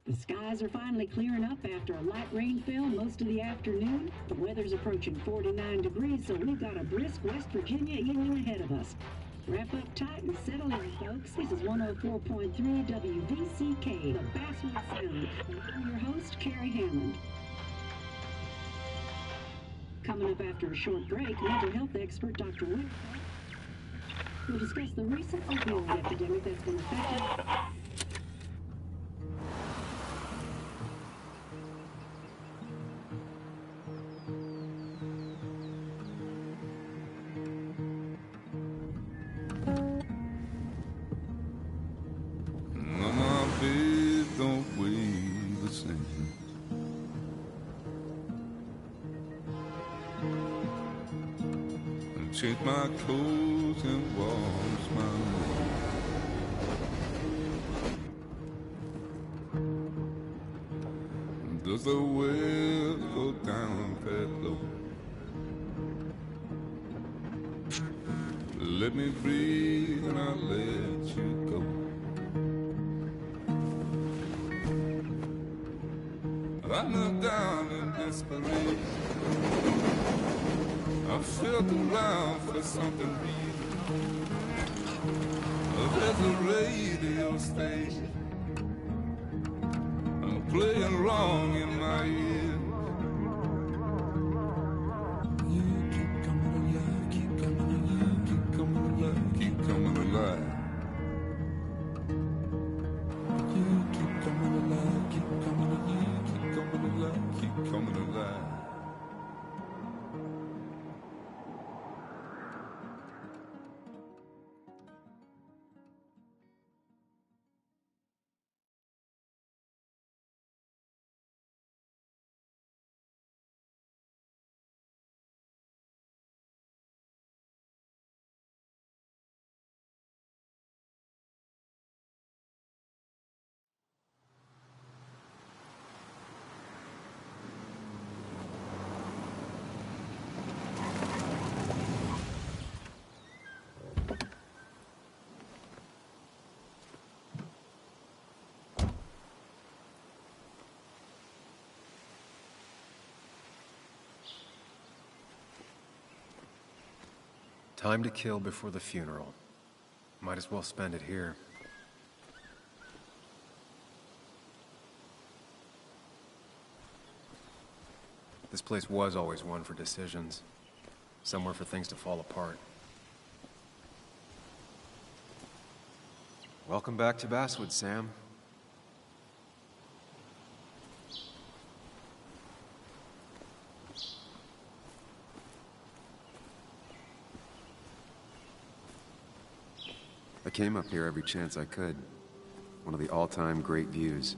The skies are finally clearing up after a light rainfall most of the afternoon. The weather's approaching 49 degrees, so we've got a brisk West Virginia evening ahead of us. Wrap up tight and settle in, folks. This is 104.3 WVCK, the Basswood Sound. And I'm your host, Carrie Hammond. Coming up after a short break, mental health expert Dr. Winter will discuss the recent opioid epidemic that's been affecting Change my clothes and wash my hands. Does the well go down that low? Let me breathe and I'll let you go. I knelt down in desperation. I felt around for something real. There's a radio station playing wrong in my ear. You keep coming alive, keep coming alive, keep coming alive, keep coming alive. You keep coming alive, keep coming alive, keep coming alive, keep coming alive. Time to kill before the funeral. Might as well spend it here. This place was always one for decisions. Somewhere for things to fall apart. Welcome back to Basswood, Sam. I came up here every chance I could. One of the all-time great views.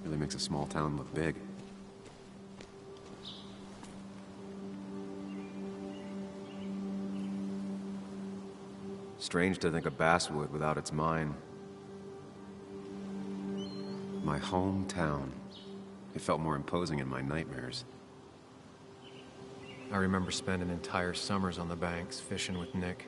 Really makes a small town look big. Strange to think of Basswood without its mine. My hometown. It felt more imposing in my nightmares. I remember spending entire summers on the banks, fishing with Nick.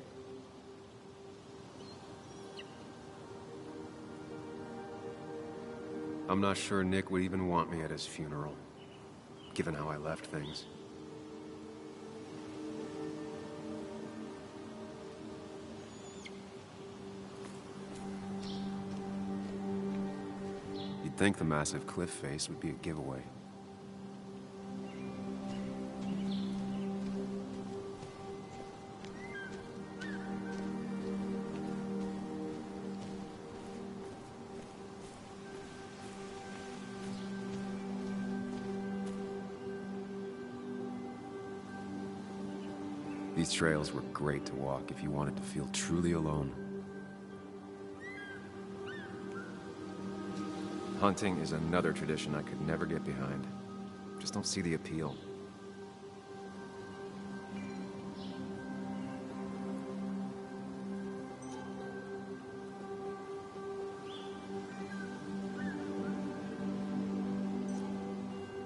I'm not sure Nick would even want me at his funeral, given how I left things. You'd think the massive cliff face would be a giveaway. These trails were great to walk if you wanted to feel truly alone. Hunting is another tradition I could never get behind. Just don't see the appeal.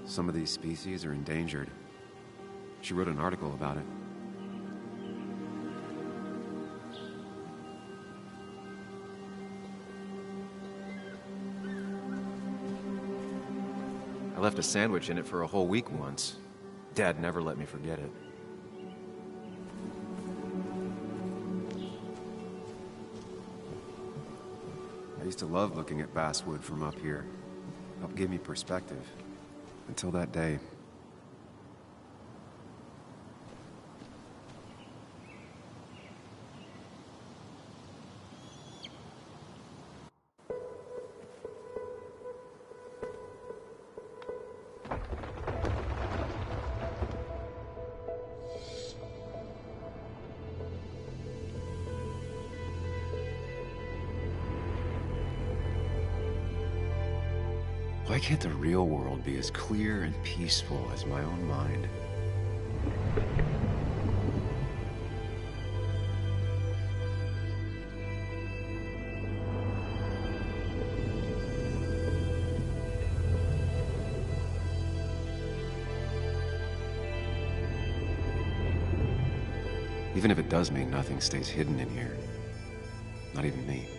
Some of these species are endangered. She wrote an article about it. I left a sandwich in it for a whole week once. Dad never let me forget it. I used to love looking at basswood from up here. Helped give me perspective. Until that day. Why can't the real world be as clear and peaceful as my own mind? Even if it does mean nothing stays hidden in here. Not even me.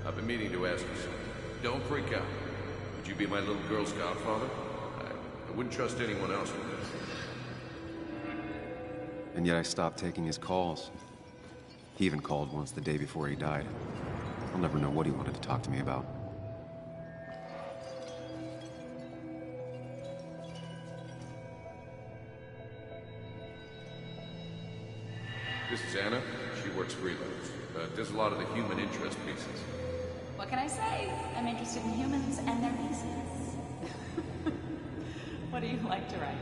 I've been meaning to ask you something. Don't freak out. Would you be my little Girl Scout father? I wouldn't trust anyone else with this. And yet I stopped taking his calls. He even called once the day before he died. I'll never know what he wanted to talk to me about. This is Anna. She works freelance. Does a lot of the human interest pieces. What can I say? I'm interested in humans and their pieces. What do you like to write?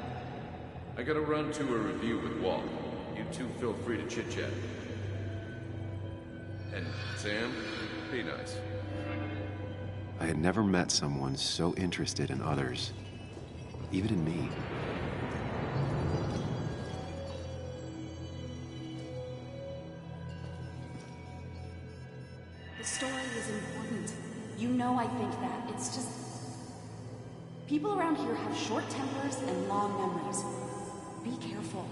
I gotta run to a review with Walt. You two feel free to chit-chat. And Sam, be nice. I had never met someone so interested in others. Even in me. The story is important. You know I think that. It's just... people around here have short tempers and long memories. Be careful.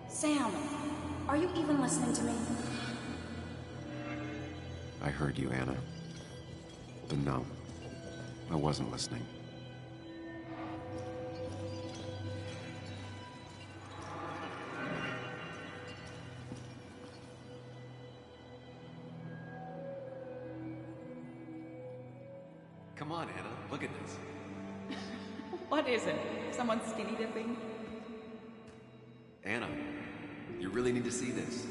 Sam, are you even listening to me? I heard you, Anna. But no, I wasn't listening. Come on, Anna, look at this. What is it? Someone skinny dipping? Anna, you really need to see this.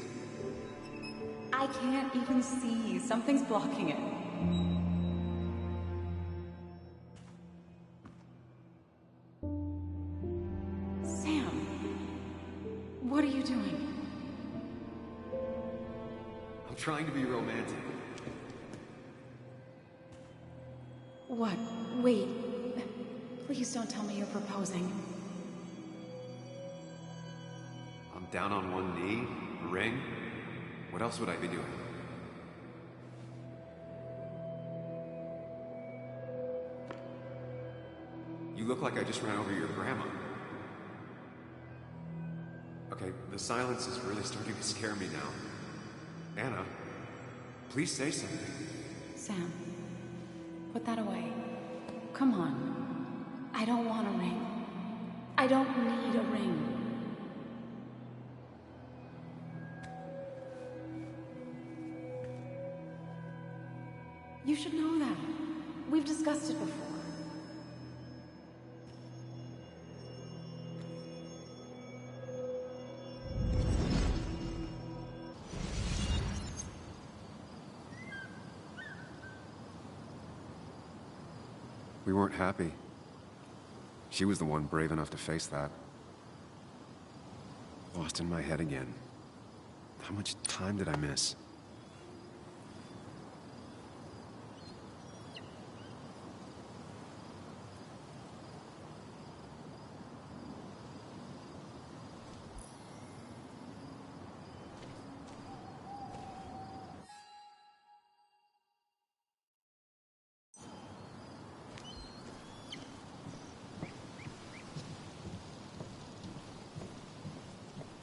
I can't even see. Something's blocking it. Sam, what are you doing? I'm trying to be romantic. What? Wait. Please don't tell me you're proposing. I'm down on one knee, a ring. What else would I be doing? You look like I just ran over your grandma. Okay, the silence is really starting to scare me now. Anna, please say something. Sam, put that away. Come on. I don't want a ring. I don't need a ring. You should know that. We've discussed it before. We weren't happy. She was the one brave enough to face that. Lost in my head again. How much time did I miss?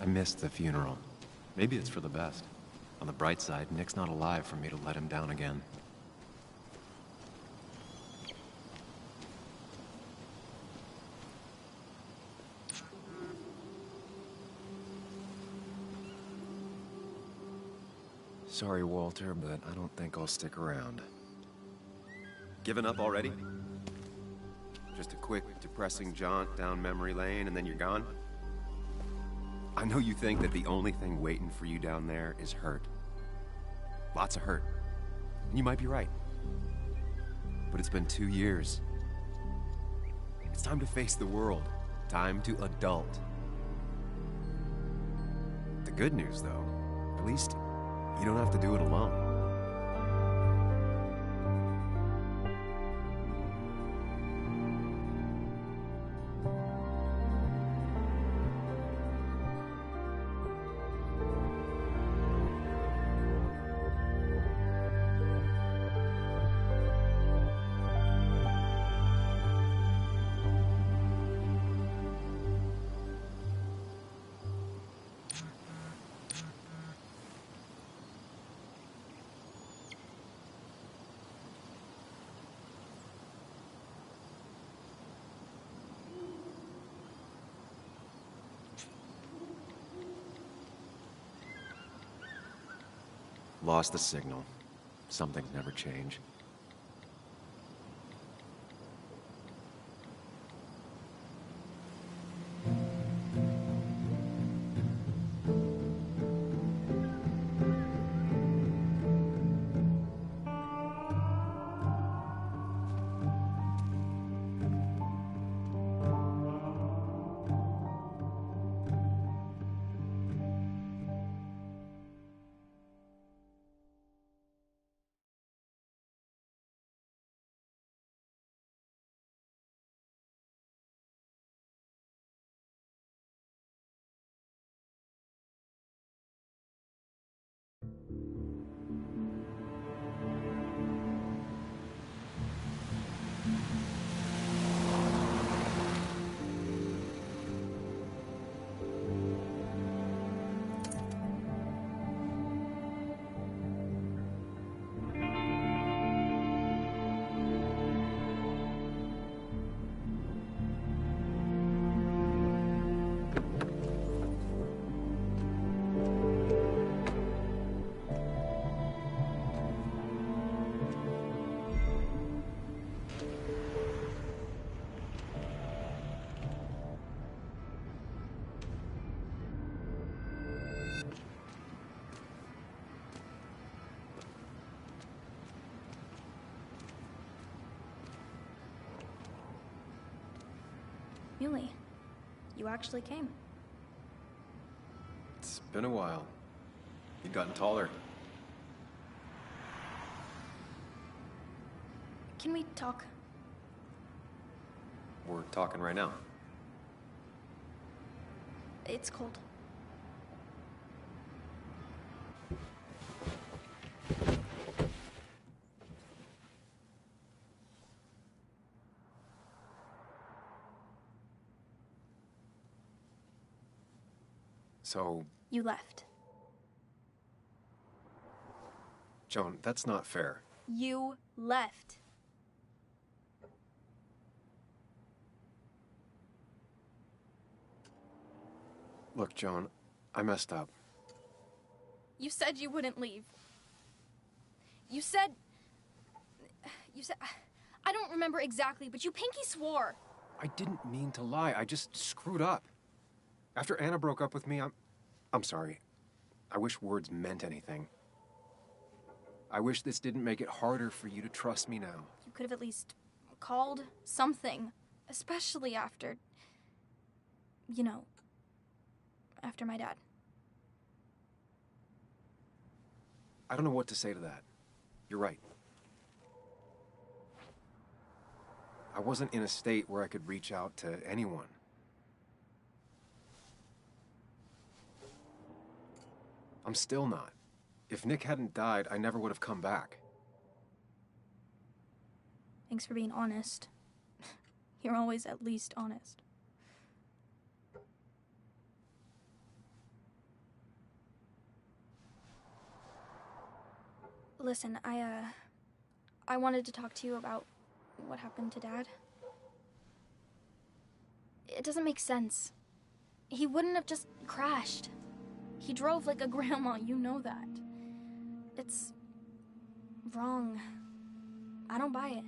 I missed the funeral. Maybe it's for the best. On the bright side, Nick's not alive for me to let him down again. Sorry, Walter, but I don't think I'll stick around. Given up already? Just a quick, depressing jaunt down memory lane and then you're gone? I know you think that the only thing waiting for you down there is hurt. Lots of hurt. And you might be right. But it's been 2 years. It's time to face the world. Time to adult. The good news, though, at least you don't have to do it alone. Lost the signal. Some things never change. Muley, you actually came. It's been a while. You've gotten taller. Can we talk? We're talking right now. It's cold. So, You left. Joan, that's not fair. You left. Look, Joan, I messed up. You said you wouldn't leave. You said... I don't remember exactly, but you pinky swore. I didn't mean to lie. I just screwed up. After Anna broke up with me, I'm sorry. I wish words meant anything. I wish this didn't make it harder for you to trust me now. You could have at least called something, especially after... You know, after my dad. I don't know what to say to that. You're right. I wasn't in a state where I could reach out to anyone. I'm still not. If Nick hadn't died, I never would have come back. Thanks for being honest. You're always at least honest. Listen, I wanted to talk to you about what happened to Dad. It doesn't make sense. He wouldn't have just crashed. He drove like a grandma, you know that. It's wrong. I don't buy it.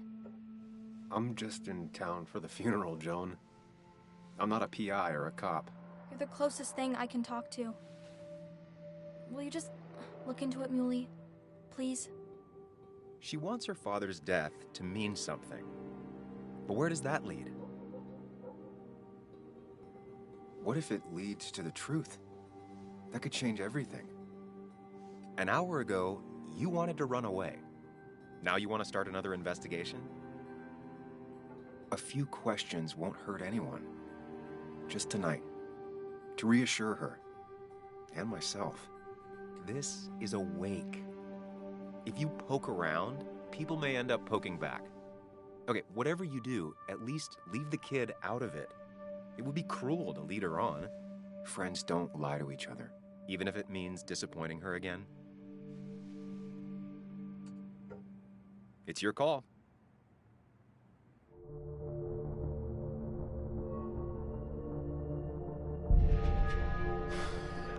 I'm just in town for the funeral, Joan. I'm not a PI or a cop. You're the closest thing I can talk to. Will you just look into it, Muley? Please? She wants her father's death to mean something. But where does that lead? What if it leads to the truth? That could change everything. An hour ago, you wanted to run away. Now you want to start another investigation? A few questions won't hurt anyone. Just tonight. To reassure her. And myself. This is a wake. If you poke around, people may end up poking back. Okay, whatever you do, at least leave the kid out of it. It would be cruel to lead her on. Friends don't lie to each other, even if it means disappointing her again. It's your call.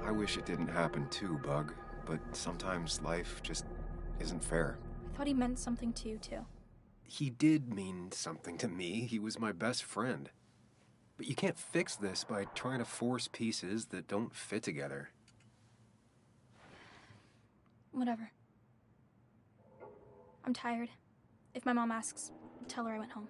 I wish it didn't happen too, Bug, but sometimes life just isn't fair. I thought he meant something to you, too. He did mean something to me. He was my best friend. But you can't fix this by trying to force pieces that don't fit together. Whatever. I'm tired. If my mom asks, tell her I went home.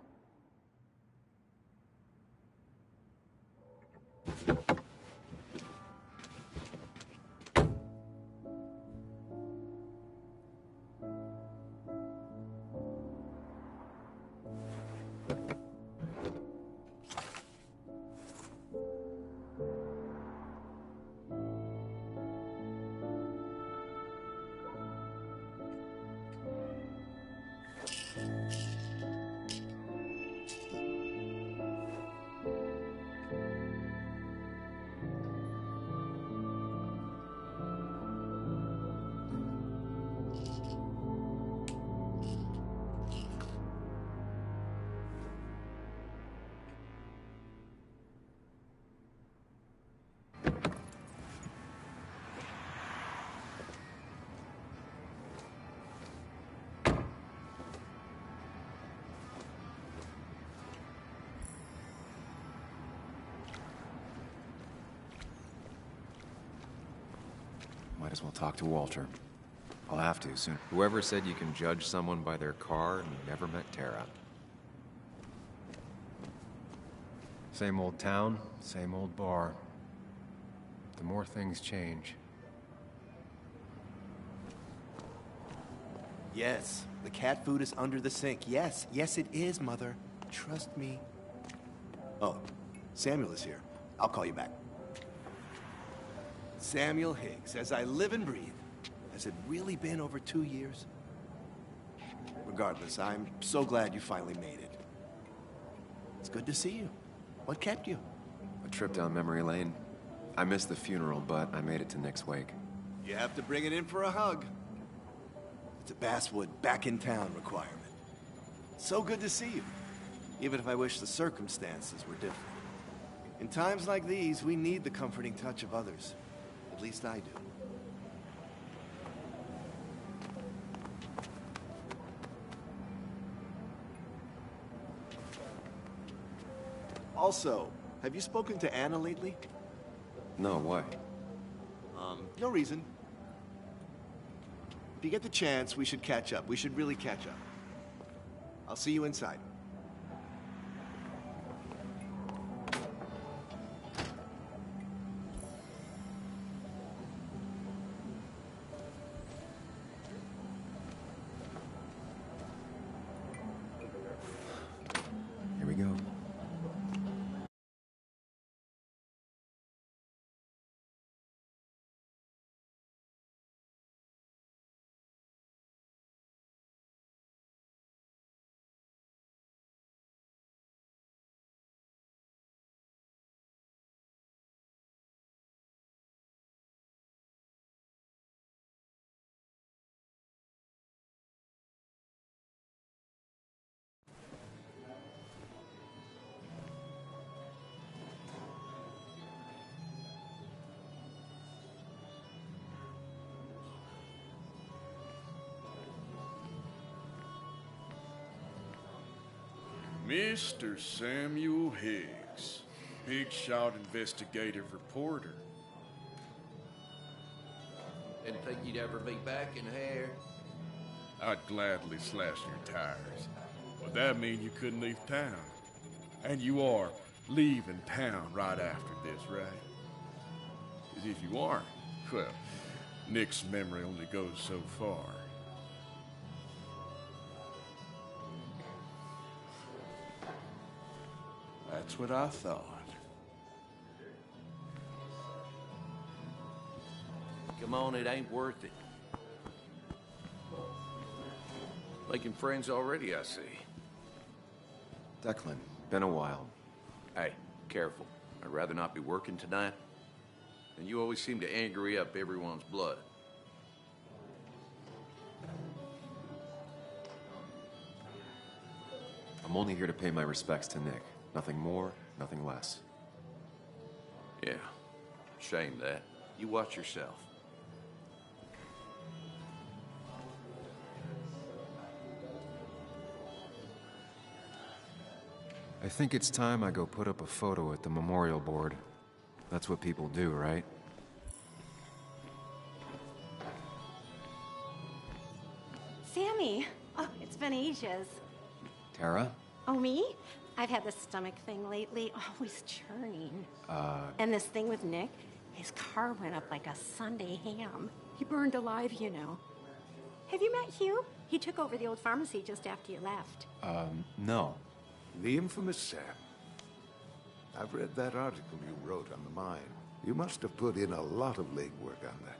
Might as well talk to Walter. I'll have to soon. Whoever said you can judge someone by their car never met Tara. Same old town, same old bar. The more things change. Yes, the cat food is under the sink. Yes, yes it is, Mother. Trust me. Oh, Samuel is here. I'll call you back. Samuel Higgs, as I live and breathe. Has it really been over 2 years? Regardless, I'm so glad you finally made it. It's good to see you. What kept you? A trip down memory lane. I missed the funeral, but I made it to Nick's wake. You have to bring it in for a hug. It's a Basswood back in town requirement. So good to see you, even if I wish the circumstances were different. In times like these, we need the comforting touch of others. At least I do. Also, have you spoken to Anna lately? No, why? No reason. If you get the chance, we should catch up. We should really catch up. I'll see you inside. Here we go. Mr. Samuel Higgs, big shot investigative reporter. Didn't think you'd ever be back in here. I'd gladly slash your tires. Would that mean you couldn't leave town? And you are leaving town right after this, right? As if you aren't, well, Nick's memory only goes so far. That's what I thought. Come on, it ain't worth it. Making friends already, I see. Declan, been a while. Hey, careful. I'd rather not be working tonight. And you always seem to angry up everyone's blood. I'm only here to pay my respects to Nick. Nothing more, nothing less. Yeah, shame that. You watch yourself. I think it's time I go put up a photo at the memorial board. That's what people do, right? Sammy! Oh, it's been ages. Tara? Oh, me? I've had this stomach thing lately, always churning. And this thing with Nick, his car went up like a Sunday ham. He burned alive, you know. Have you met Hugh? He took over the old pharmacy just after you left. No. The infamous Sam. I've read that article you wrote on the mine. You must have put in a lot of legwork on that.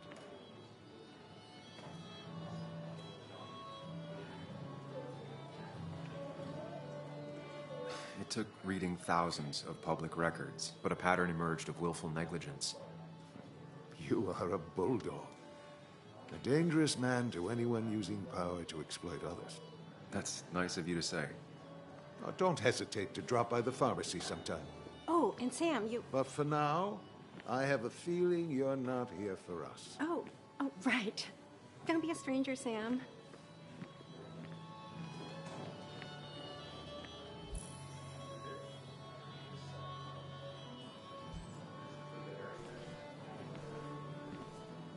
It took reading thousands of public records, but a pattern emerged of willful negligence. You are a bulldog. A dangerous man to anyone using power to exploit others. That's nice of you to say. Now, don't hesitate to drop by the pharmacy sometime. Oh, and Sam, you... But for now, I have a feeling you're not here for us. Oh, right. Don't be a stranger, Sam.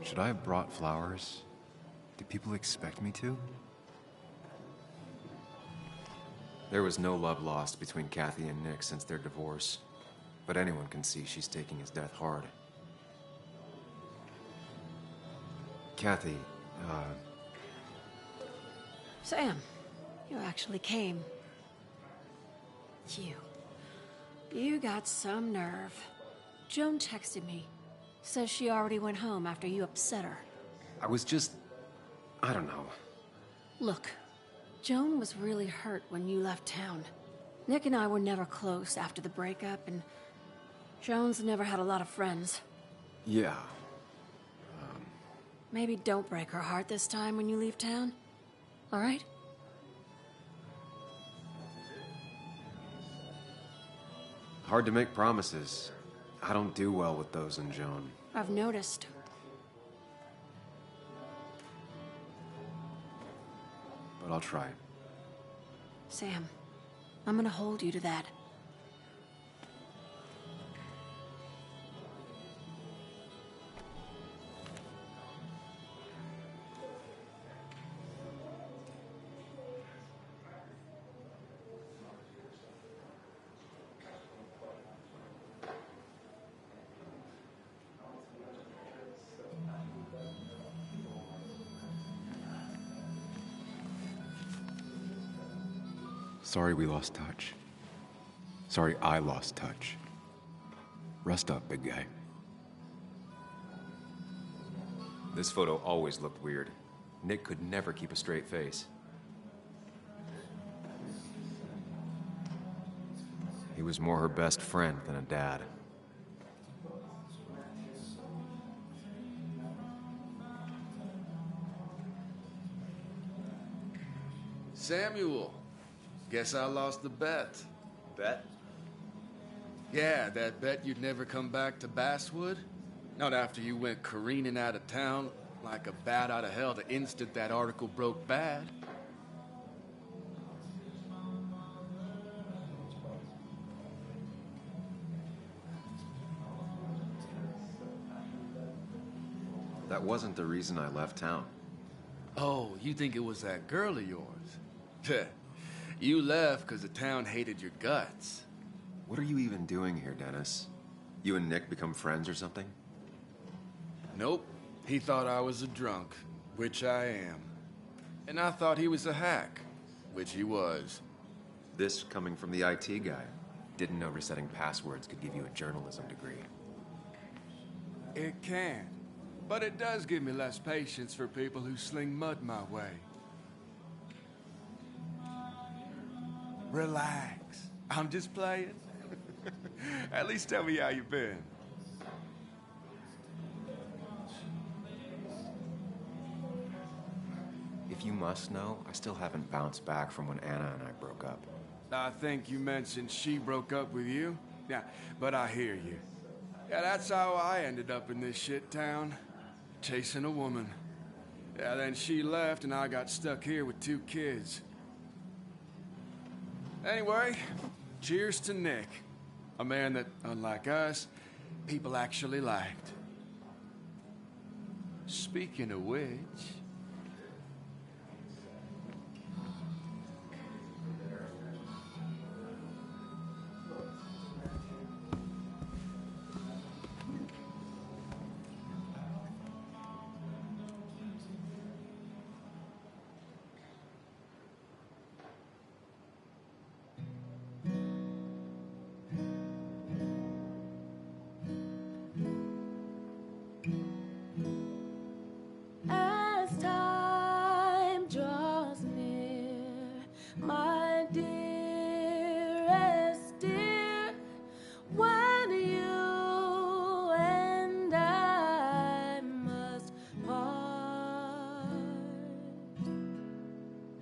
Should I have brought flowers? Do people expect me to? There was no love lost between Kathy and Nick since their divorce, but anyone can see she's taking his death hard. Kathy, Sam, you actually came. You got some nerve. Joan texted me. Says she already went home after you upset her. I was just... I don't know. Look, Joan was really hurt when you left town. Nick and I were never close after the breakup, and Joan's never had a lot of friends. Yeah. Maybe don't break her heart this time when you leave town. All right? Hard to make promises. I don't do well with those in Joan. I've noticed. But I'll try. Sam, I'm gonna hold you to that. Sorry we lost touch. Sorry I lost touch. Rest up, big guy. This photo always looked weird. Nick could never keep a straight face. He was more her best friend than a dad. Samuel, guess I lost the bet. Bet? Yeah, that bet you'd never come back to Basswood? Not after you went careening out of town like a bat out of hell the instant that article broke bad. That wasn't the reason I left town. Oh, you think it was that girl of yours? You left because the town hated your guts. What are you even doing here, Dennis? You and Nick become friends or something? Nope. He thought I was a drunk, which I am. And I thought he was a hack, which he was. This coming from the IT guy. Didn't know resetting passwords could give you a journalism degree. It can. But it does give me less patience for people who sling mud my way. Relax. I'm just playing. At least tell me how you've been. If you must know, I still haven't bounced back from when Anna and I broke up. I think you mentioned she broke up with you. Yeah, but I hear you. Yeah, that's how I ended up in this shit town. Chasing a woman. Yeah, then she left and I got stuck here with 2 kids. Anyway, cheers to Nick. A man that, unlike us, people actually liked. Speaking of which... As time draws near, my dearest dear, when you and I must part,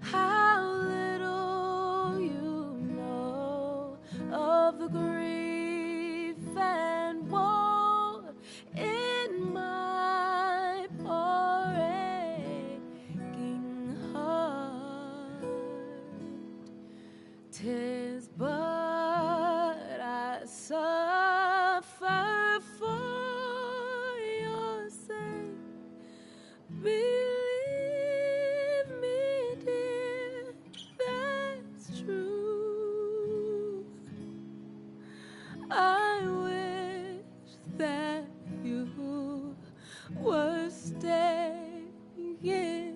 how little you know of the grief and woe in my poor aching heart. 'Tis but I suffer for your sake. Believe me, dear, that's true. I wish that you were staying here.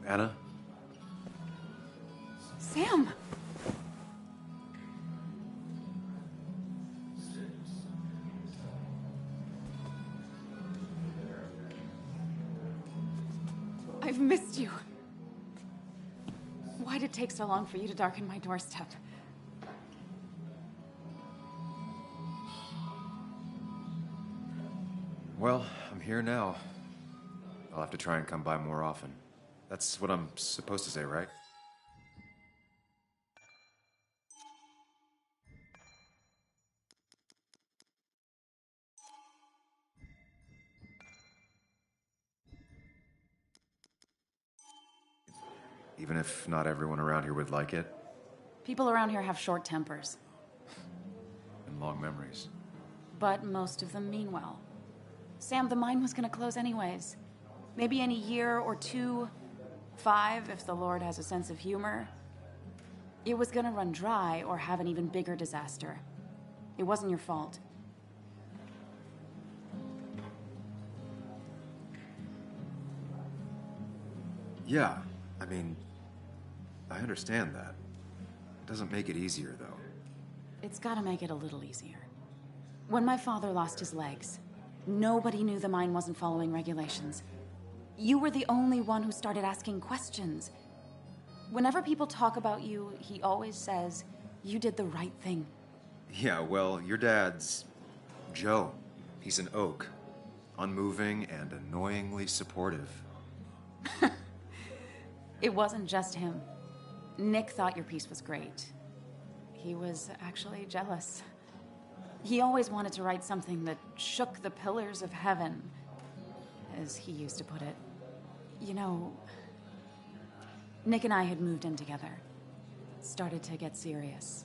Anna? Sam! I've missed you. Why'd it take so long for you to darken my doorstep? Well, I'm here now. I'll have to try and come by more often. That's what I'm supposed to say, right? Even if not everyone around here would like it, People around here have short tempers, and long memories. but most of them mean well. Sam, the mine was gonna close anyways. Maybe in a year or 2, 5, if the Lord has a sense of humor. It was gonna run dry or have an even bigger disaster. It wasn't your fault. Yeah, I mean, I understand that. It doesn't make it easier, though. It's gotta make it a little easier. When my father lost his legs, nobody knew the mine wasn't following regulations. You were the only one who started asking questions. Whenever people talk about you, he always says, you did the right thing. Yeah, well, your dad's Joe. He's an oak. Unmoving and annoyingly supportive. It wasn't just him. Nick thought your piece was great. He was actually jealous. He always wanted to write something that shook the pillars of heaven, as he used to put it. You know, Nick and I had moved in together. Started to get serious.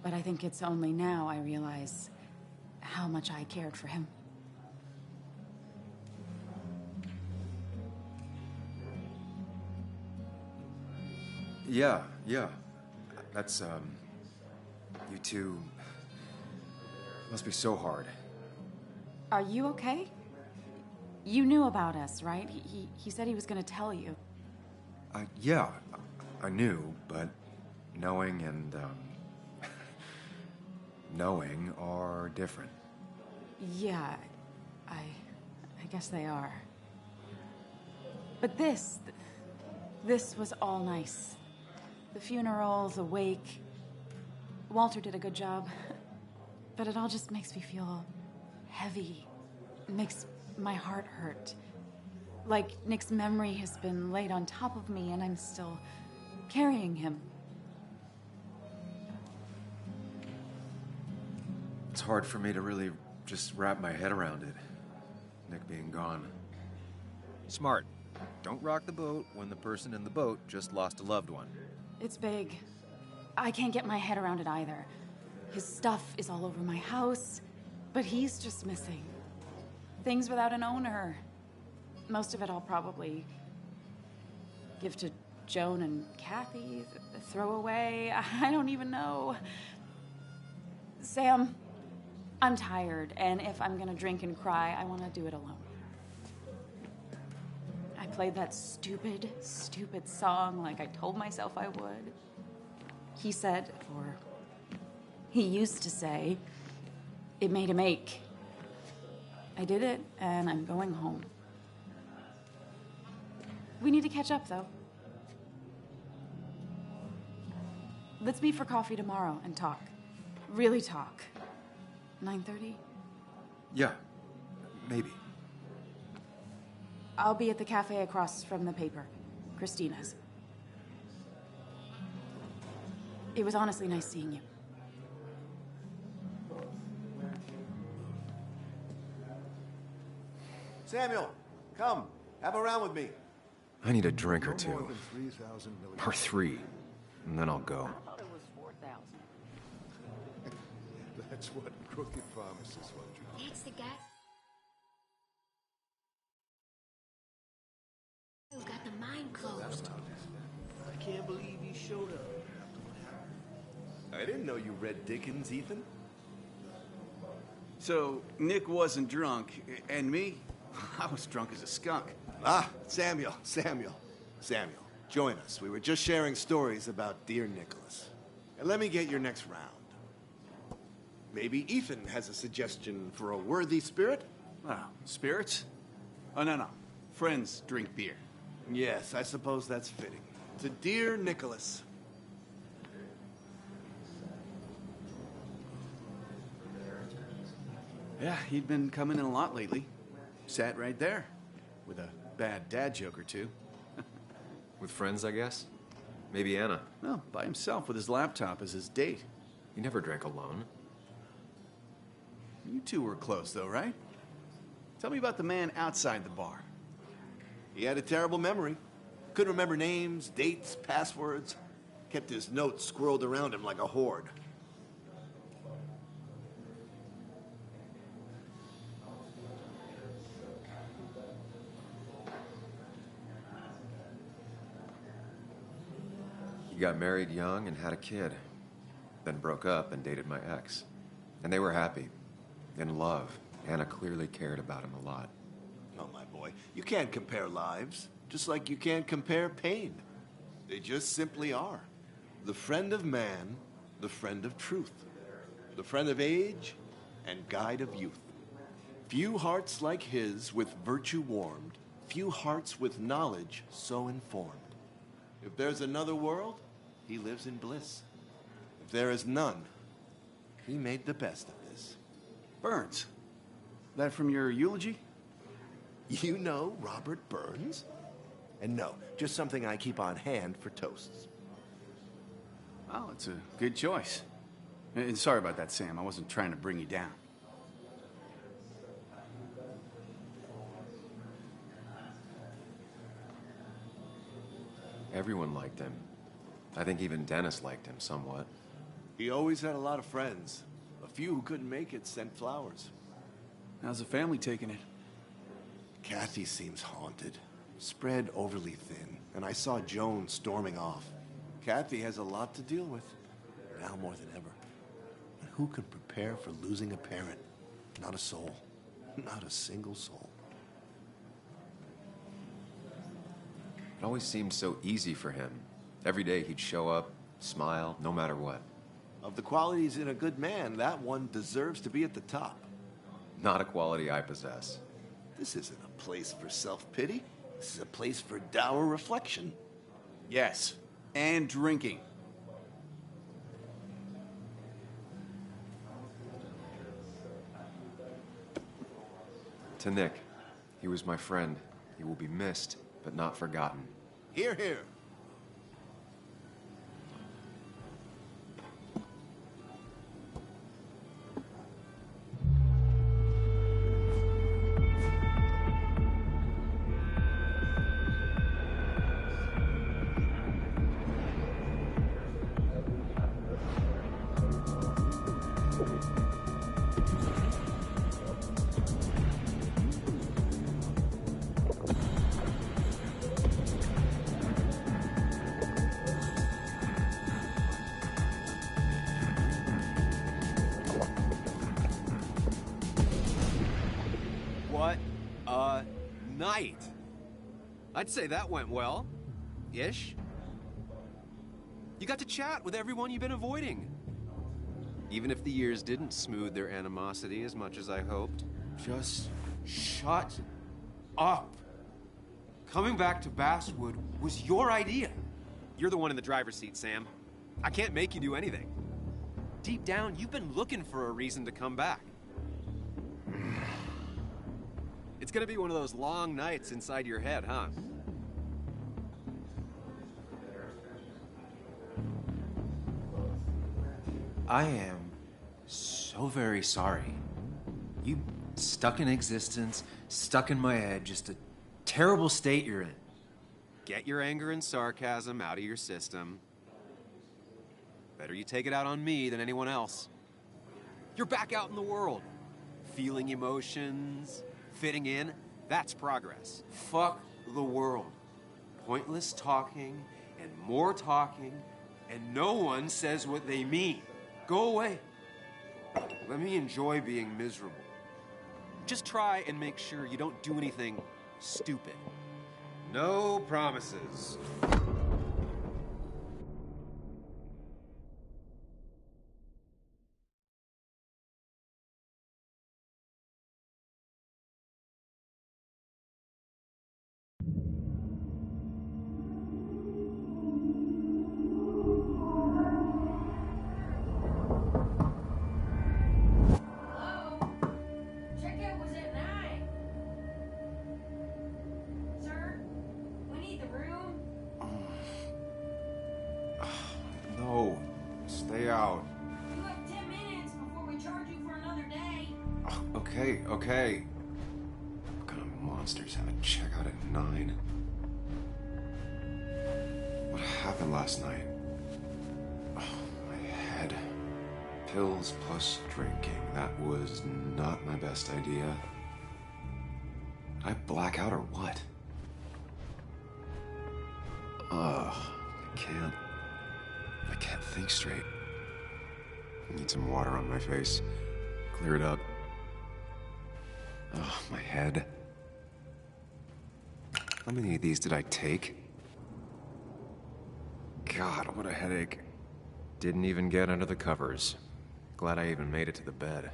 But I think it's only now I realize how much I cared for him. Yeah. That's, you two must be so hard. Are you okay? You knew about us, right? He said he was gonna tell you. Yeah, I knew, but knowing and, knowing are different. Yeah, I guess they are. But this was all nice. The funeral, the wake. Walter did a good job. But it all just makes me feel heavy. It makes my heart hurt. Like Nick's memory has been laid on top of me and I'm still carrying him. It's hard for me to really just wrap my head around it. Nick being gone. Smart. Don't rock the boat when the person in the boat just lost a loved one. It's big. I can't get my head around it either. His stuff is all over my house, but he's just missing. Things without an owner. Most of it I'll probably give to Joan and Kathy, throw away. I don't even know. Sam, I'm tired, and if I'm gonna drink and cry, I want to do it alone. I played that stupid song like I told myself I would. He said, or he used to say, it made him ache. I did it, and I'm going home. We need to catch up, though. Let's meet for coffee tomorrow and talk. Really talk. 9:30? Yeah, maybe. I'll be at the cafe across from the paper. Christina's. It was honestly nice seeing you. Samuel, come. Have a round with me. I need a drink or No more two. than 3,000 million. Or 3. And then I'll go. I thought it was 4,000. That's what crooked pharmacists want you. That's the guy who got the mind closed. I can't believe you showed up. I didn't know you read Dickens, Ethan. So, Nick wasn't drunk, and me? I was drunk as a skunk. Ah, Samuel. Join us. We were just sharing stories about dear Nicholas. And let me get your next round. Maybe Ethan has a suggestion for a worthy spirit? Oh, spirits? Oh, no. Friends drink beer. Yes, I suppose that's fitting. To dear Nicholas. Yeah, he'd been coming in a lot lately. Sat right there, with a bad dad joke or two. With friends, I guess? Maybe Anna. No, by himself with his laptop as his date. He never drank alone. You two were close, though, right? Tell me about the man outside the bar. He had a terrible memory. Couldn't remember names, dates, passwords. Kept his notes squirreled around him like a hoard. He got married young and had a kid. Then broke up and dated my ex. And they were happy. In love. Anna clearly cared about him a lot. Oh, my boy, you can't compare lives, just like you can't compare pain. They just simply are. The friend of man, the friend of truth. The friend of age, and guide of youth. Few hearts like his with virtue warmed, few hearts with knowledge so informed. If there's another world, he lives in bliss. If there is none, he made the best of this. Burns. That from your eulogy? You know Robert Burns? And no, just something I keep on hand for toasts. Well, it's a good choice. And sorry about that, Sam. I wasn't trying to bring you down. Everyone liked him. I think even Dennis liked him somewhat. He always had a lot of friends. A few who couldn't make it sent flowers. How's the family taking it? Kathy seems haunted. Spread overly thin, and I saw Joan storming off. Kathy has a lot to deal with, now more than ever. And who can prepare for losing a parent? Not a soul. Not a single soul. It always seemed so easy for him. Every day he'd show up, smile, no matter what. Of the qualities in a good man, that one deserves to be at the top. Not a quality I possess. This isn't a place for self-pity. This is a place for dour reflection. Yes, and drinking. To Nick, he was my friend. He will be missed, but not forgotten. Hear, hear. What a night! I'd say that went well. Ish. You got to chat with everyone you've been avoiding. Even if the years didn't smooth their animosity as much as I hoped. Just shut up. Coming back to Basswood was your idea. You're the one in the driver's seat, Sam. I can't make you do anything. Deep down, you've been looking for a reason to come back. It's gonna be one of those long nights inside your head, huh? I am so very sorry. You stuck in existence, stuck in my head, just a terrible state you're in. Get your anger and sarcasm out of your system. Better you take it out on me than anyone else. You're back out in the world. Feeling emotions, fitting in, that's progress. Fuck the world. Pointless talking and more talking, and no one says what they mean. Go away. Let me enjoy being miserable. Just try and make sure you don't do anything stupid. No promises. No, stay out. You have 10 minutes before we charge you for another day. Okay, okay. What kind of monsters have a checkout at 9? What happened last night? Oh, my head. Pills plus drinking. That was not my best idea. Did I black out or what? Ugh, I can't think straight. I need some water on my face. Clear it up. Oh, my head. How many of these did I take? God, what a headache. Didn't even get under the covers. Glad I even made it to the bed.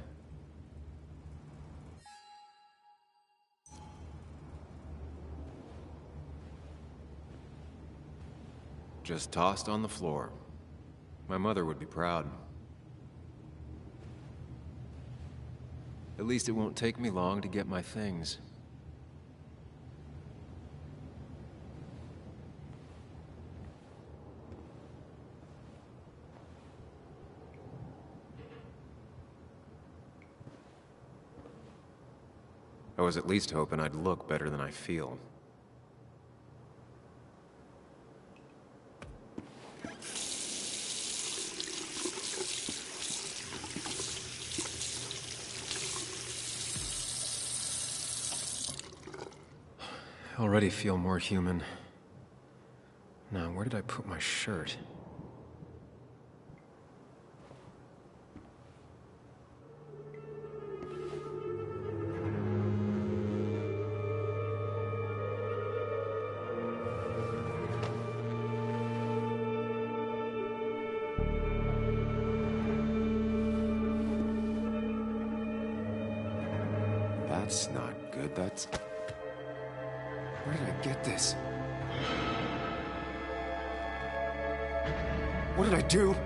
just tossed on the floor. My mother would be proud. At least it won't take me long to get my things. I was at least hoping I'd look better than I feel. I already feel more human. Now, where did I put my shirt? That's not good. That's... Where did I get this? What did I do?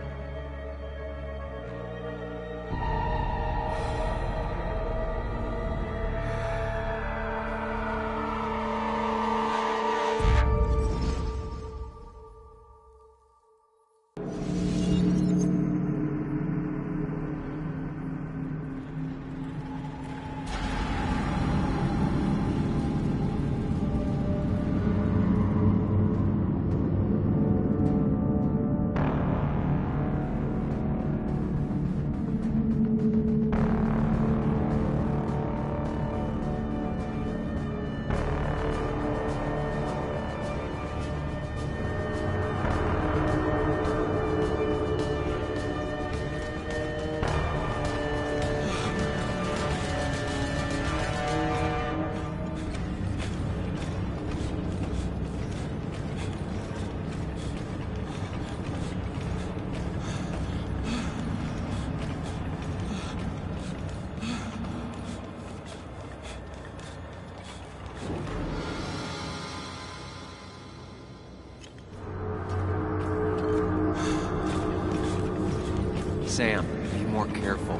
Sam, be more careful.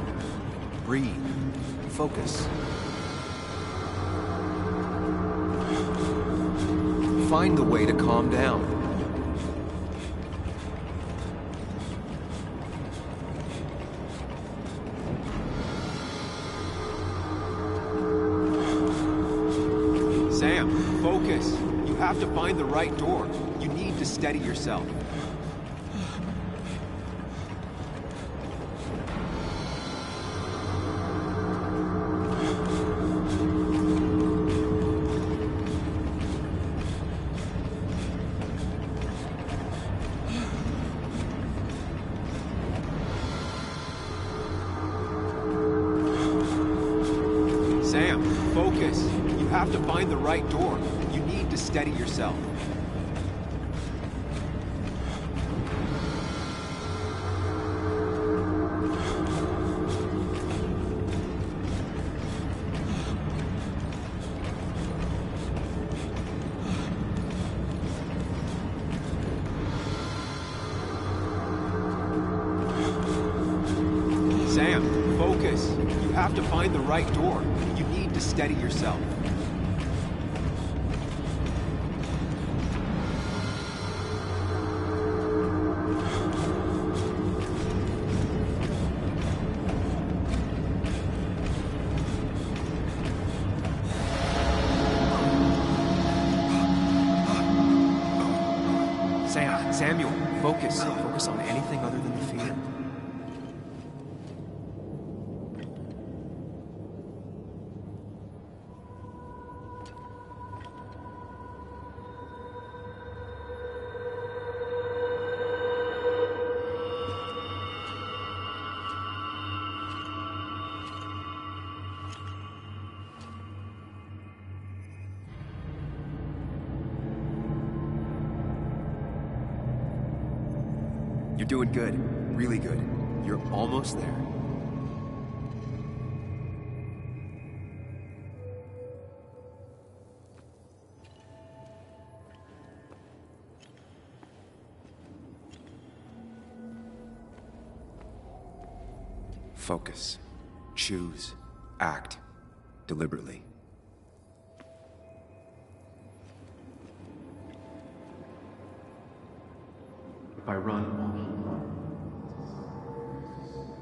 Breathe. Focus. Find the way to calm down. Sam, focus. You have to find the right door. You need to steady yourself. Sam, focus. You have to find the right door. You need to steady yourself. Sam, focus. You have to find the right door. You need to steady yourself. Samuel, focus. Focus on anything other than the fear. You're doing good. Really good. You're almost there. Focus. Choose. Act. Deliberately. If I run,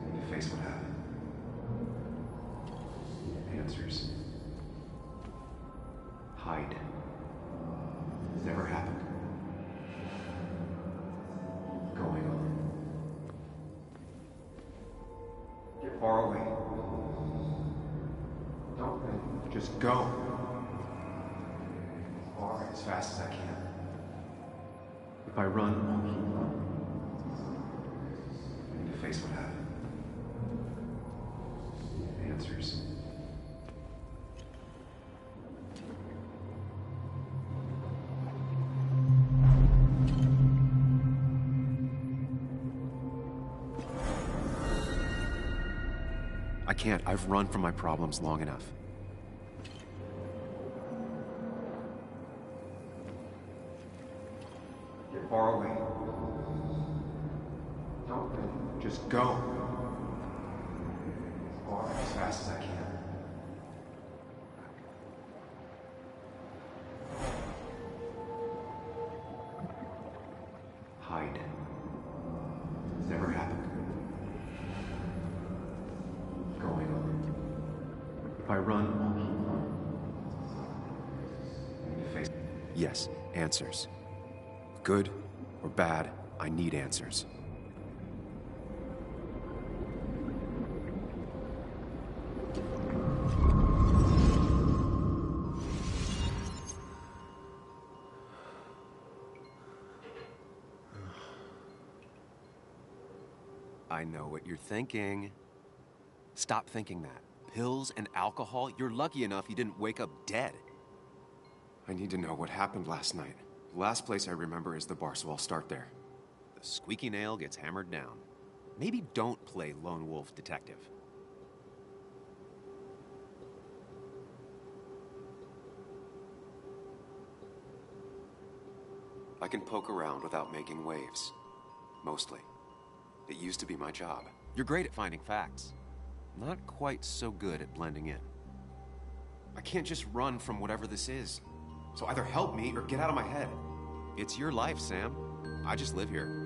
I need to face what happened. Answers. Hide. It's never happened. Going on. Get far away. Don't think. Just go. As far, as fast as I can. If I run, I need to face what happened. Answers. I can't. I've run from my problems long enough. Get far away. Don't think. Just go. As far, as fast as I can. Hide. It's never happened. Going on. If I run, I need to face. Yes, answers. Good or bad, I need answers. I know what you're thinking. Stop thinking that. Pills and alcohol, you're lucky enough you didn't wake up dead. I need to know what happened last night. The last place I remember is the bar, so I'll start there. The squeaky nail gets hammered down. Maybe don't play lone wolf detective. I can poke around without making waves. Mostly. It used to be my job. You're great at finding facts. Not quite so good at blending in. I can't just run from whatever this is. So either help me or get out of my head. It's your life, Sam. I just live here.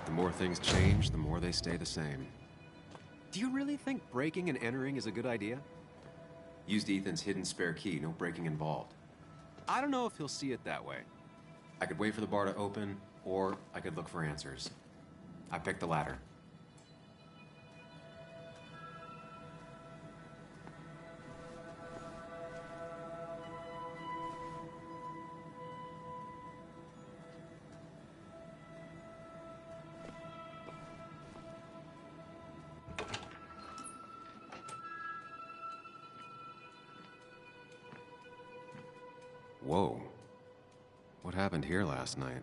The more things change, the more they stay the same. Do you really think breaking and entering is a good idea? Used Ethan's hidden spare key, no breaking involved. I don't know if he'll see it that way. I could wait for the bar to open, or I could look for answers. I picked the latter. Whoa. What happened here last night?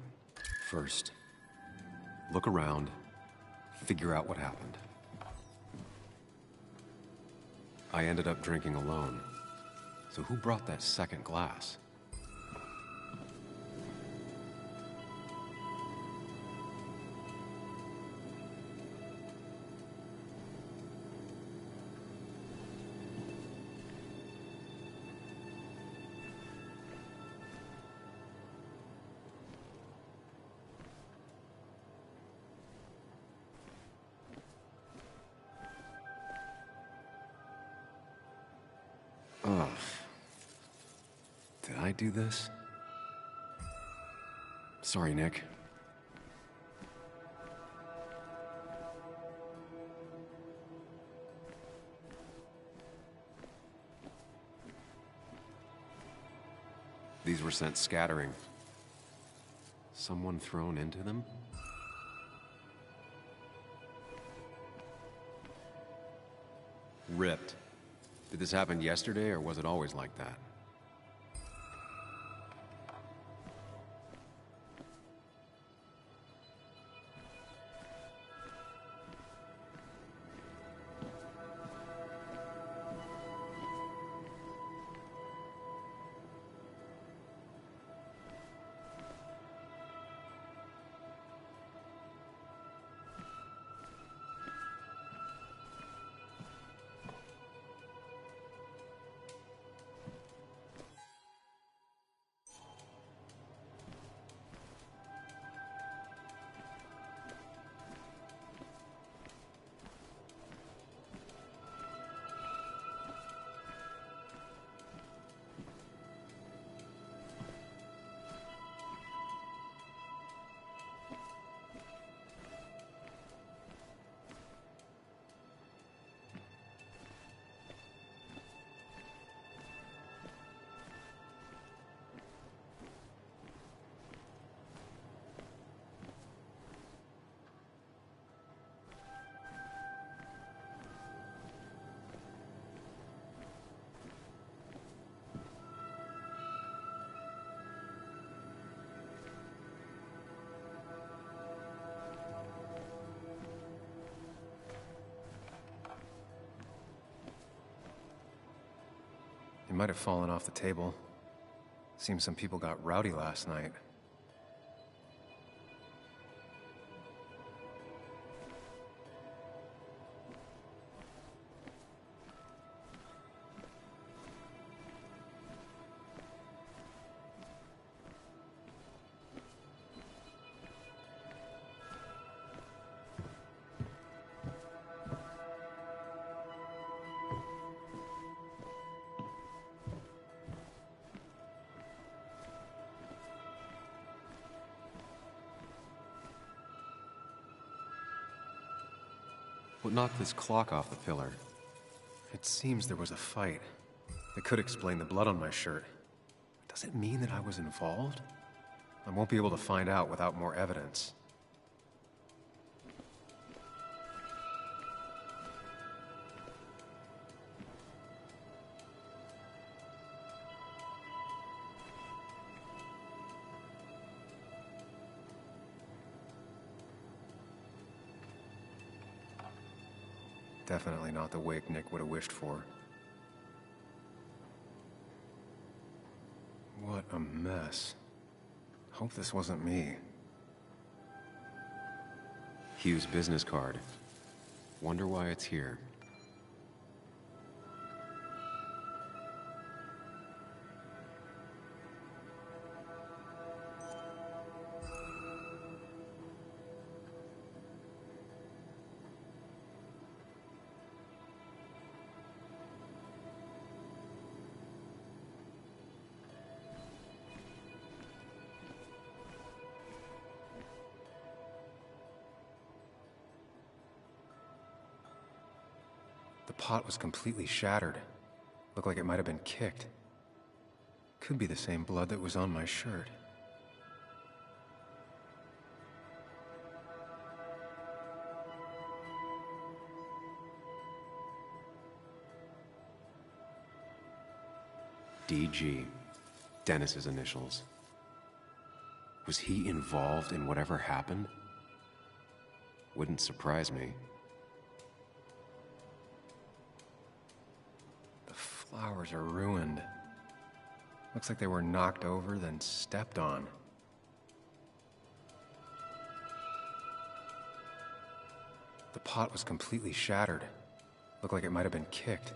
First, look around, figure out what happened. I ended up drinking alone. So who brought that second glass? Oh. Did I do this? Sorry, Nick. These were sent scattering. Someone thrown into them? Ripped. Did this happen yesterday, or was it always like that? It might have fallen off the table. Seems some people got rowdy last night. What knocked this clock off the pillar? It seems there was a fight. It could explain the blood on my shirt. Does it mean that I was involved? I won't be able to find out without more evidence. Definitely not the wake Nick would have wished for. What a mess. Hope this wasn't me. Hugh's business card. Wonder why it's here. The pot was completely shattered. Looked like it might have been kicked. Could be the same blood that was on my shirt. DG. Dennis's initials. Was he involved in whatever happened? Wouldn't surprise me. Flowers are ruined. Looks like they were knocked over, then stepped on. The pot was completely shattered. Looked like it might have been kicked.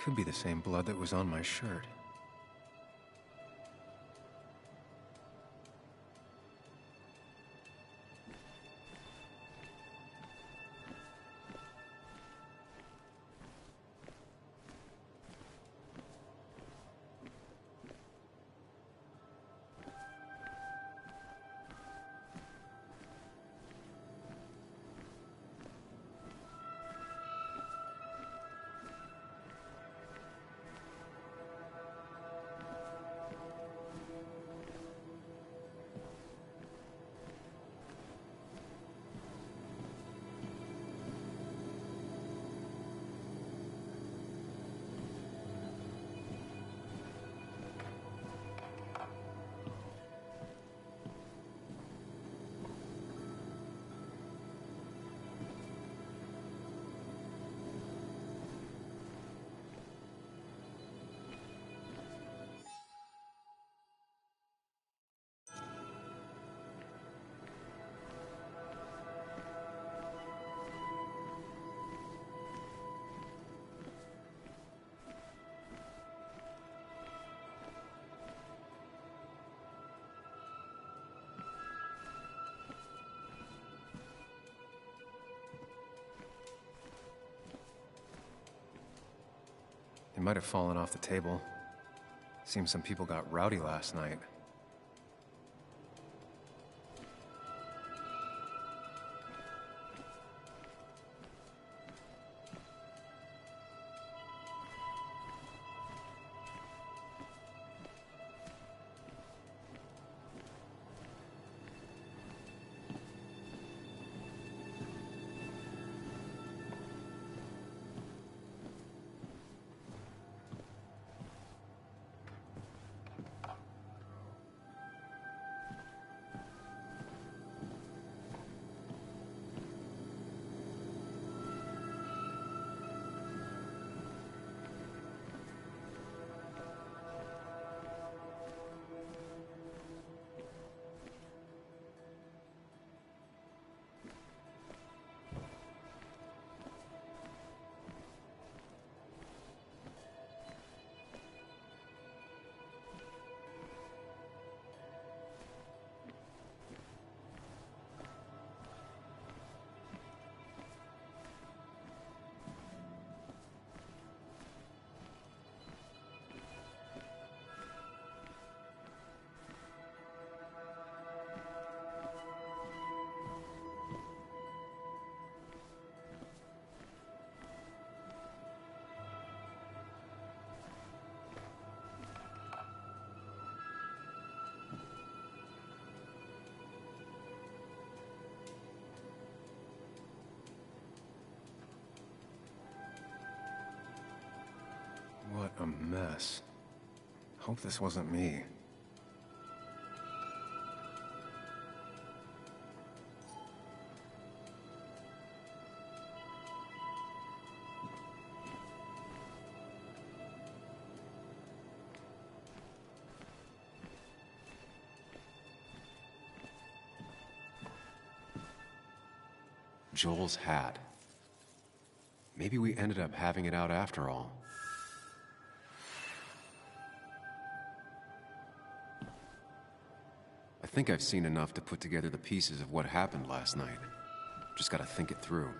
Could be the same blood that was on my shirt. It might have fallen off the table. Seems some people got rowdy last night. What a mess. Hope this wasn't me. Joel's hat. Maybe we ended up having it out after all. I think I've seen enough to put together the pieces of what happened last night. Just gotta think it through.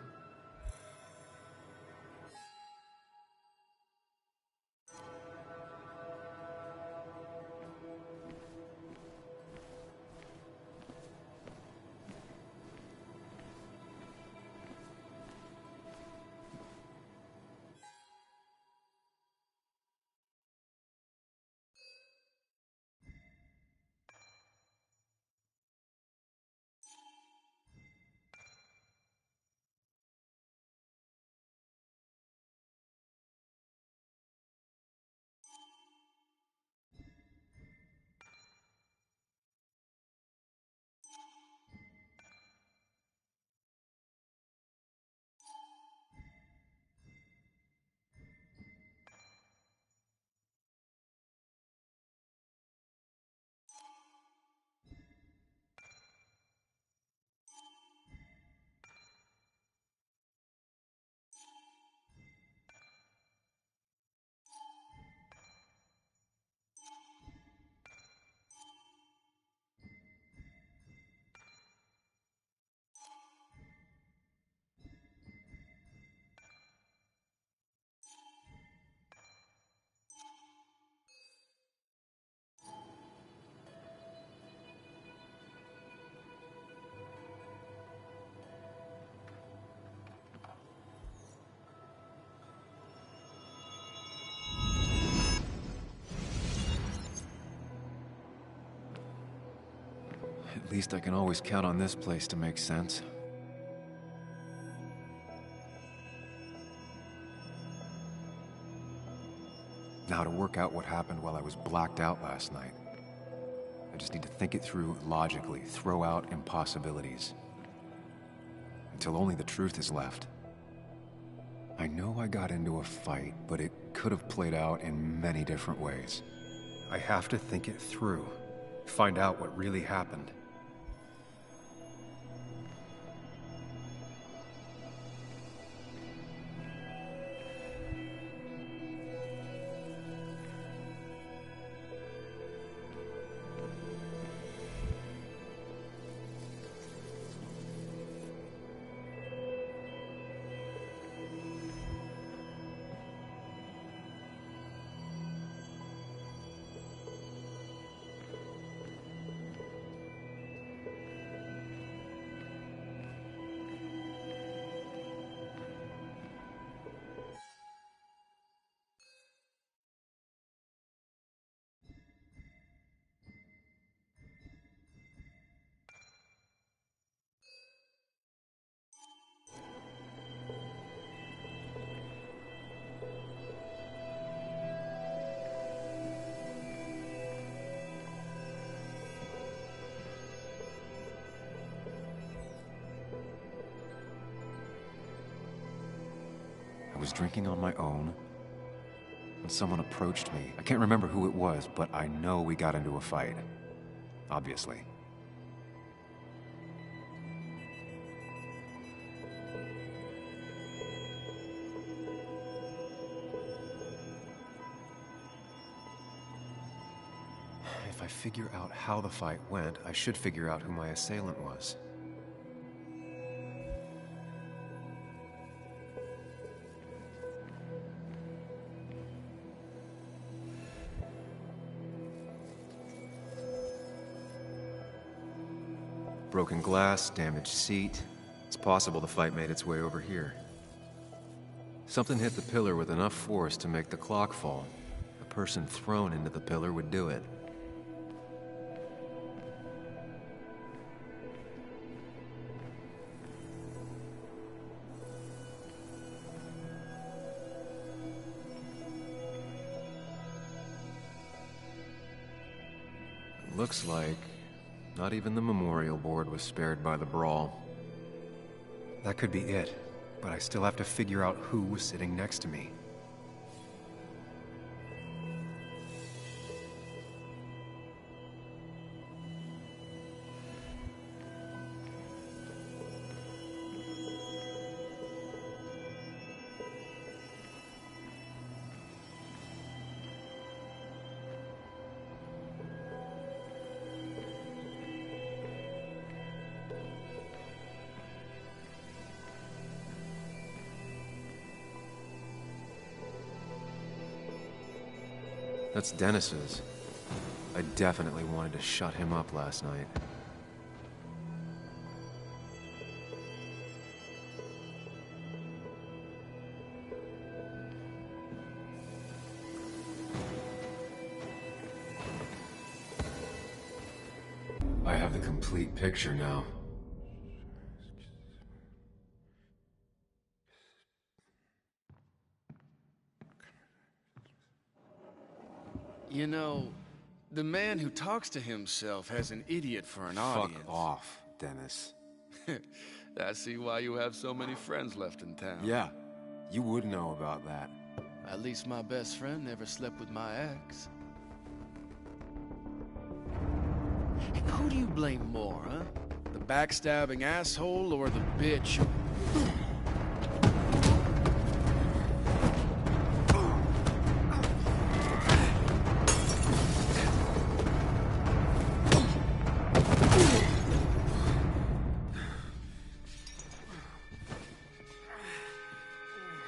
At least I can always count on this place to make sense. Now to work out what happened while I was blacked out last night. I just need to think it through logically, throw out impossibilities. Until only the truth is left. I know I got into a fight, but it could have played out in many different ways. I have to think it through, find out what really happened. drinking on my own when someone approached me. I can't remember who it was, but I know we got into a fight. Obviously. If I figure out how the fight went, I should figure out who my assailant was. Broken glass, damaged seat. It's possible the fight made its way over here. Something hit the pillar with enough force to make the clock fall. A person thrown into the pillar would do it. Looks like not even the memorial board was spared by the brawl. That could be it, but I still have to figure out who was sitting next to me. That's Dennis's. I definitely wanted to shut him up last night. I have the complete picture now. You know, the man who talks to himself has an idiot for an audience. Fuck off, Dennis. I see why you have so many friends left in town. Yeah, you would know about that. At least my best friend never slept with my ex. Who do you blame more, huh? The backstabbing asshole or the bitch?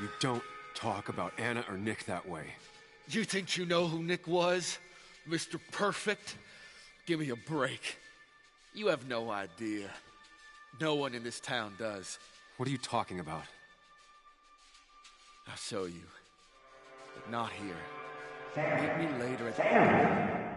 You don't talk about Anna or Nick that way. You think you know who Nick was? Mr. Perfect? Give me a break. You have no idea. No one in this town does. What are you talking about? I'll show you. But not here. Meet me later at the...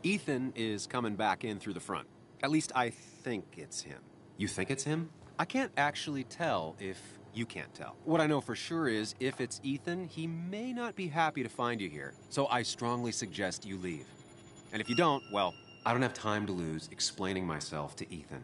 Ethan is coming back in through the front. At least I think it's him. You think it's him? I can't actually tell if you can't tell. What I know for sure is, if it's Ethan, he may not be happy to find you here. So I strongly suggest you leave. And if you don't, well, I don't have time to lose explaining myself to Ethan.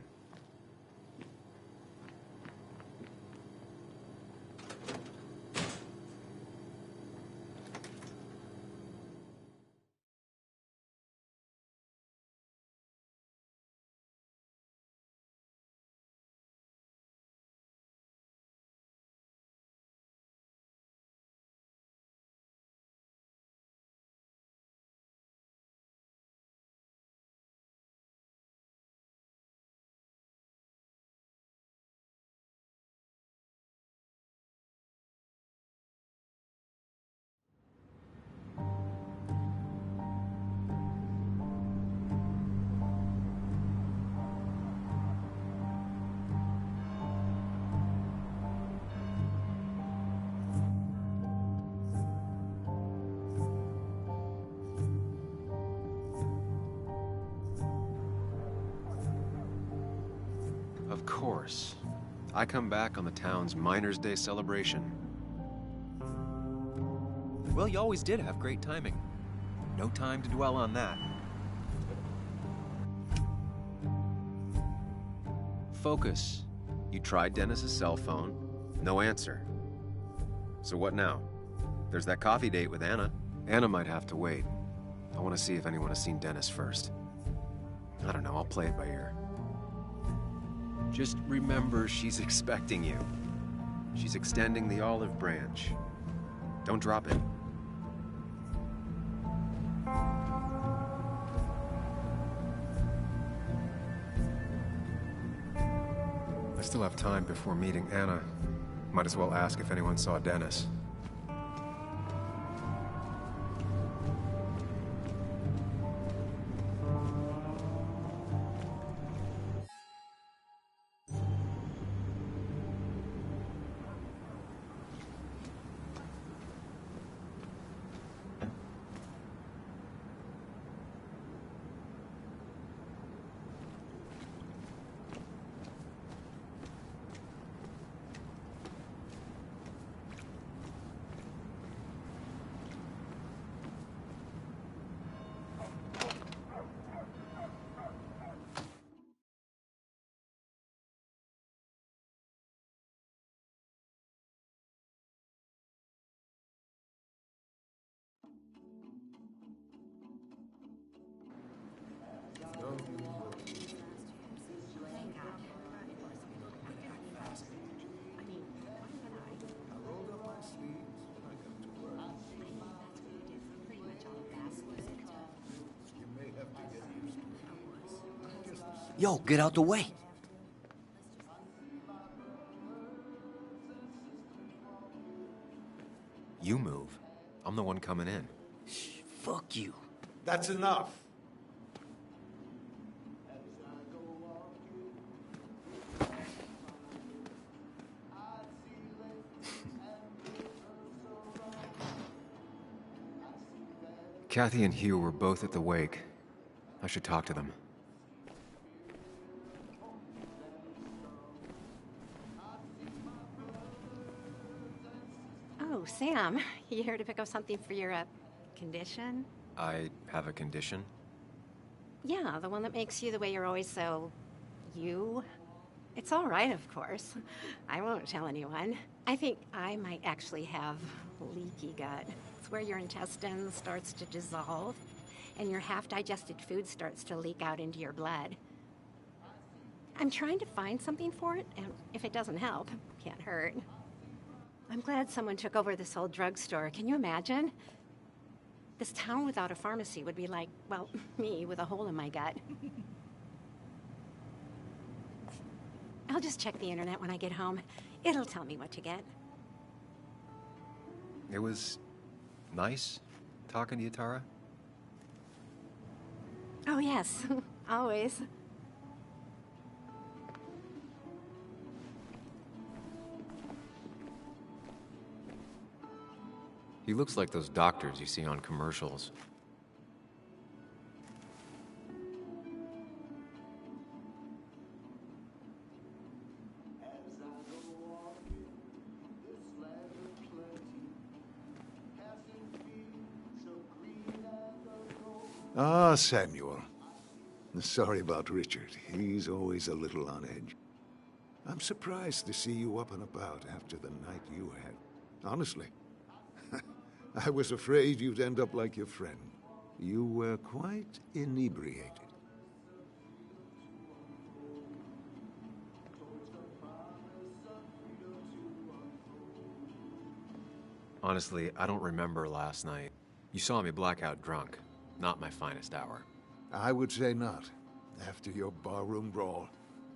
Of course. I come back on the town's Miners' Day celebration. Well, you always did have great timing. No time to dwell on that. focus. You tried Dennis's cell phone. No answer. So what now? There's that coffee date with Anna. Anna might have to wait. I want to see if anyone has seen Dennis first. I don't know, I'll play it by ear. Just remember she's expecting you. She's extending the olive branch. Don't drop it. I still have time before meeting Anna. Might as well ask if anyone saw Dennis. Yo, get out the way. You move. I'm the one coming in. Fuck you. That's enough. Kathy and Hugh were both at the wake. I should talk to them. Oh, Sam, you here to pick up something for your, condition? I have a condition? Yeah, the one that makes you the way you're always so... you? It's all right, of course. I won't tell anyone. I think I might actually have leaky gut. It's where your intestine starts to dissolve, and your half-digested food starts to leak out into your blood. I'm trying to find something for it, and if it doesn't help, can't hurt. I'm glad someone took over this old drugstore. Can you imagine? This town without a pharmacy would be like, well, me with a hole in my gut. I'll just check the internet when I get home. It'll tell me what to get. It was nice talking to you, Tara. Oh, yes. Always. He looks like those doctors you see on commercials. Ah, Samuel. Sorry about Richard. He's always a little on edge. I'm surprised to see you up and about after the night you had. Honestly. I was afraid you'd end up like your friend. You were quite inebriated. Honestly, I don't remember last night. You saw me blackout drunk. Not my finest hour. I would say not. After your barroom brawl.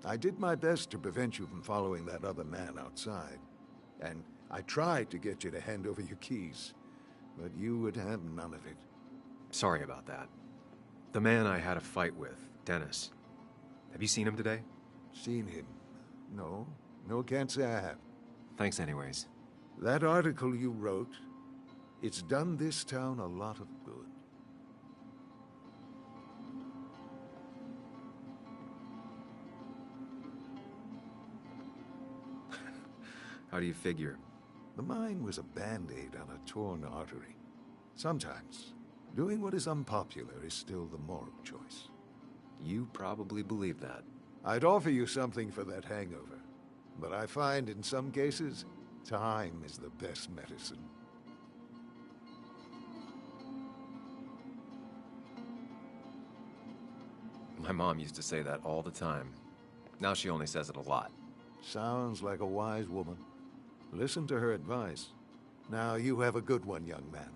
I did my best to prevent you from following that other man outside. And I tried to get you to hand over your keys. But you would have none of it. Sorry about that. The man I had a fight with, Dennis. Have you seen him today? Seen him? No. No, can't say I have. Thanks anyways. That article you wrote, it's done this town a lot of good. How do you figure? The mine was a band-aid on a torn artery. Sometimes, doing what is unpopular is still the moral choice. You probably believe that. I'd offer you something for that hangover, but I find in some cases, time is the best medicine. My mom used to say that all the time. Now she only says it a lot. Sounds like a wise woman. Listen to her advice. Now, you have a good one, young man.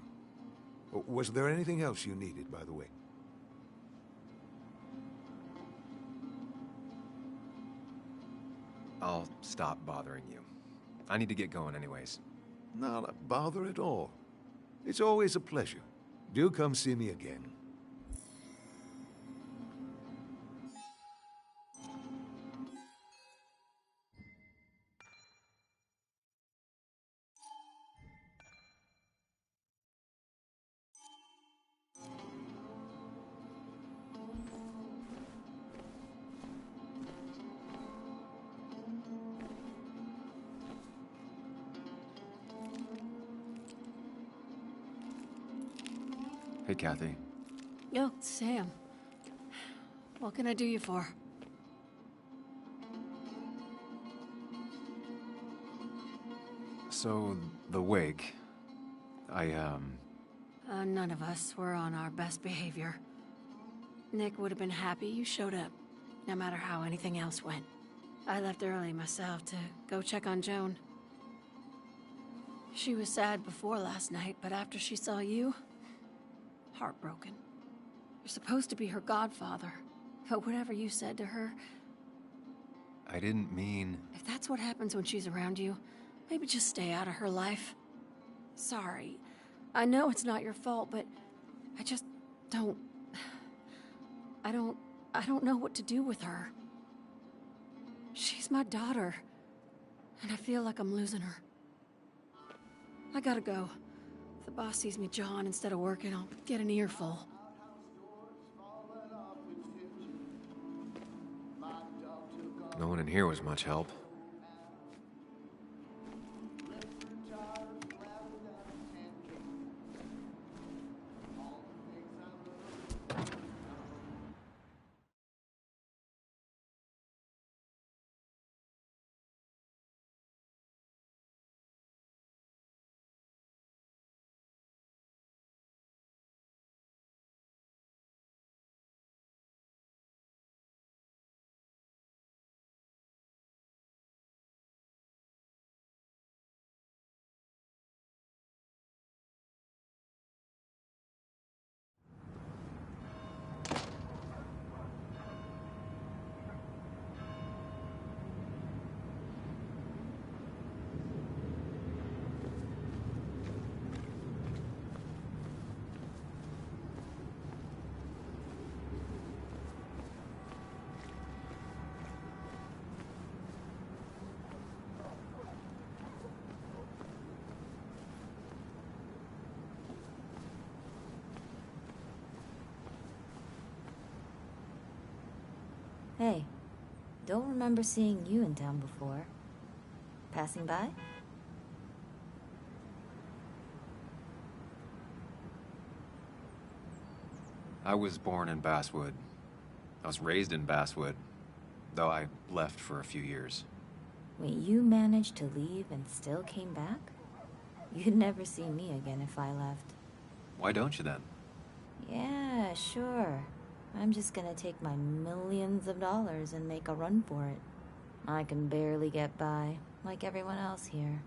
Was there anything else you needed, by the way? I'll stop bothering you. I need to get going anyways. Not a bother at all. It's always a pleasure. Do come see me again. Hey, Kathy. Yo, Sam. What can I do you for? So, the wake... None of us were on our best behavior. Nick would have been happy you showed up, no matter how anything else went. I left early myself to go check on Joan. She was sad before last night, but after she saw you, heartbroken. You're supposed to be her godfather, but whatever you said to her... I didn't mean... If that's what happens when she's around you, maybe just stay out of her life. Sorry. I know it's not your fault, but I just don't... I don't know what to do with her. She's my daughter, and I feel like I'm losing her. I gotta go. If the boss sees me jawing instead of working, I'll get an earful. No one in here was much help. Hey, don't remember seeing you in town before. Passing by? I was born in Basswood. I was raised in Basswood, though I left for a few years. Wait, you managed to leave and still came back? You'd never see me again if I left. Why don't you then? Yeah, sure. I'm just gonna take my millions of dollars and make a run for it. I can barely get by, like everyone else here.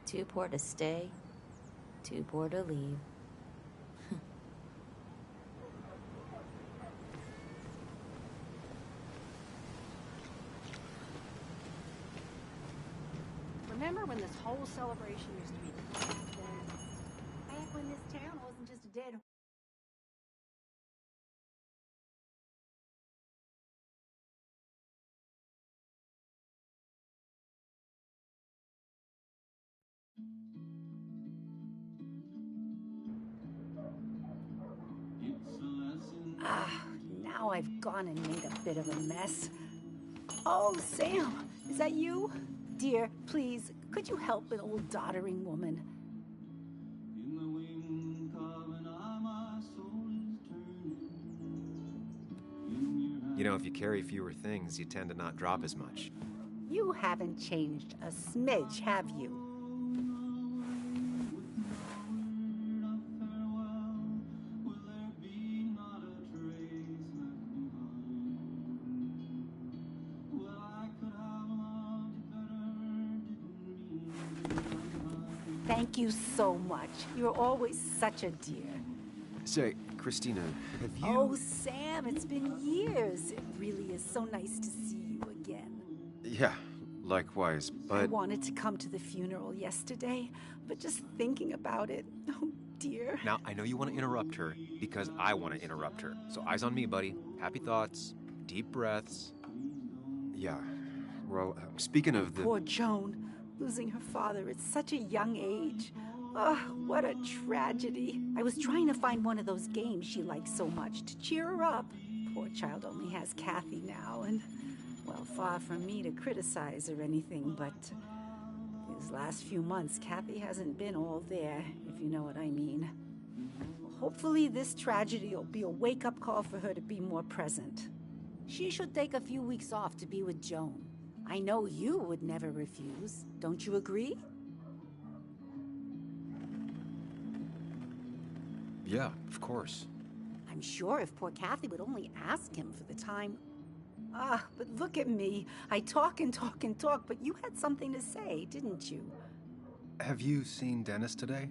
Too poor to stay, too poor to leave. Remember when this whole celebration used to be back when this town wasn't just a dead... Now I've gone and made a bit of a mess. Oh, Sam, is that you? Dear, please, could you help an old doddering woman? You know, if you carry fewer things, you tend to not drop as much. You haven't changed a smidge, have you? Thank you so much. You're always such a dear. Say, Christina, have you... Oh, Sam, it's been years. It really is so nice to see you again. Yeah, likewise, but... I wanted to come to the funeral yesterday, but just thinking about it, oh dear. Now, I know you want to interrupt her, because I want to interrupt her. So eyes on me, buddy. Happy thoughts, deep breaths. Yeah, well, speaking of the... Poor Joan, losing her father at such a young age. Oh, what a tragedy. I was trying to find one of those games she likes so much to cheer her up. Poor child only has Kathy now, and, well, far from me to criticize or anything, but these last few months, Kathy hasn't been all there, if you know what I mean. Hopefully this tragedy will be a wake-up call for her to be more present. She should take a few weeks off to be with Joan. I know you would never refuse. Don't you agree? Yeah, of course. I'm sure if poor Kathy would only ask him for the time... but look at me. I talk and talk and talk, but you had something to say, didn't you? Have you seen Dennis today?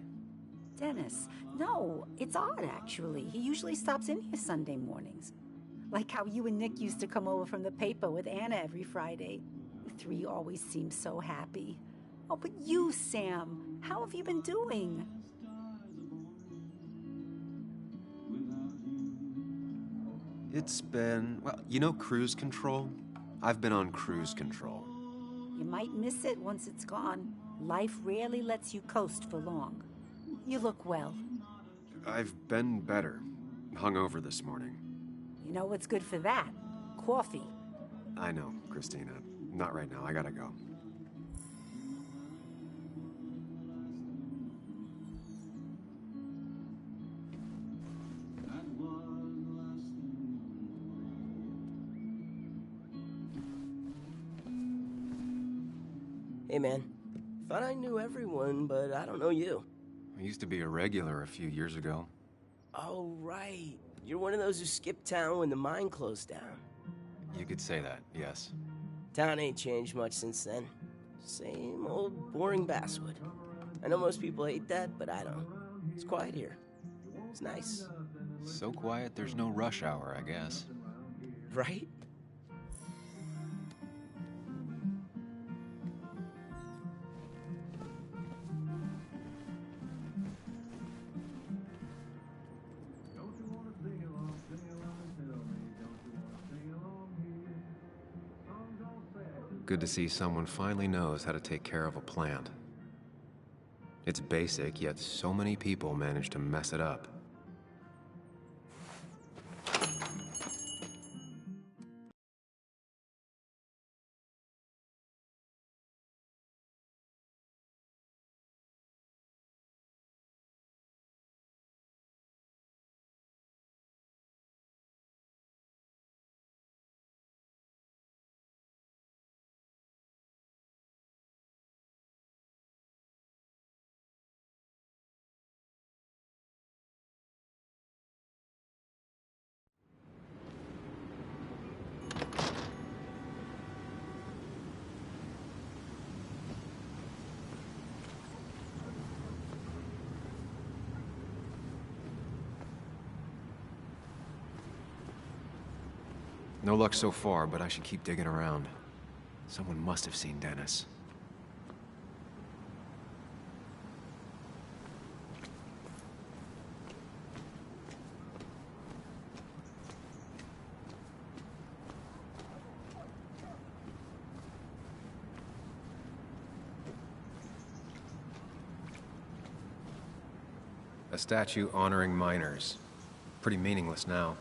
Dennis? No, it's odd, actually. He usually stops in here Sunday mornings. Like how you and Nick used to come over from the paper with Anna every Friday. The three always seem so happy. Oh, but you, Sam, how have you been doing? It's been... well, you know cruise control? I've been on cruise control. You might miss it once it's gone. Life rarely lets you coast for long. You look well. I've been better. Hungover this morning. You know what's good for that? Coffee. I know, Christina. Not right now. I gotta go. Hey, man. Thought I knew everyone, but I don't know you. I used to be a regular a few years ago. Oh, right. You're one of those who skipped town when the mine closed down. You could say that, yes. Town ain't changed much since then. Same old boring basswood. I know most people hate that, but I don't. It's quiet here. It's nice. So quiet there's no rush hour, I guess. Right? Good to see someone finally knows how to take care of a plant. It's basic, yet so many people manage to mess it up. No luck so far, but I should keep digging around. Someone must have seen Dennis. A statue honoring miners. Pretty meaningless now.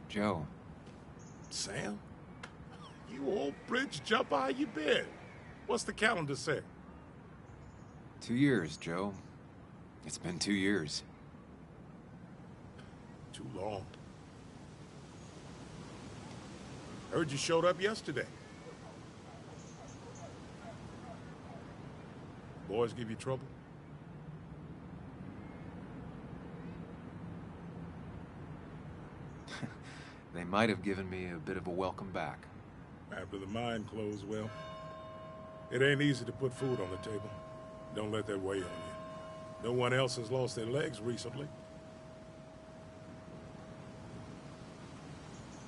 Joe. Sam? You You old bridge jumper, how you been? What's the calendar say? 2 years, Joe. It's been 2 years. Too long. Heard you showed up yesterday. Boys give you trouble? They might have given me a bit of a welcome back. After the mine closed, well, it ain't easy to put food on the table. Don't let that weigh on you. No one else has lost their legs recently.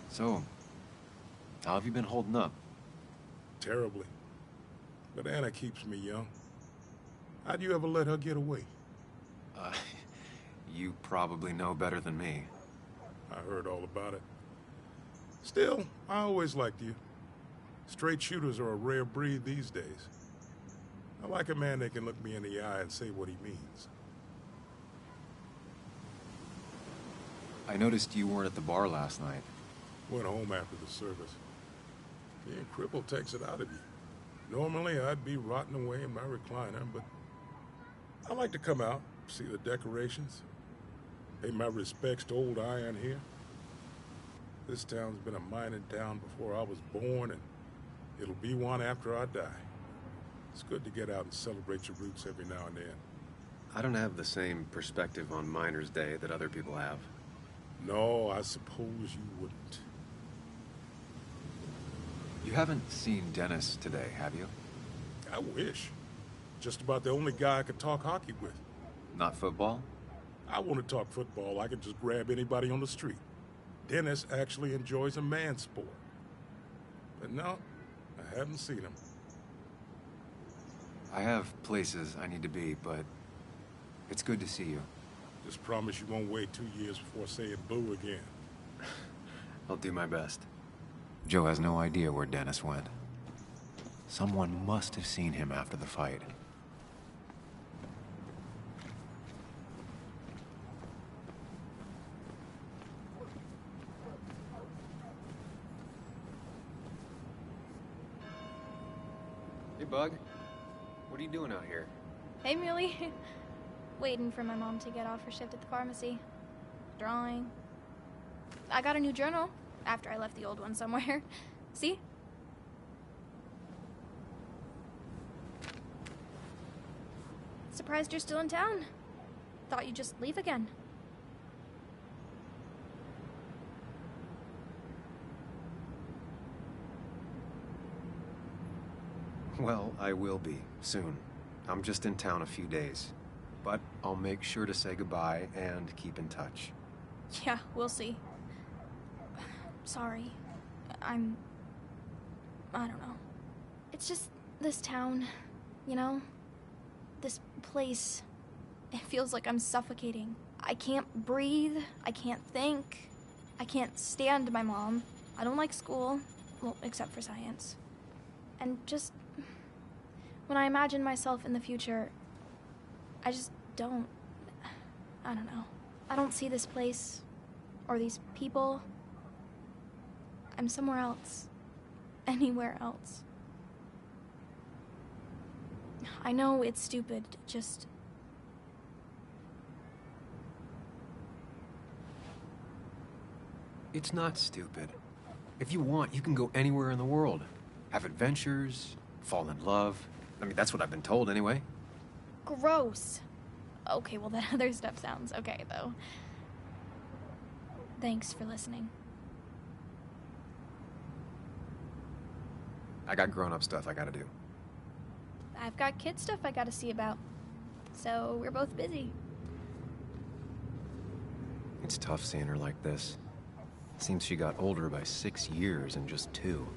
So, how have you been holding up? Terribly. But Anna keeps me young. How'd you ever let her get away? You probably know better than me. I heard all about it. Still, I always liked you. Straight shooters are a rare breed these days. I like a man that can look me in the eye and say what he means. I noticed you weren't at the bar last night. Went home after the service. Being crippled takes it out of you. Normally, I'd be rotting away in my recliner, but I like to come out, see the decorations, pay my respects to old Iron here. This town's been a mining town before I was born, and it'll be one after I die. It's good to get out and celebrate your roots every now and then. I don't have the same perspective on Miners' Day that other people have. No, I suppose you wouldn't. You haven't seen Dennis today, have you? I wish. Just about the only guy I could talk hockey with. Not football? I want to talk football. I can just grab anybody on the street. Dennis actually enjoys a man's sport. But no, I haven't seen him. I have places I need to be, but it's good to see you. Just promise you won't wait 2 years before saying boo again. I'll do my best. Joe has no idea where Dennis went. Someone must have seen him after the fight. Hey, Bug. What are you doing out here? Hey, Muley. Waiting for my mom to get off her shift at the pharmacy. Drawing. I got a new journal after I left the old one somewhere. See? Surprised you're still in town. Thought you'd just leave again. Well, I will be, soon. I'm just in town a few days. But I'll make sure to say goodbye and keep in touch. Yeah, we'll see. Sorry. I don't know. It's just this town, you know? This place. It feels like I'm suffocating. I can't breathe. I can't think. I can't stand my mom. I don't like school. Well, except for science. And just... when I imagine myself in the future, I just don't... I don't know. I don't see this place. Or these people. I'm somewhere else. Anywhere else. I know it's stupid, just... It's not stupid. If you want, you can go anywhere in the world. Have adventures, fall in love. I mean, that's what I've been told anyway. Gross. Okay, well, that other stuff sounds okay, though. Thanks for listening. I got grown-up stuff I gotta do. I've got kid stuff I gotta see about. So, we're both busy. It's tough seeing her like this. Seems she got older by 6 years in just 2.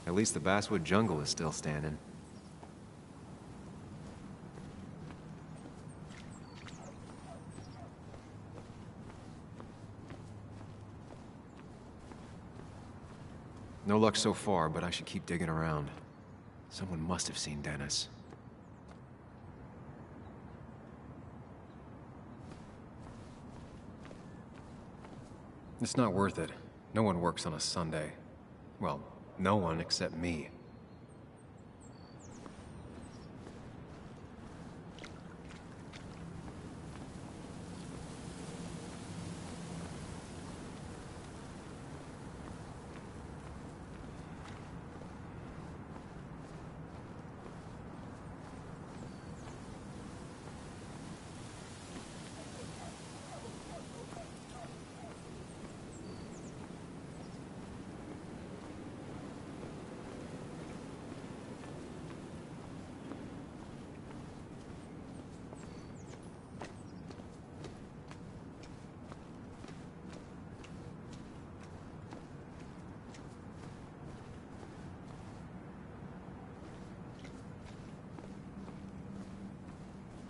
At least the basswood jungle is still standing. No luck so far, but I should keep digging around. Someone must have seen Dennis. It's not worth it. No one works on a Sunday. Well, no one except me.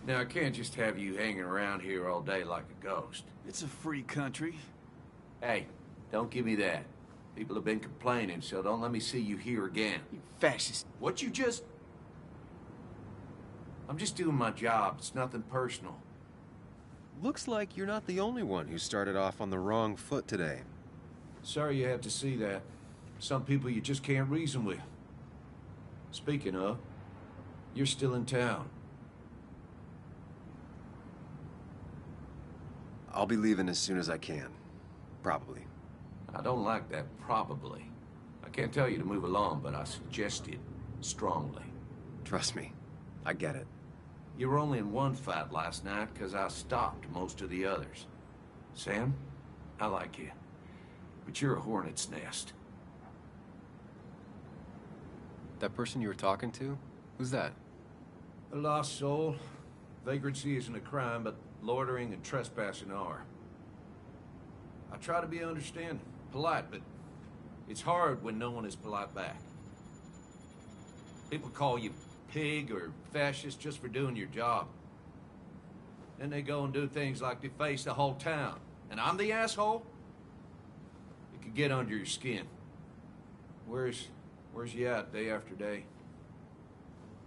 Now, I can't just have you hanging around here all day like a ghost. It's a free country. Hey, don't give me that. People have been complaining, so don't let me see you here again. You fascist. What you just... I'm just doing my job. It's nothing personal. Looks like you're not the only one who started off on the wrong foot today. Sorry you have to see that. Some people you just can't reason with. Speaking of, you're still in town. I'll be leaving as soon as I can. Probably. I don't like that probably. I can't tell you to move along, but I suggest it strongly. Trust me, I get it. You were only in one fight last night because I stopped most of the others. Sam, I like you, but you're a hornet's nest. That person you were talking to? Who's that? A lost soul. Vagrancy isn't a crime, but loitering and trespassing are. I try to be understanding, polite, but it's hard when no one is polite back. People call you pig or fascist just for doing your job. Then they go and do things like deface the whole town. And I'm the asshole? It could get under your skin. Where's you at day after day?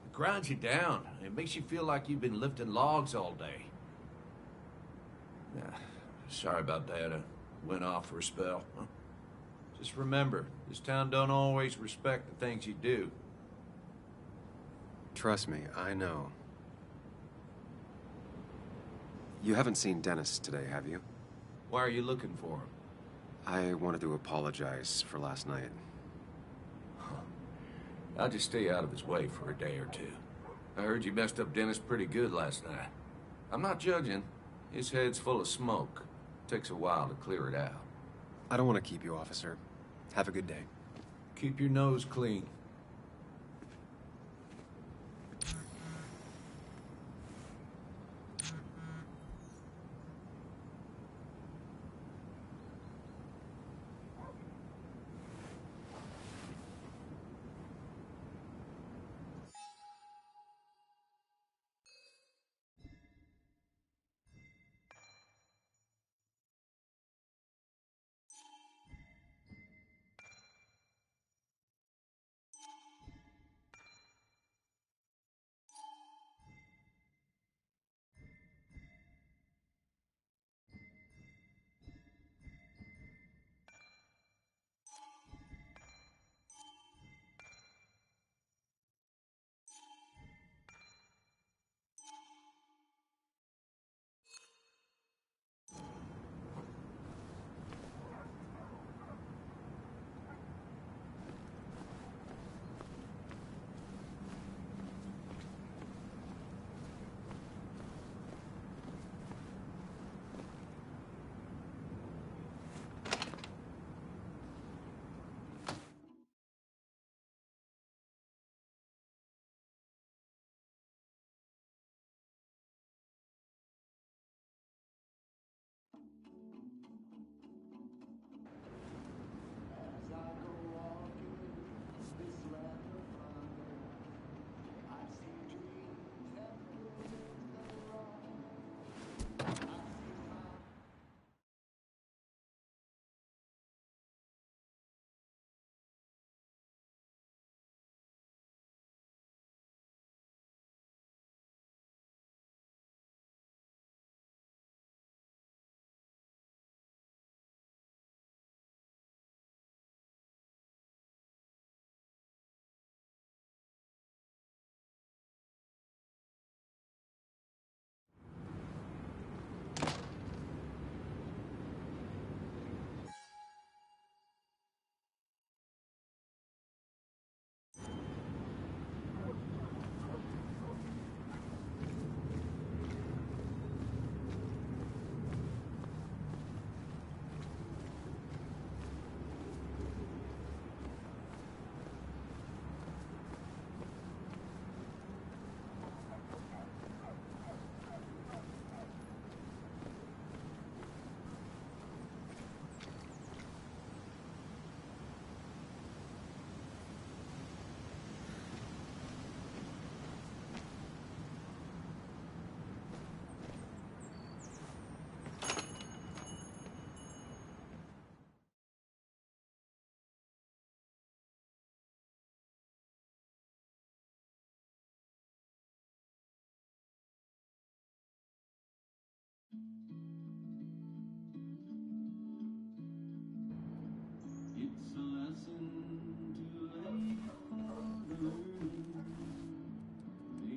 It grinds you down. It makes you feel like you've been lifting logs all day. Sorry about that. I went off for a spell. Huh? Just remember, this town don't always respect the things you do. Trust me, I know. You haven't seen Dennis today, have you? Why are you looking for him? I wanted to apologize for last night. I'll just stay out of his way for a day or two. I heard you messed up Dennis pretty good last night. I'm not judging. His head's full of smoke. Takes a while to clear it out. I don't want to keep you, officer. Have a good day. Keep your nose clean.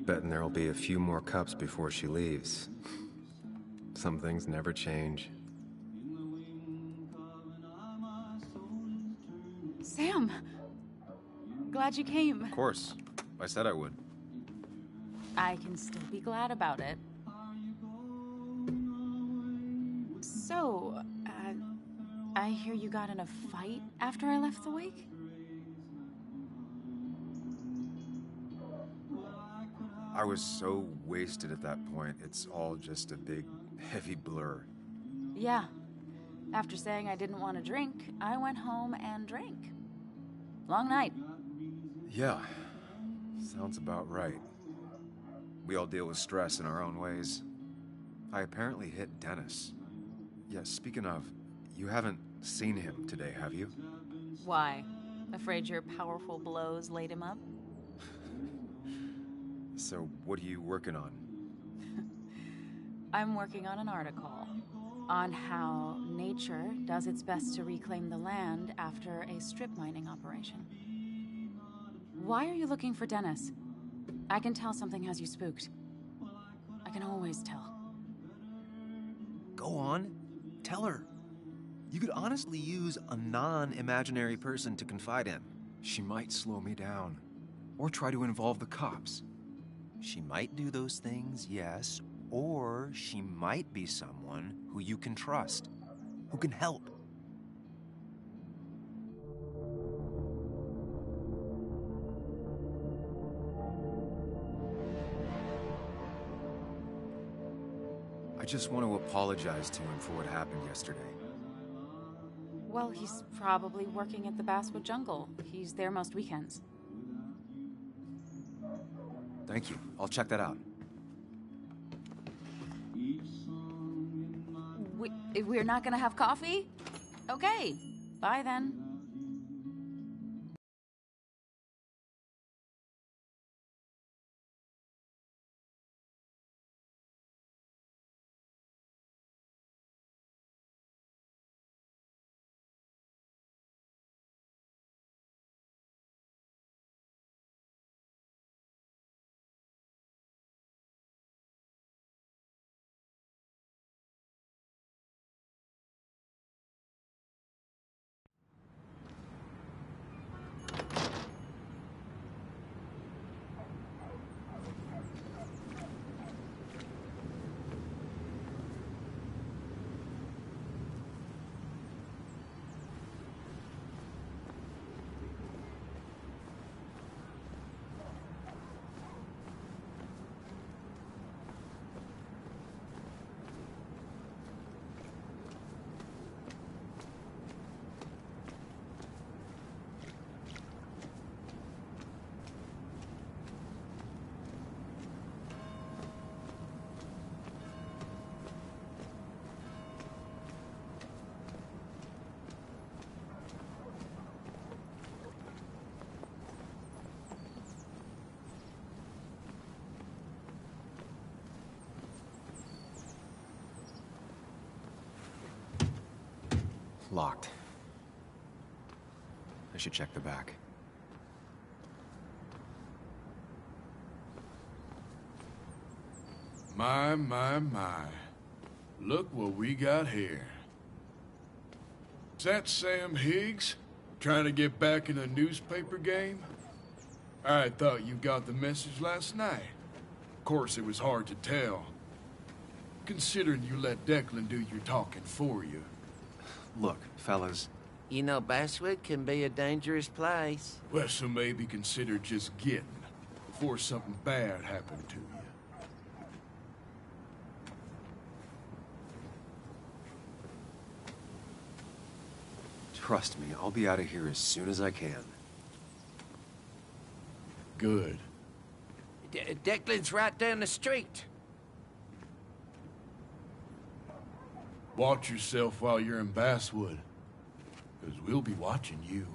Betting there'll be a few more cups before she leaves. Some things never change. Sam! Glad you came. Of course. I said I would. I can still be glad about it. So, I hear you got in a fight after I left the wake? I was so wasted at that point, it's all just a big, heavy blur. Yeah. After saying I didn't want to drink, I went home and drank. Long night. Yeah, sounds about right. We all deal with stress in our own ways. I apparently hit Dennis. Yeah, speaking of, you haven't seen him today, have you? Why? Afraid your powerful blows laid him up? So, what are you working on? I'm working on an article on how nature does its best to reclaim the land after a strip mining operation. Why are you looking for Dennis? I can tell something has you spooked. I can always tell. Go on. Tell her. You could honestly use a non-imaginary person to confide in. She might slow me down. Or try to involve the cops. She might do those things, yes. Or she might be someone who you can trust. Who can help. I just want to apologize to him for what happened yesterday. Well, he's probably working at the Basswood Jungle. He's there most weekends. Thank you. I'll check that out. We're not gonna have coffee? Okay. Bye then. Locked. I should check the back. My. Look what we got here. Is that Sam Higgs? Trying to get back in a newspaper game? I thought you got the message last night. Of course, it was hard to tell. Considering you let Declan do your talking for you. Look, fellas. You know, Basswood can be a dangerous place. Well, so maybe consider just getting before something bad happened to you. Trust me, I'll be out of here as soon as I can. Good. Declan's right down the street. Watch yourself while you're in Basswood, because we'll be watching you.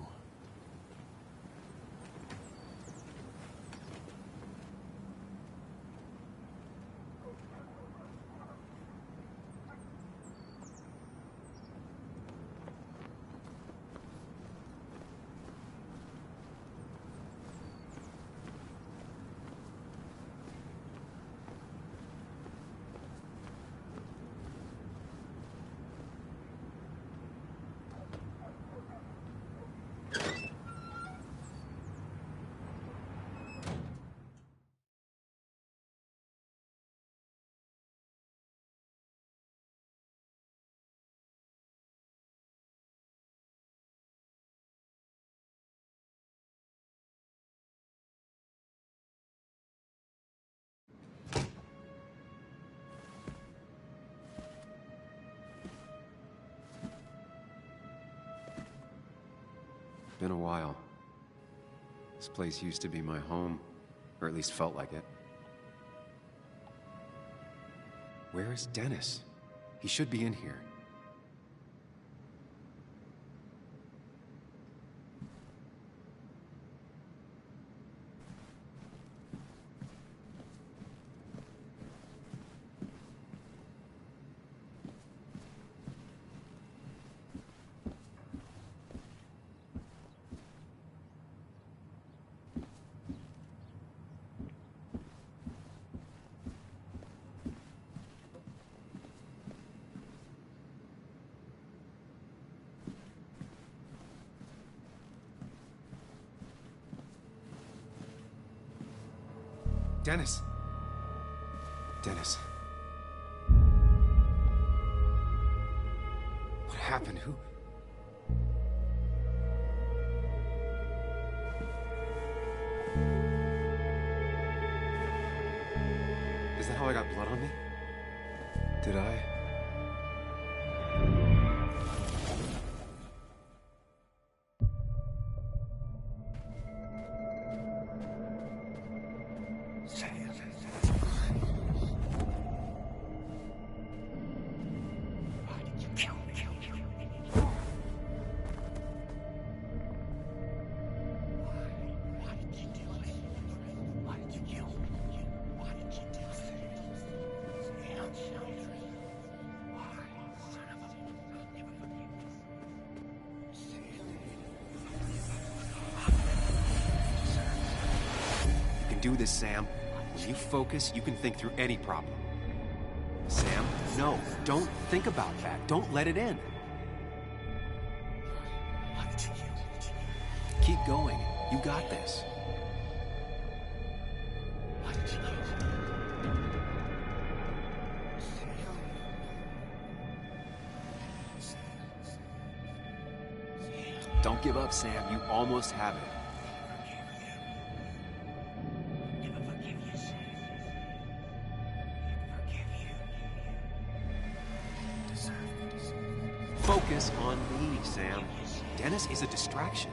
been a while. This place used to be my home, or at least felt like it. Where is Dennis? He should be in here. Dennis! Dennis. What happened? Who? Is that how I got blood on me? Did I? Do this, Sam. When you focus, you can think through any problem. Sam, no, don't think about that. Don't let it in. Keep going. You got this. Don't give up, Sam. You almost have it. Focus on me, Sam. Dennis is a distraction.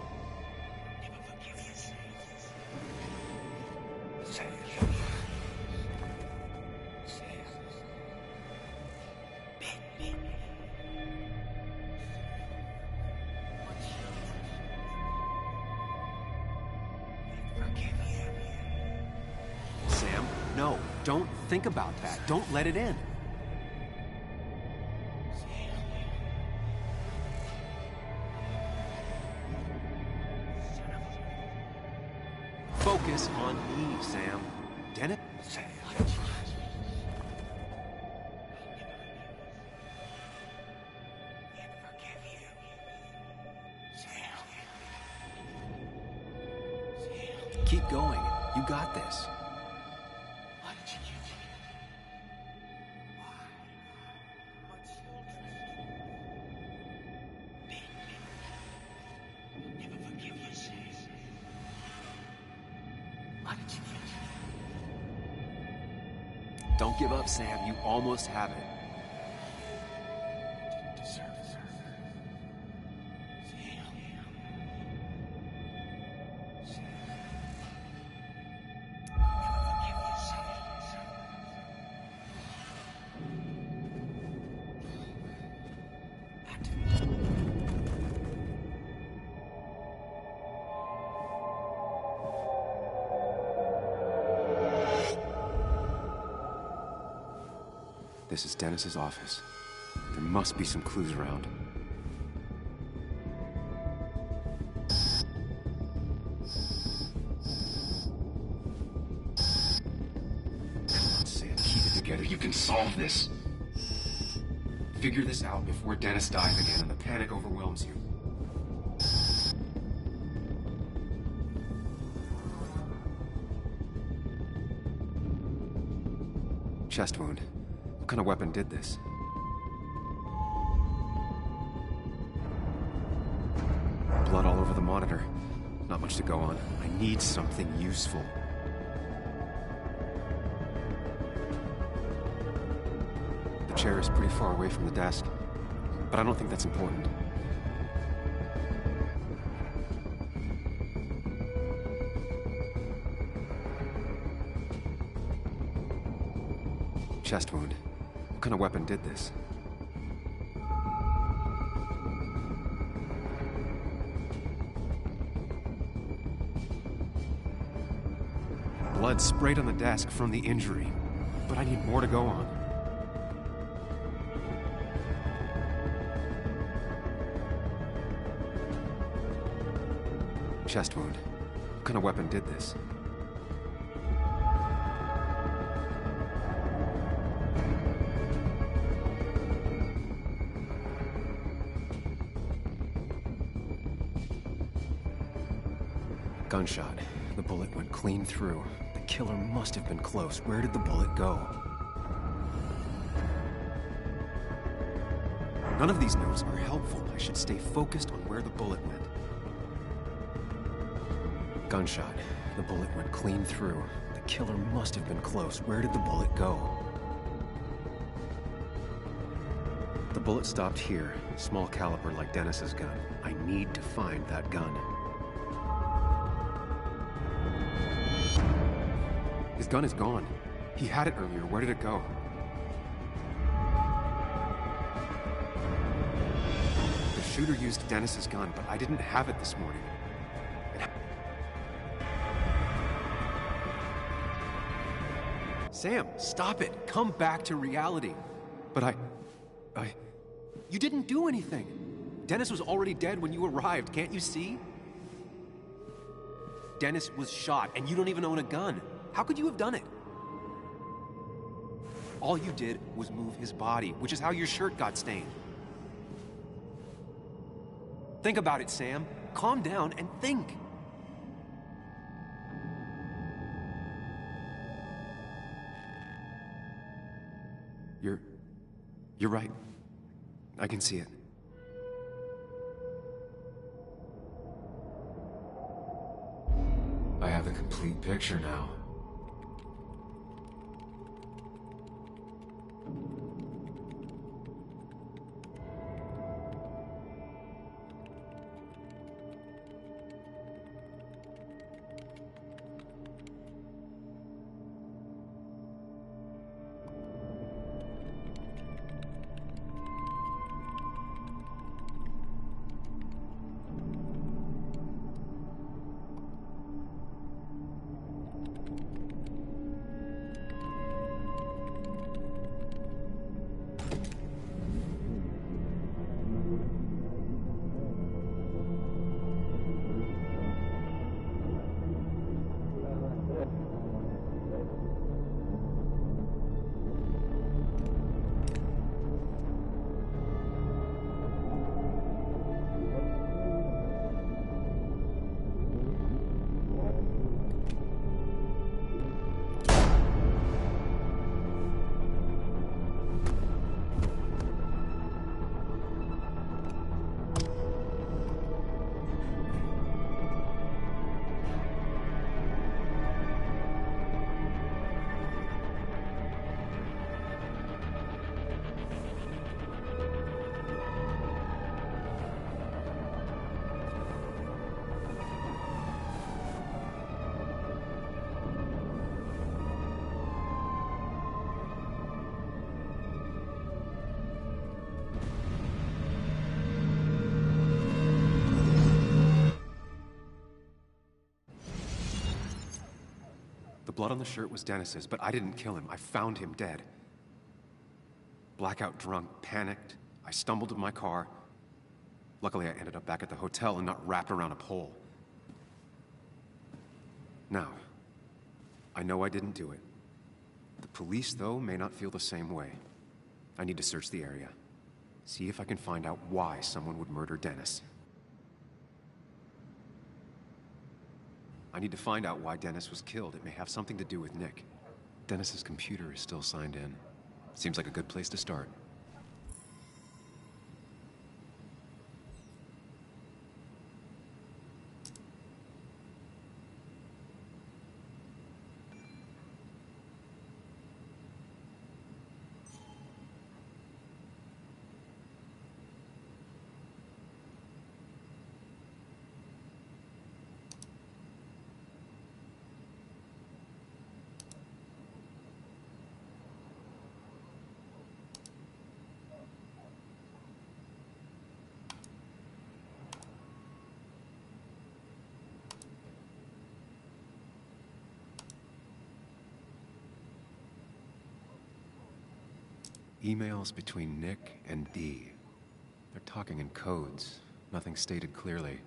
Sam, no, don't think about that. Don't let it in. Focus on me, Sam. Dennis? Keep going. You got this. Don't give up, Sam. You almost have it. This is Dennis's office. There must be some clues around. Come on, Sam, keep it together. You can solve this. Figure this out before Dennis dies again and the panic overwhelms you. Chest wound. What kind of weapon did this? Blood all over the monitor. Not much to go on. I need something useful. The chair is pretty far away from the desk, but I don't think that's important. Chest wound. What kind of weapon did this? Blood sprayed on the desk from the injury, but I need more to go on. Chest wound. What kind of weapon did this? Gunshot. The bullet went clean through. The killer must have been close. Where did the bullet go? None of these notes are helpful. I should stay focused on where the bullet went. Gunshot. The bullet went clean through. The killer must have been close. Where did the bullet go? The bullet stopped here. Small caliber like Dennis's gun. I need to find that gun. His gun is gone. He had it earlier. Where did it go? The shooter used Dennis's gun, but I didn't have it this morning. Sam, stop it. Come back to reality. But You didn't do anything. Dennis was already dead when you arrived. Can't you see? Dennis was shot, and you don't even own a gun. How could you have done it? All you did was move his body, which is how your shirt got stained. Think about it, Sam. Calm down and think. You're right. I can see it. I have the complete picture now. The blood on the shirt was Dennis's, but I didn't kill him. I found him dead. Blackout drunk, panicked. I stumbled to my car. Luckily, I ended up back at the hotel and not wrapped around a pole. Now, I know I didn't do it. The police, though, may not feel the same way. I need to search the area. See if I can find out why someone would murder Dennis. I need to find out why Dennis was killed. It may have something to do with Nick. Dennis's computer is still signed in. Seems like a good place to start. Emails between Nick and Dee. They're talking in codes. Nothing stated clearly.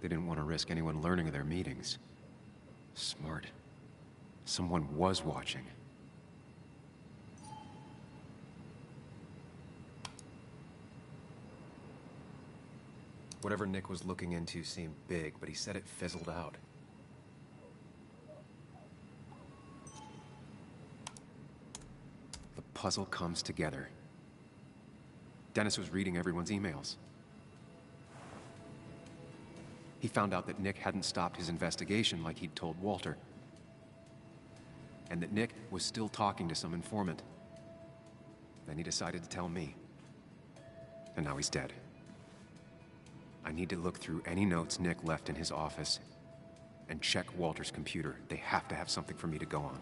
They didn't want to risk anyone learning of their meetings. Smart. Someone was watching. Whatever Nick was looking into seemed big, but he said it fizzled out. The puzzle comes together. Dennis was reading everyone's emails. He found out that Nick hadn't stopped his investigation like he'd told Walter. And that Nick was still talking to some informant. Then he decided to tell me. And now he's dead. I need to look through any notes Nick left in his office and check Walter's computer. They have to have something for me to go on.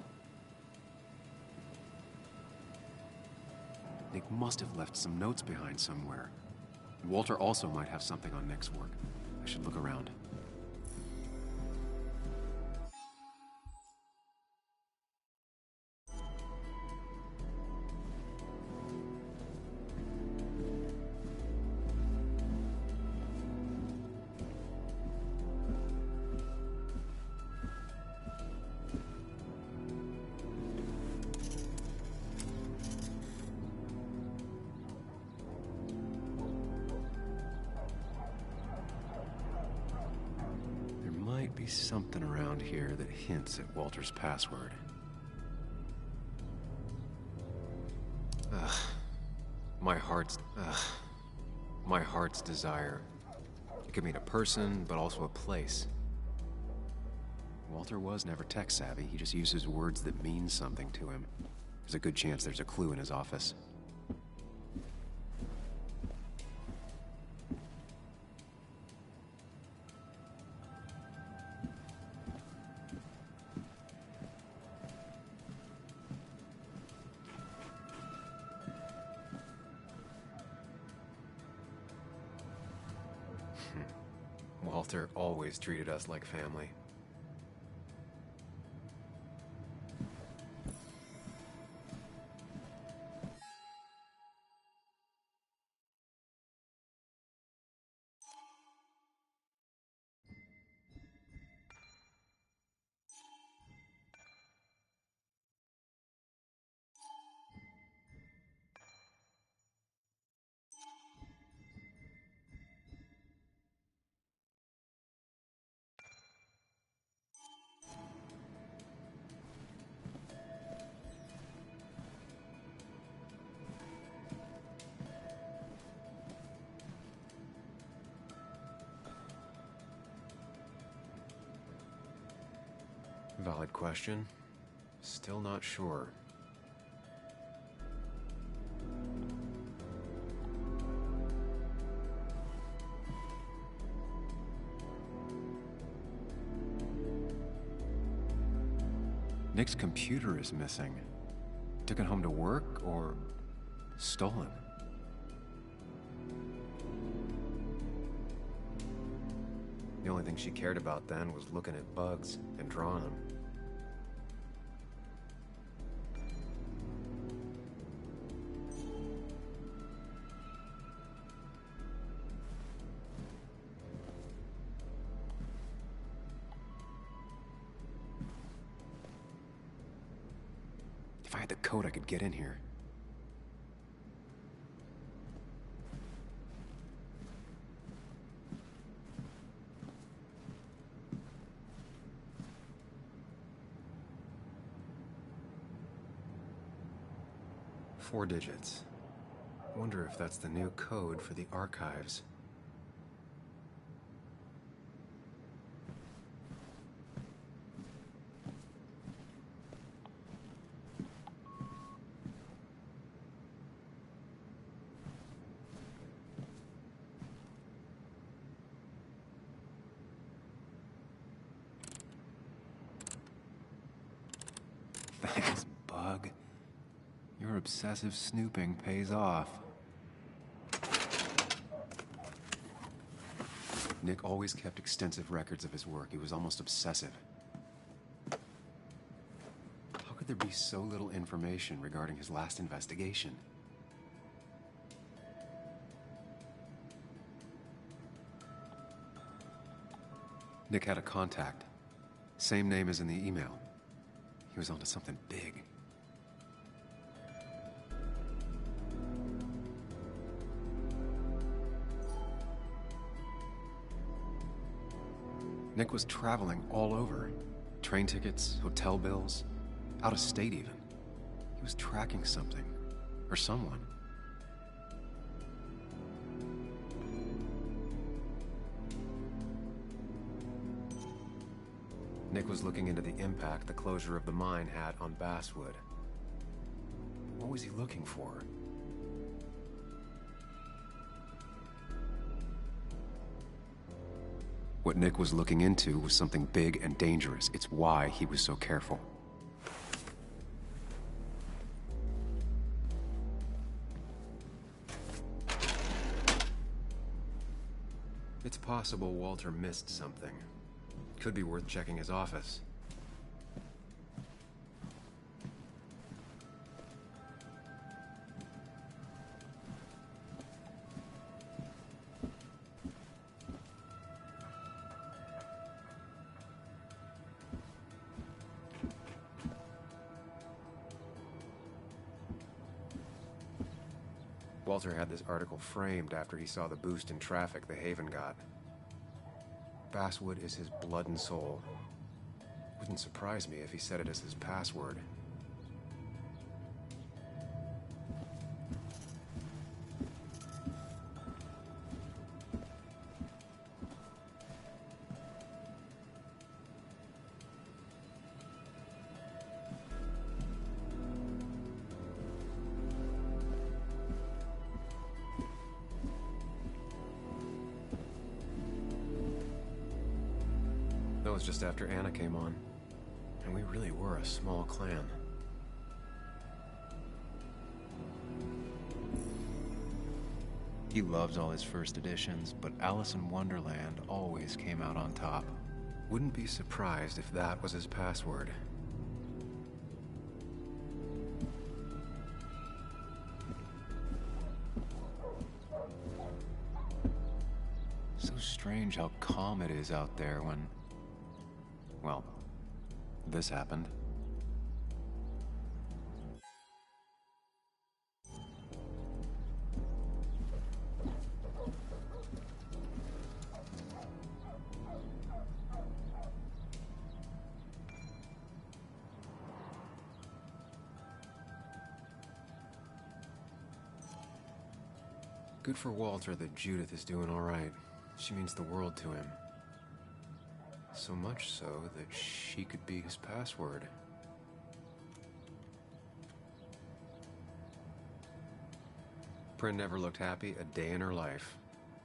Nick must have left some notes behind somewhere. Walter also might have something on Nick's work. I should look around. Be something around here that hints at Walter's password. My heart's desire. It could mean a person, but also a place. Walter was never tech savvy. He just uses words that mean something to him. There's a good chance there's a clue in his office. Walter always treated us like family. Valid question. Still not sure. Nick's computer is missing. Took it home to work or stolen? The only thing she cared about then was looking at bugs and drawing them. If I had the code, I could get in here. Four digits. Wonder if that's the new code for the archives. Thanks, Bug. Your obsessive snooping pays off. Nick always kept extensive records of his work. He was almost obsessive. How could there be so little information regarding his last investigation? Nick had a contact. Same name as in the email. He was onto something big. Nick was traveling all over. Train tickets, hotel bills, out of state even. He was tracking something, or someone. Nick was looking into the impact the closure of the mine had on Basswood. What was he looking for? What Nick was looking into was something big and dangerous. It's why he was so careful. It's possible Walter missed something. Could be worth checking his office. Walter had this article framed after he saw the boost in traffic the Haven got. Basswood is his blood and soul. Wouldn't surprise me if he said it as his password. That was just after Anna came on. And we really were a small clan. He loves all his first editions, but Alice in Wonderland always came out on top. Wouldn't be surprised if that was his password. So strange how calm it is out there when... well, this happened. Good for Walter that Judith is doing all right. She means the world to him. So much so that she could be his password. Prin never looked happy a day in her life.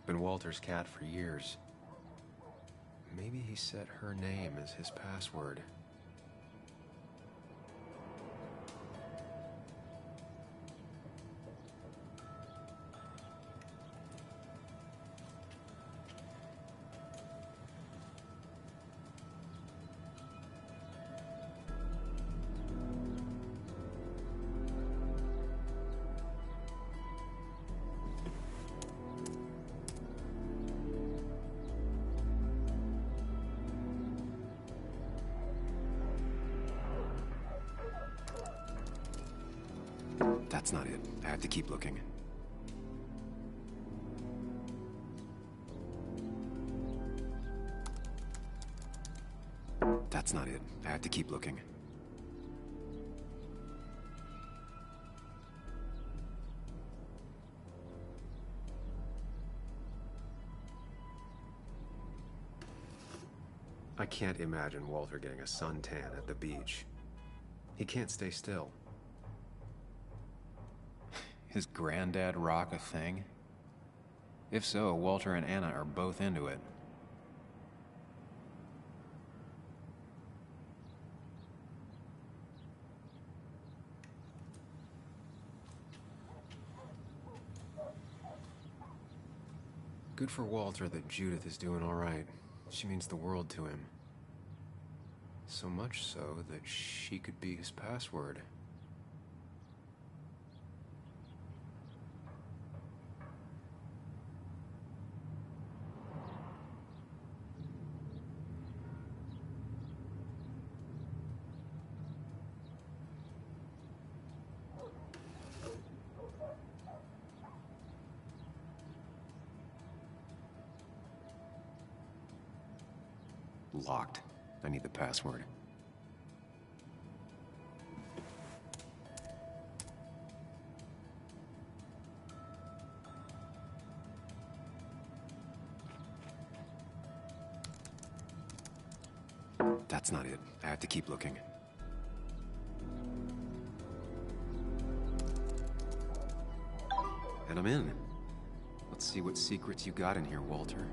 Been Walter's cat for years. Maybe he set her name as his password. That's not it. I have to keep looking. That's not it. I have to keep looking. I can't imagine Walter getting a suntan at the beach. He can't stay still. Is Granddad rock a thing? If so, Walter and Anna are both into it. Good for Walter that Judith is doing all right. She means the world to him. So much so that she could be his password. Locked. I need the password. That's not it. I have to keep looking. And I'm in. Let's see what secrets you got in here, Walter.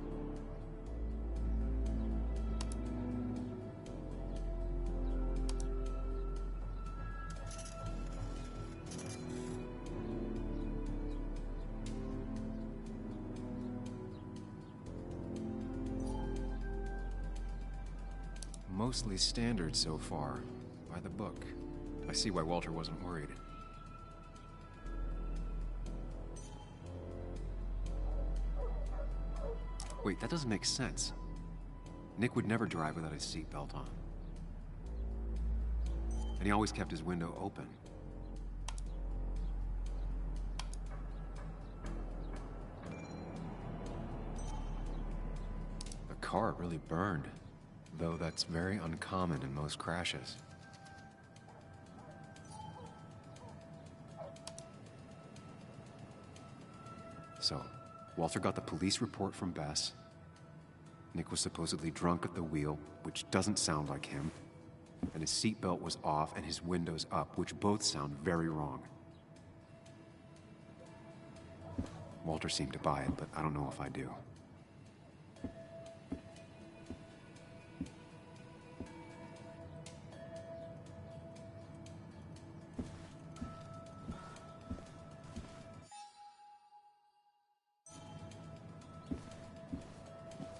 Mostly standard so far. By the book. I see why Walter wasn't worried. Wait, that doesn't make sense. Nick would never drive without his seatbelt on. And he always kept his window open. The car really burned, though that's very uncommon in most crashes. So, Walter got the police report from Bess. Nick was supposedly drunk at the wheel, which doesn't sound like him. And his seatbelt was off and his windows up, which both sound very wrong. Walter seemed to buy it, but I don't know if I do.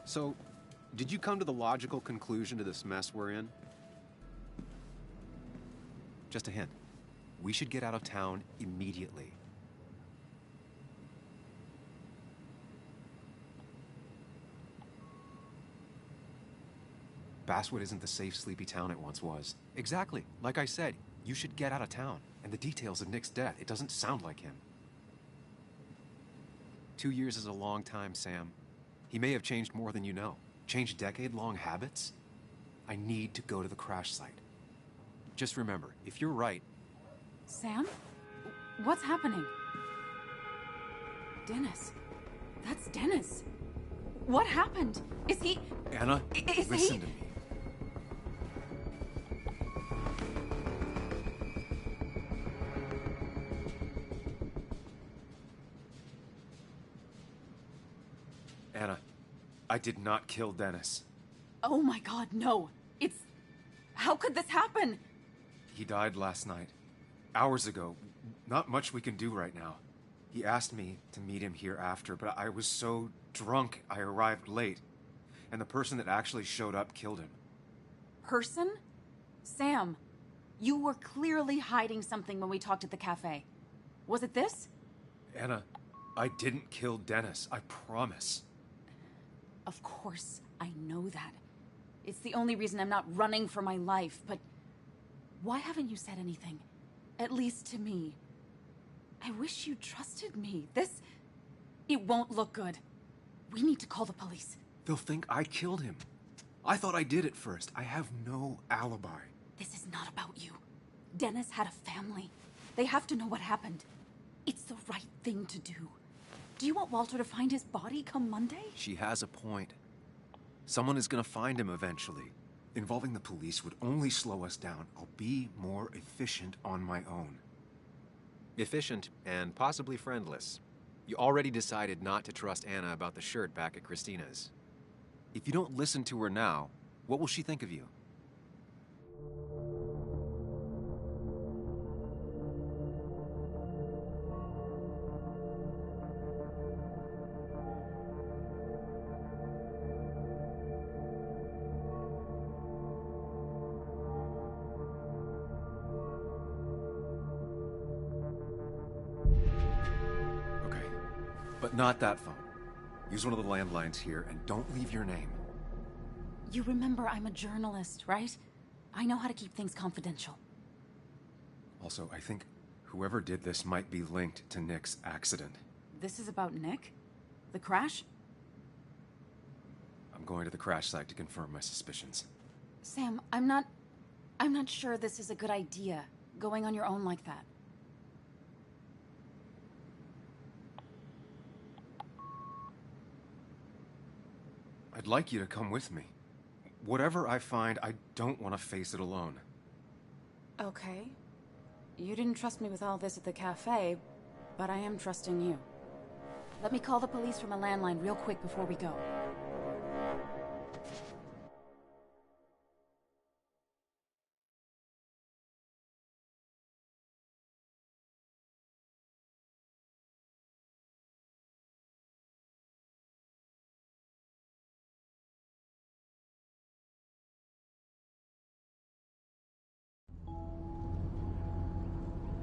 So, did you come to the logical conclusion to this mess we're in? Just a hint. We should get out of town immediately. Basswood isn't the safe, sleepy town it once was. Exactly. Like I said, you should get out of town. And the details of Nick's death, it doesn't sound like him. 2 years is a long time, Sam. He may have changed more than you know. Changed decade-long habits? I need to go to the crash site. Just remember, if you're right... Sam? What's happening? Dennis. That's Dennis. What happened? Is he... Anna, listen to me. Anna, I did not kill Dennis. Oh my God, no. It's... How could this happen? He died last night. Hours ago. Not much we can do right now. He asked me to meet him here after, but I was so drunk I arrived late. And the person that actually showed up killed him. Person? Sam, you were clearly hiding something when we talked at the cafe. Was it this? Anna, I didn't kill Dennis. I promise. Of course, I know that. It's the only reason I'm not running for my life, but why haven't you said anything? At least to me. I wish you trusted me. It won't look good. We need to call the police. They'll think I killed him. I thought I did at first. I have no alibi. This is not about you. Dennis had a family. They have to know what happened. It's the right thing to do. Do you want Walter to find his body come Monday? She has a point. Someone is gonna find him eventually. Involving the police would only slow us down. I'll be more efficient on my own. Efficient and possibly friendless. You already decided not to trust Anna about the shirt back at Christina's. If you don't listen to her now, what will she think of you? But not that phone. Use one of the landlines here and don't leave your name. You remember I'm a journalist, right? I know how to keep things confidential. Also, I think whoever did this might be linked to Nick's accident. This is about Nick? The crash? I'm going to the crash site to confirm my suspicions. Sam, I'm not sure this is a good idea, going on your own like that. I'd like you to come with me. Whatever I find, I don't want to face it alone. Okay. You didn't trust me with all this at the cafe, but I am trusting you. Let me call the police from a landline real quick before we go.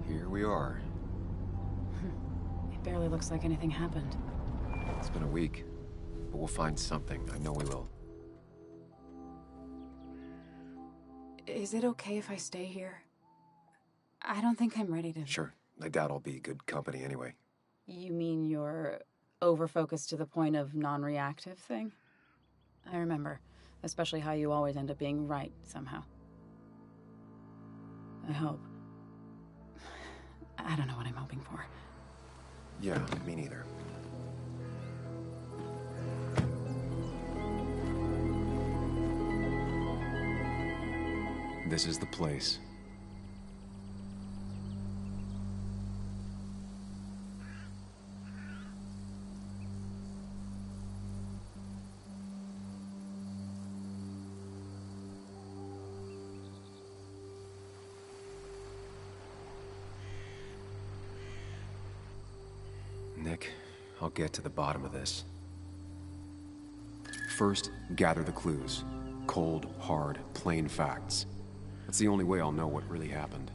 Here we are. It barely looks like anything happened. It's been a week, but we'll find something. I know we will. Is it okay if I stay here? I don't think I'm ready to... Sure. I doubt I'll be good company anyway. You mean you're over-focused to the point of non-reactive thing? I remember, especially how you always end up being right somehow. I hope. I don't know what I'm hoping for. Yeah, me neither. This is the place. Nick, I'll get to the bottom of this. First, gather the clues. Cold, hard, plain facts. That's the only way I'll know what really happened.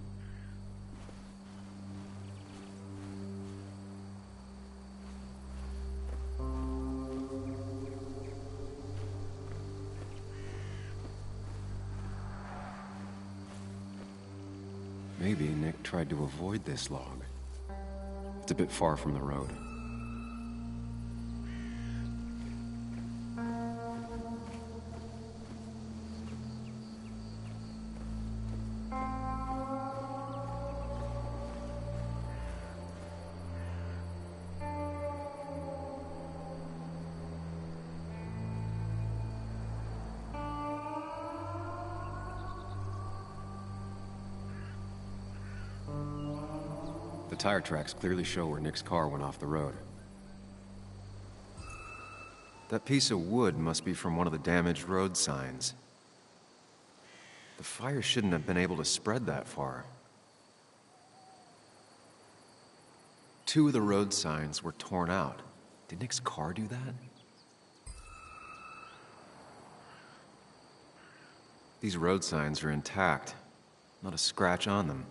Maybe Nick tried to avoid this log. It's a bit far from the road. The tire tracks clearly show where Nick's car went off the road. That piece of wood must be from one of the damaged road signs. The fire shouldn't have been able to spread that far. 2 of the road signs were torn out. Did Nick's car do that? These road signs are intact. Not a scratch on them.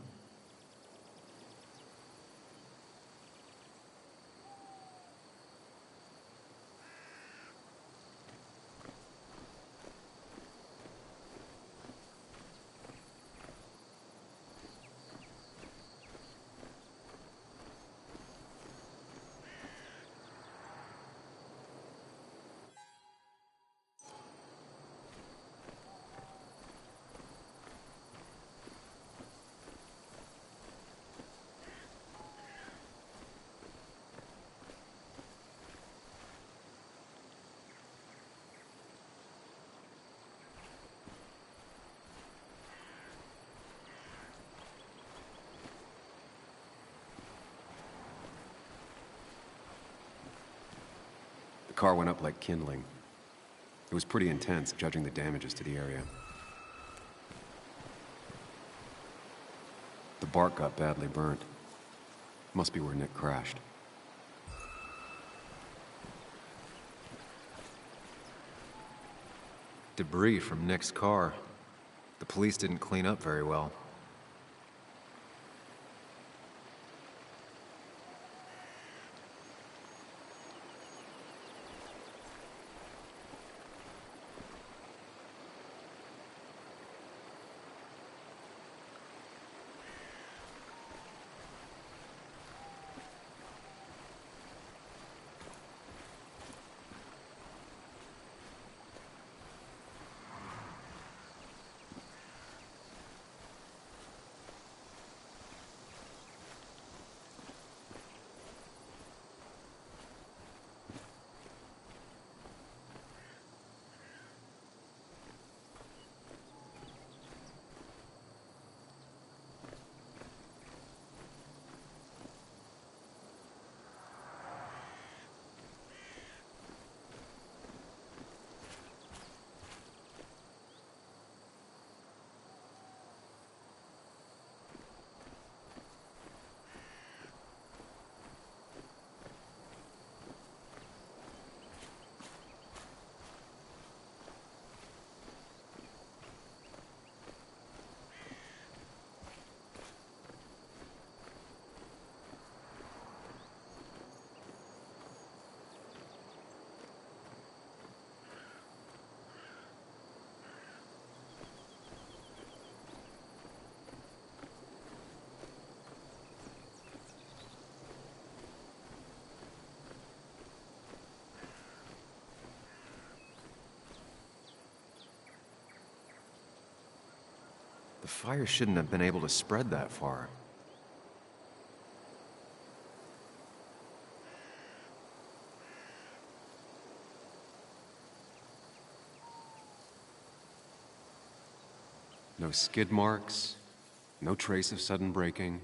The car went up like kindling. It was pretty intense, judging the damages to the area. The bark got badly burnt. Must be where Nick crashed. Debris from Nick's car. The police didn't clean up very well. fire shouldn't have been able to spread that far. No skid marks, no trace of sudden braking.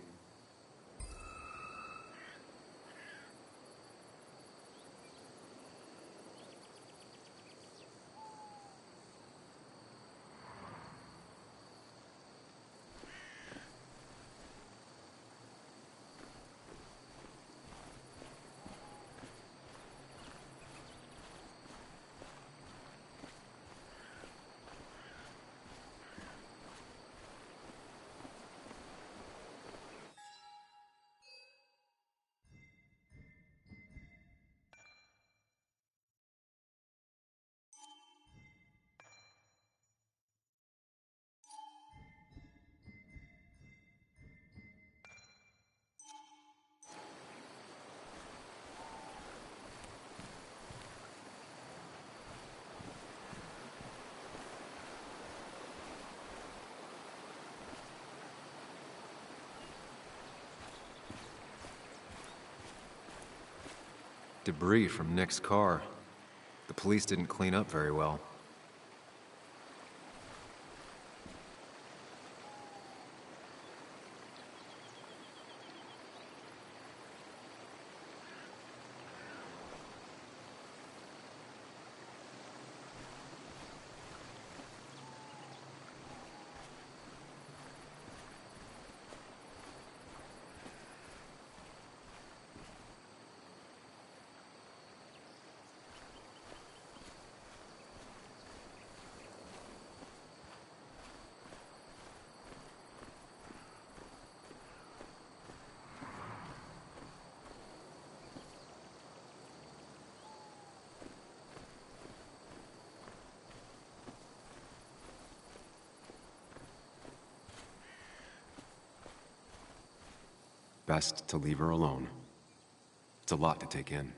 Debris from Nick's car. The police didn't clean up very well. Best to leave her alone. It's a lot to take in.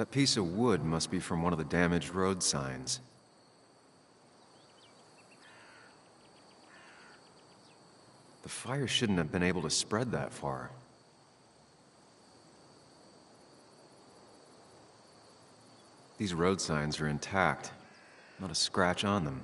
That piece of wood must be from one of the damaged road signs. The fire shouldn't have been able to spread that far. These road signs are intact, not a scratch on them.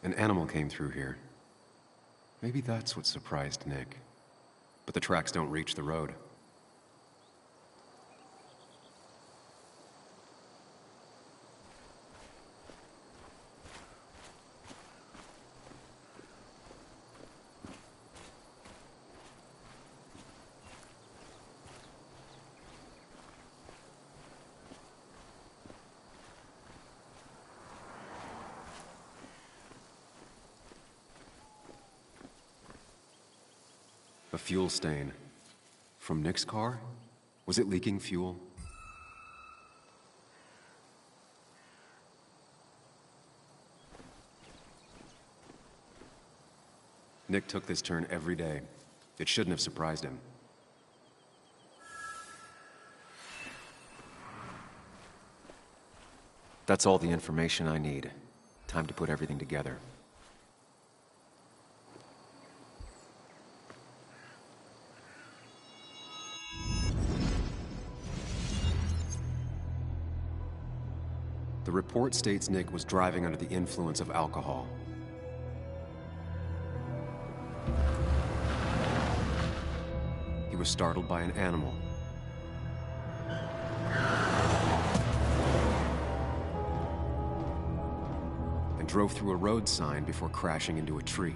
An animal came through here. Maybe that's what surprised Nick. But the tracks don't reach the road. A fuel stain. From Nick's car? Was it leaking fuel? Nick took this turn every day. It shouldn't have surprised him. That's all the information I need. Time to put everything together. The report states Nick was driving under the influence of alcohol. He was startled by an animal. And drove through a road sign before crashing into a tree.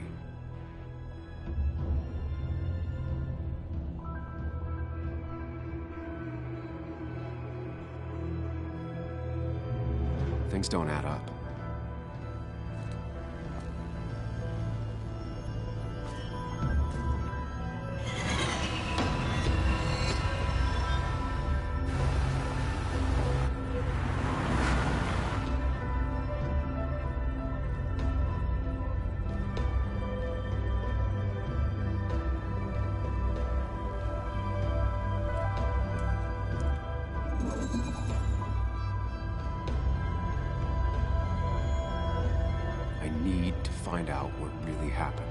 Things don't add up. Find out what really happened.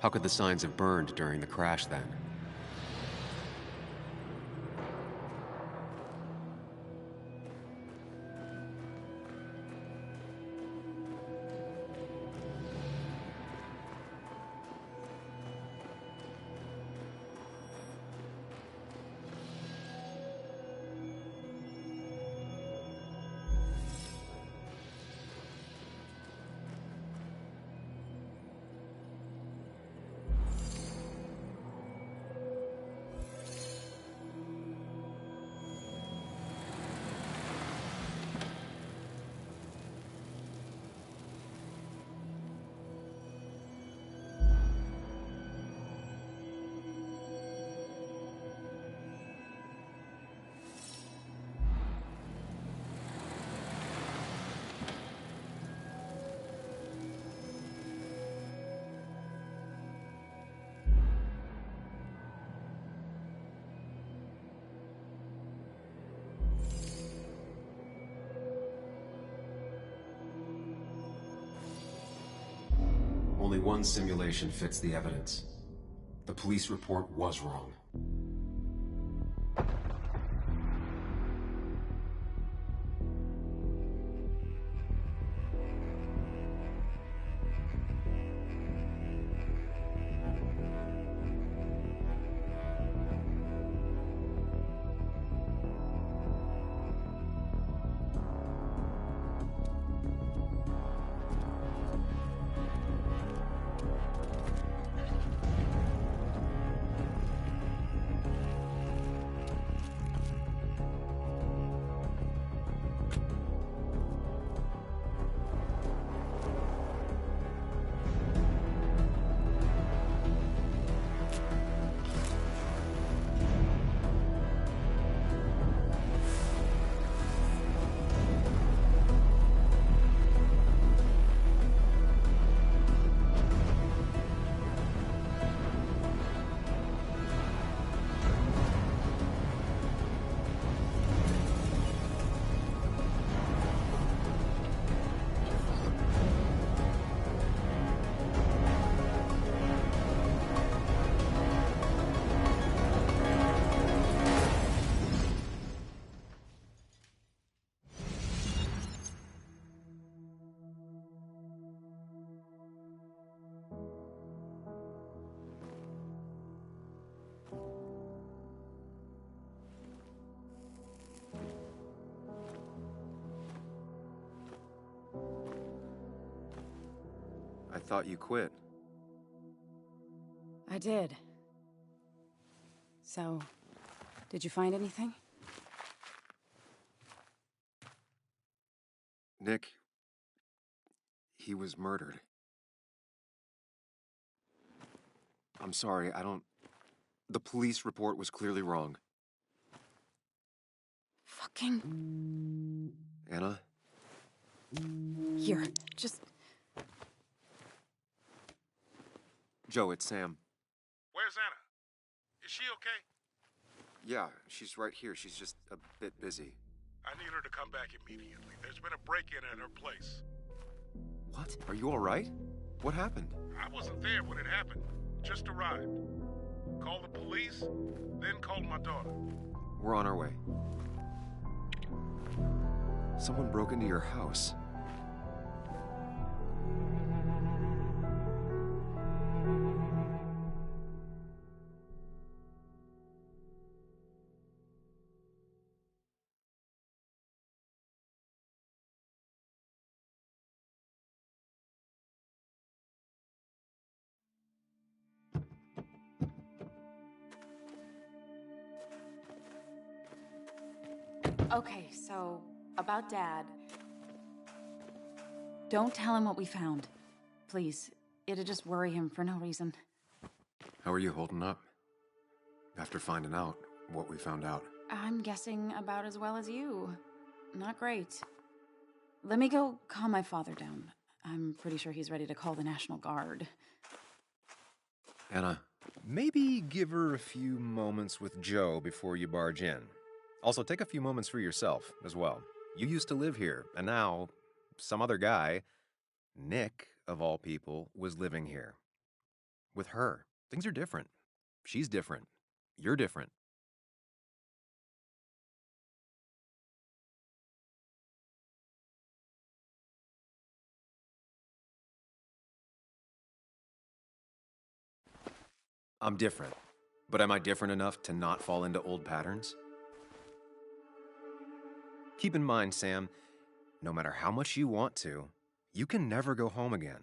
How could the signs have burned during the crash then? Only one simulation fits the evidence. The police report was wrong. I thought you quit. I did. So, did you find anything? Nick, he was murdered. I'm sorry, the police report was clearly wrong. Fucking... Anna? Here, just... Joe, it's Sam. Where's Anna? Is she okay? Yeah, she's right here. She's just a bit busy. I need her to come back immediately. There's been a break-in at her place. What? Are you all right? What happened? I wasn't there when it happened. Just arrived. Called the police, then called my daughter. We're on our way. Someone broke into your house. Okay, so, about Dad. Don't tell him what we found. Please. It'd just worry him for no reason. How are you holding up? After finding out what we found out. I'm guessing about as well as you. Not great. Let me go calm my father down. I'm pretty sure he's ready to call the National Guard. Anna. Maybe give her a few moments with Joe before you barge in. Also, take a few moments for yourself as well. You used to live here, and now some other guy, Nick, of all people, was living here. with her. Things are different. She's different. You're different. I'm different. But am I different enough to not fall into old patterns? Keep in mind, Sam, no matter how much you want to, you can never go home again.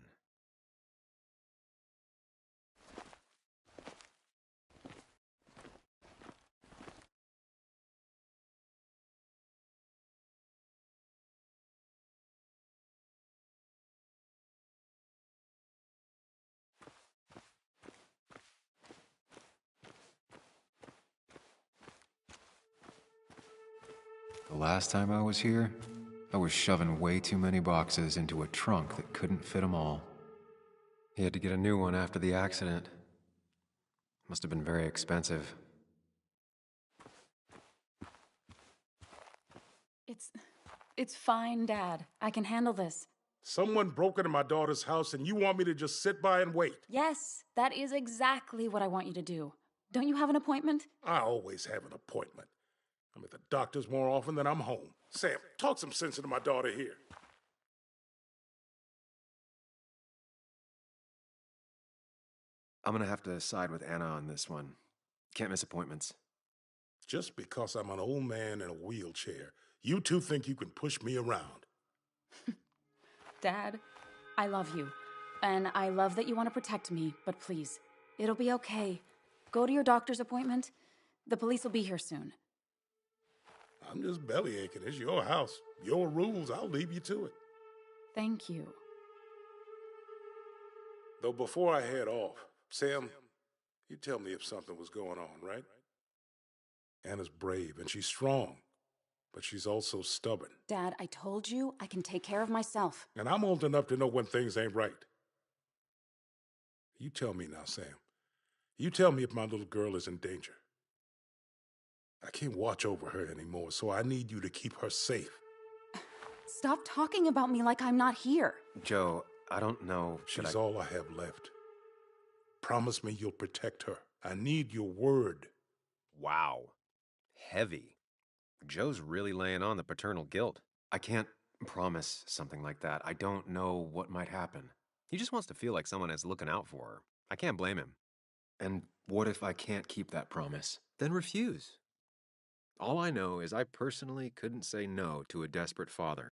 The last time I was here, I was shoving way too many boxes into a trunk that couldn't fit them all. He had to get a new one after the accident. Must have been very expensive. It's fine, Dad. I can handle this. Someone broke into my daughter's house and you want me to just sit by and wait? Yes, that is exactly what I want you to do. Don't you have an appointment? I always have an appointment. I'm at the doctor's more often than I'm home. Sam, talk some sense into my daughter here. I'm gonna have to side with Anna on this one. Can't miss appointments. Just because I'm an old man in a wheelchair, you two think you can push me around. Dad, I love you. And I love that you want to protect me, but please, it'll be okay. Go to your doctor's appointment. The police will be here soon. I'm just belly aching. It's your house. Your rules. I'll leave you to it. Thank you. Though before I head off, Sam, you tell me if something was going on, right? Anna's brave and she's strong, but she's also stubborn. Dad, I told you I can take care of myself. And I'm old enough to know when things ain't right. You tell me now, Sam. You tell me if my little girl is in danger. I can't watch over her anymore, so I need you to keep her safe. Stop talking about me like I'm not here. Joe, I don't know. She's all I have left. Promise me you'll protect her. I need your word. Wow. Heavy. Joe's really laying on the paternal guilt. I can't promise something like that. I don't know what might happen. He just wants to feel like someone is looking out for her. I can't blame him. And what if I can't keep that promise? Then refuse. All I know is I personally couldn't say no to a desperate father.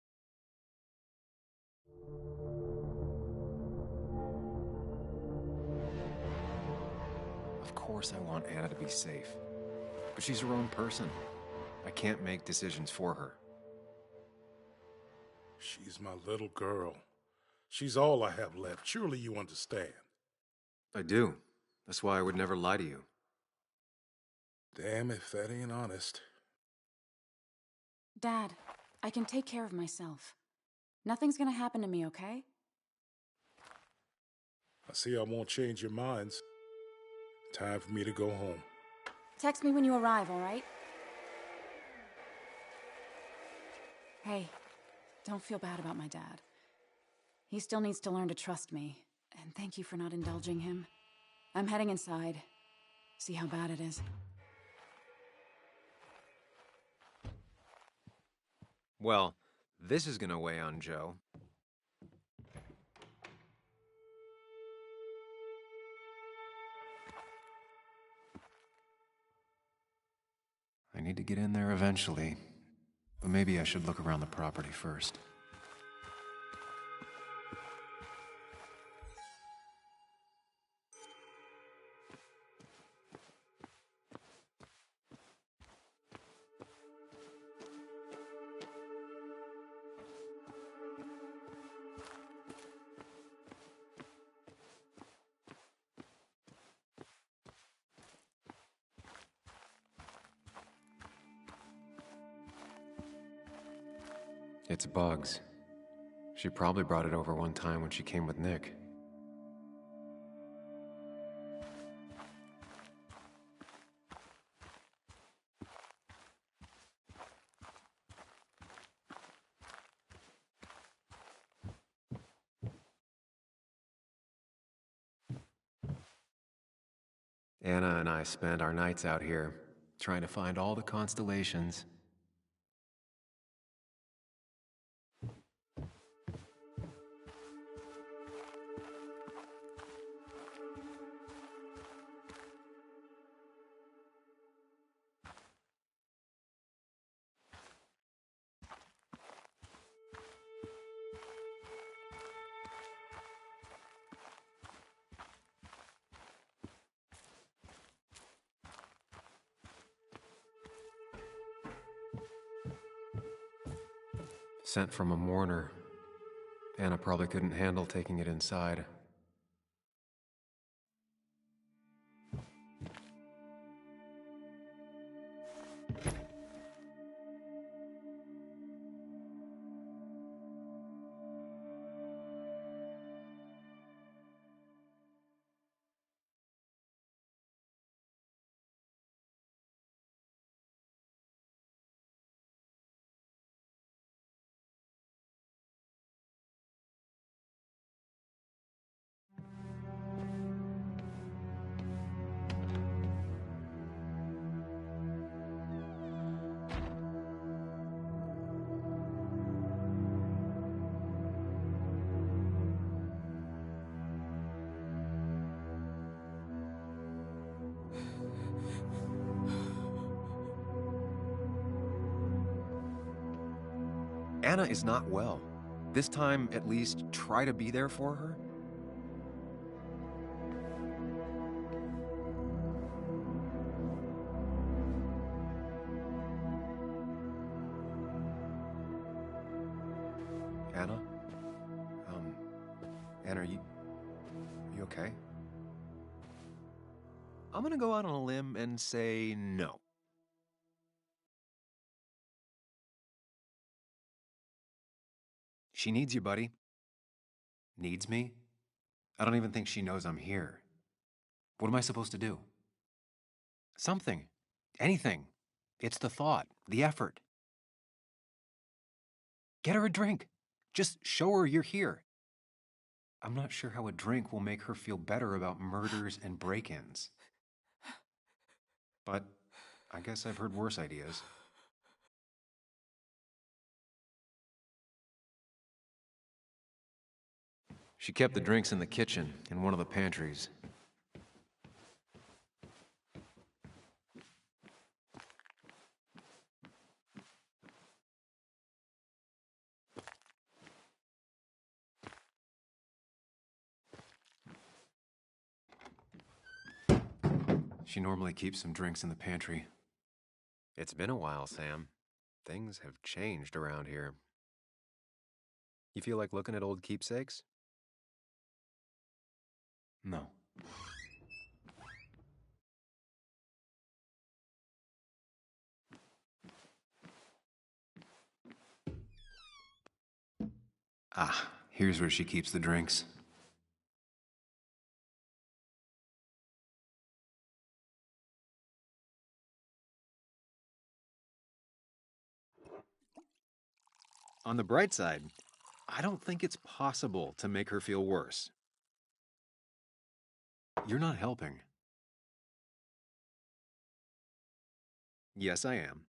Of course I want Anna to be safe. But she's her own person. I can't make decisions for her. She's my little girl. She's all I have left. Surely you understand. I do. That's why I would never lie to you. Damn if that ain't honest. Dad, I can take care of myself. Nothing's gonna happen to me, okay? I see I won't change your minds. Time for me to go home. Text me when you arrive, all right? Hey, don't feel bad about my dad. He still needs to learn to trust me, and thank you for not indulging him. I'm heading inside. See how bad it is. Well, this is gonna weigh on Joe. I need to get in there eventually, but maybe I should look around the property first. It's Bugs. She probably brought it over one time when she came with Nick. Anna and I spend our nights out here, trying to find all the constellations. Sent from a mourner. Anna probably couldn't handle taking it inside. Anna is not well. This time, at least, try to be there for her. Anna? Anna, are you okay? I'm gonna go out on a limb and say no. She needs you, buddy. Needs me? I don't even think she knows I'm here. What am I supposed to do? Something. Anything. It's the thought, the effort. Get her a drink. Just show her you're here. I'm not sure how a drink will make her feel better about murders and break-ins. But I guess I've heard worse ideas. She kept the drinks in the kitchen, in one of the pantries. She normally keeps some drinks in the pantry. It's been a while, Sam. Things have changed around here. You feel like looking at old keepsakes? No. Ah, here's where she keeps the drinks. On the bright side, I don't think it's possible to make her feel worse. You're not helping. Yes, I am.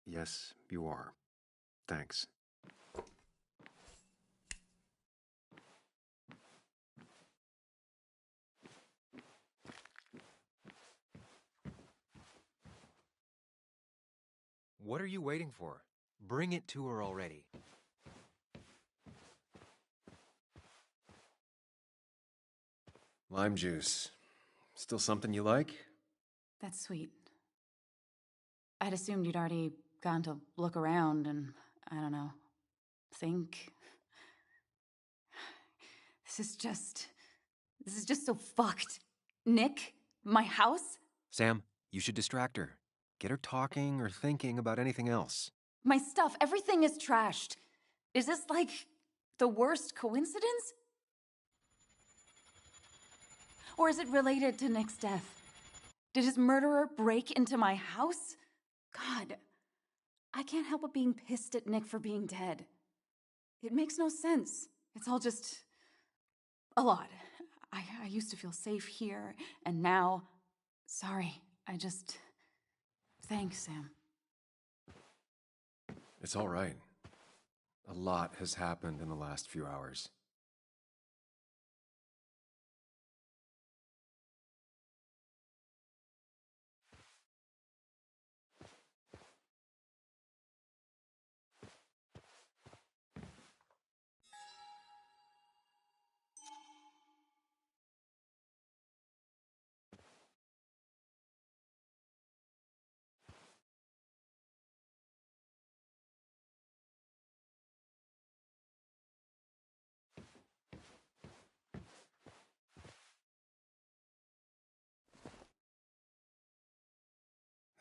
Yes, you are. Thanks. What are you waiting for? Bring it to her already. Lime juice. Still something you like? That's sweet. I'd assumed you'd already gone to look around and, I don't know, think. This is just so fucked. Nick? My house? Sam, you should distract her. Get her talking or thinking about anything else. My stuff, everything is trashed. Is this like the worst coincidence? Or is it related to Nick's death? Did his murderer break into my house? God, I can't help but being pissed at Nick for being dead. It makes no sense. It's all just a lot. I used to feel safe here, and now... Sorry, Thanks, Sam. It's all right. A lot has happened in the last few hours.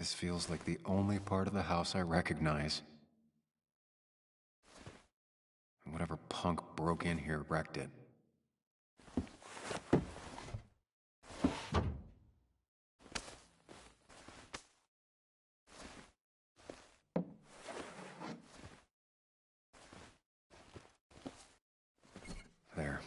This feels like the only part of the house I recognize. And whatever punk broke in here wrecked it. There.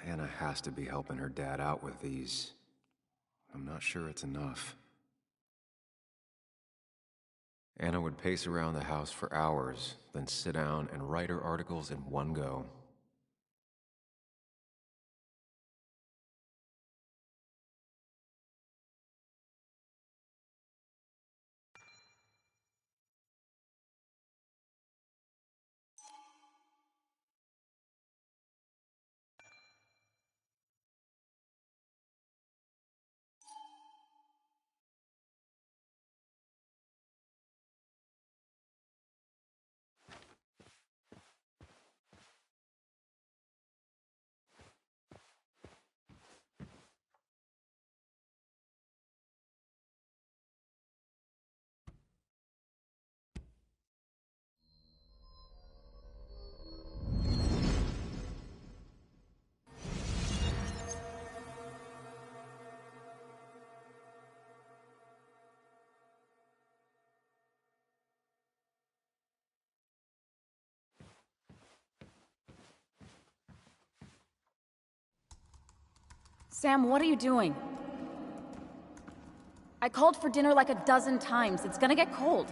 Anna has to be helping her dad out with these. I'm not sure it's enough. Anna would pace around the house for hours, then sit down and write her articles in one go. Sam, what are you doing? I called for dinner like a dozen times. It's gonna get cold.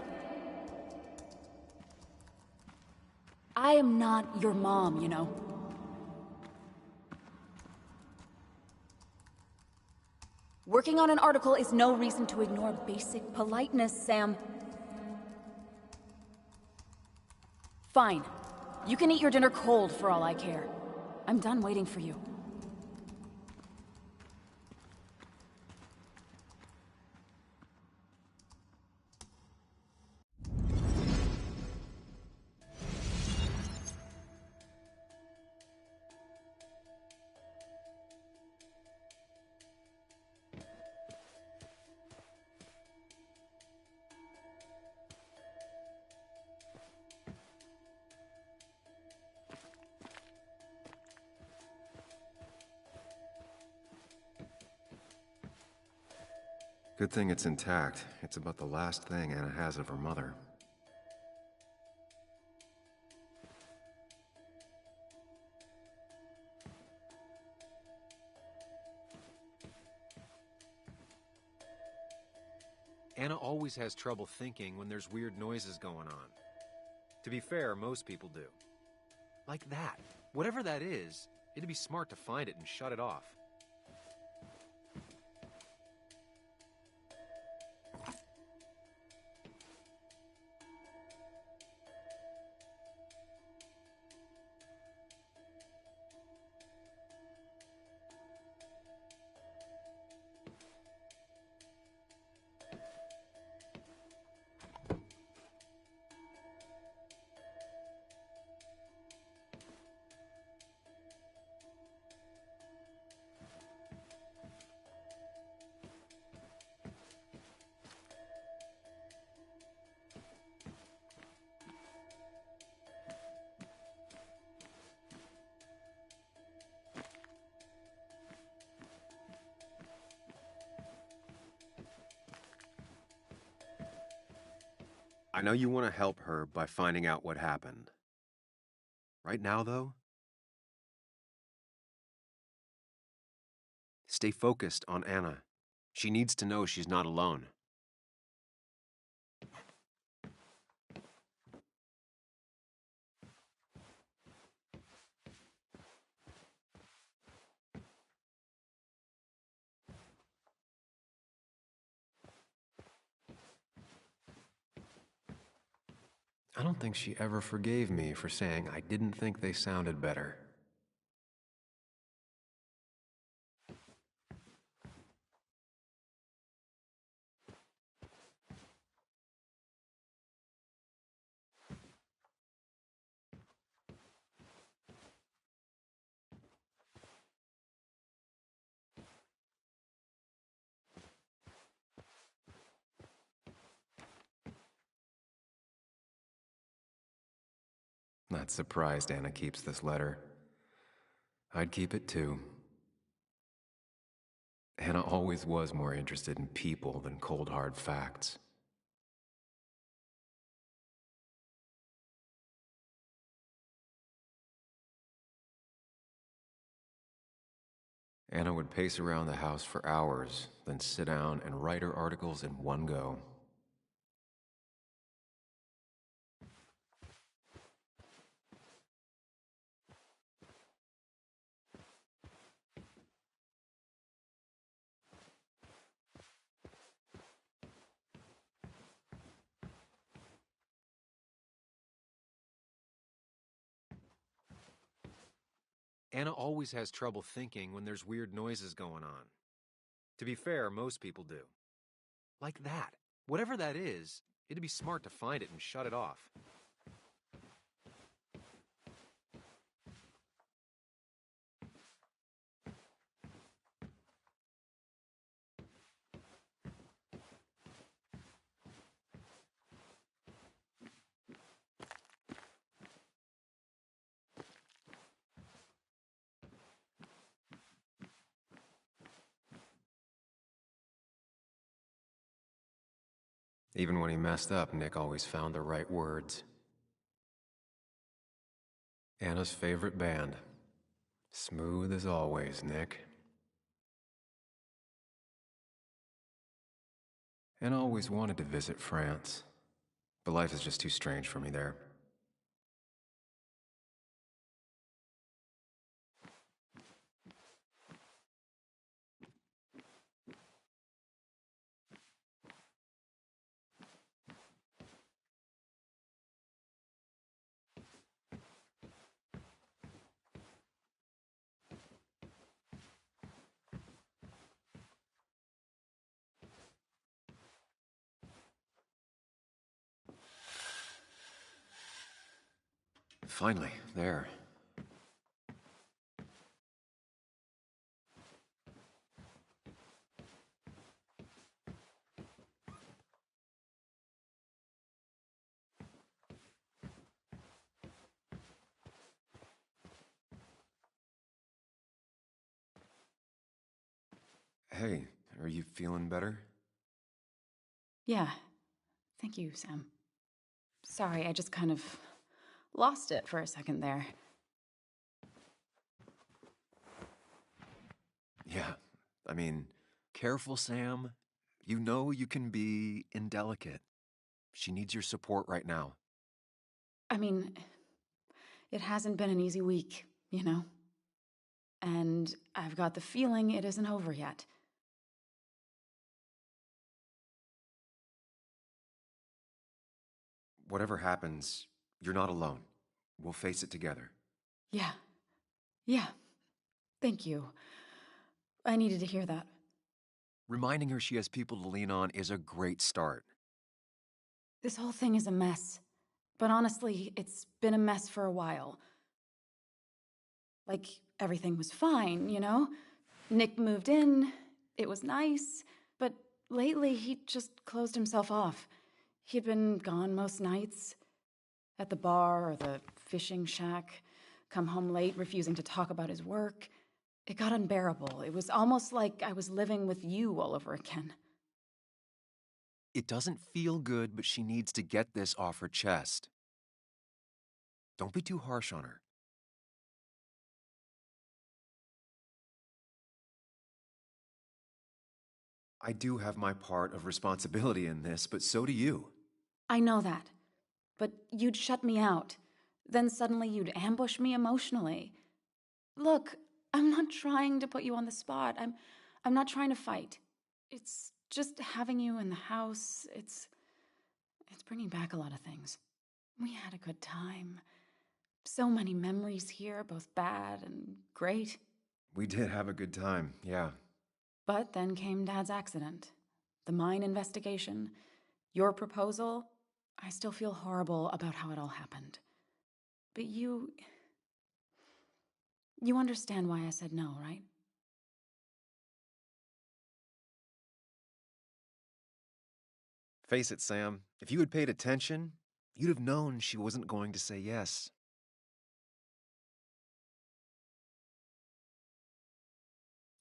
I am not your mom, you know. Working on an article is no reason to ignore basic politeness, Sam. Fine. You can eat your dinner cold for all I care. I'm done waiting for you. Good thing it's intact. It's about the last thing Anna has of her mother. Anna always has trouble thinking when there's weird noises going on. To be fair, most people do. Like that. Whatever that is, it'd be smart to find it and shut it off. I know you want to help her by finding out what happened. Right now, though, stay focused on Anna. She needs to know she's not alone. I don't think she ever forgave me for saying I didn't think they sounded better. Not surprised Anna keeps this letter. I'd keep it too. Anna always was more interested in people than cold hard facts. Anna would pace around the house for hours, then sit down and write her articles in one go. Anna always has trouble thinking when there's weird noises going on. To be fair, most people do. Like that. Whatever that is, it'd be smart to find it and shut it off. Even when he messed up, Nick always found the right words. Anna's favorite band. Smooth as always, Nick. Anna always wanted to visit France, but life is just too strange for me there. Finally, there. Hey, are you feeling better? Yeah. Thank you, Sam. Sorry, I just kind of lost it for a second there. Yeah, I mean, careful, Sam. You know you can be indelicate. She needs your support right now. I mean, it hasn't been an easy week, you know? And I've got the feeling it isn't over yet. Whatever happens, you're not alone. We'll face it together. Yeah. Yeah. Thank you. I needed to hear that. Reminding her she has people to lean on is a great start. This whole thing is a mess. But honestly, it's been a mess for a while. Like, everything was fine, you know? Nick moved in, it was nice, but lately he just closed himself off. He'd been gone most nights, at the bar or the fishing shack, come home late, refusing to talk about his work. It got unbearable. It was almost like I was living with you all over again. It doesn't feel good, but she needs to get this off her chest. Don't be too harsh on her. I do have my part of responsibility in this, but so do you. I know that. But you'd shut me out. Then suddenly you'd ambush me emotionally. Look, I'm not trying to put you on the spot. I'm not trying to fight. It's just having you in the house. It's bringing back a lot of things. We had a good time. So many memories here, both bad and great. We did have a good time, yeah. But then came Dad's accident, the mine investigation, your proposal. I still feel horrible about how it all happened. But you understand why I said no, right? Face it, Sam, if you had paid attention, you'd have known she wasn't going to say yes.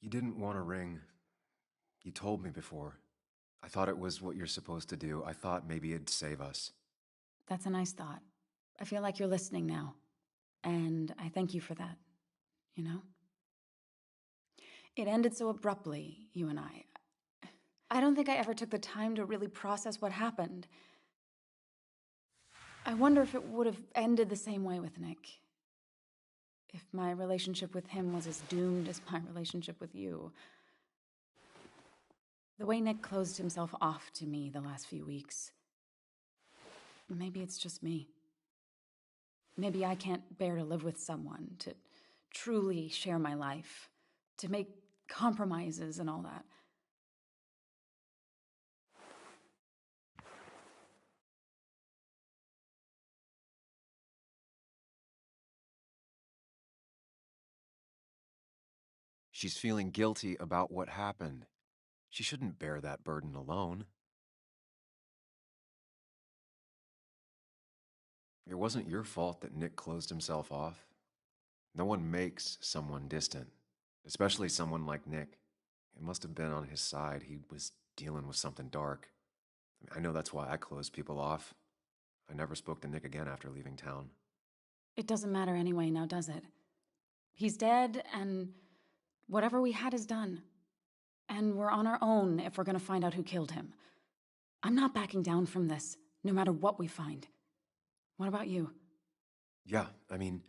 You didn't want a ring. You told me before. I thought it was what you're supposed to do. I thought maybe it'd save us. That's a nice thought. I feel like you're listening now. And I thank you for that, you know? It ended so abruptly, you and I. I don't think I ever took the time to really process what happened. I wonder if it would have ended the same way with Nick. If my relationship with him was as doomed as my relationship with you. The way Nick closed himself off to me the last few weeks. Maybe it's just me. Maybe I can't bear to live with someone, to truly share my life, to make compromises and all that. She's feeling guilty about what happened. She shouldn't bear that burden alone. It wasn't your fault that Nick closed himself off. No one makes someone distant, especially someone like Nick. It must have been on his side. He was dealing with something dark. I know that's why I closed people off. I never spoke to Nick again after leaving town. It doesn't matter anyway, now does it? He's dead, and whatever we had is done. And we're on our own if we're gonna find out who killed him. I'm not backing down from this, no matter what we find. What about you? Yeah, I mean...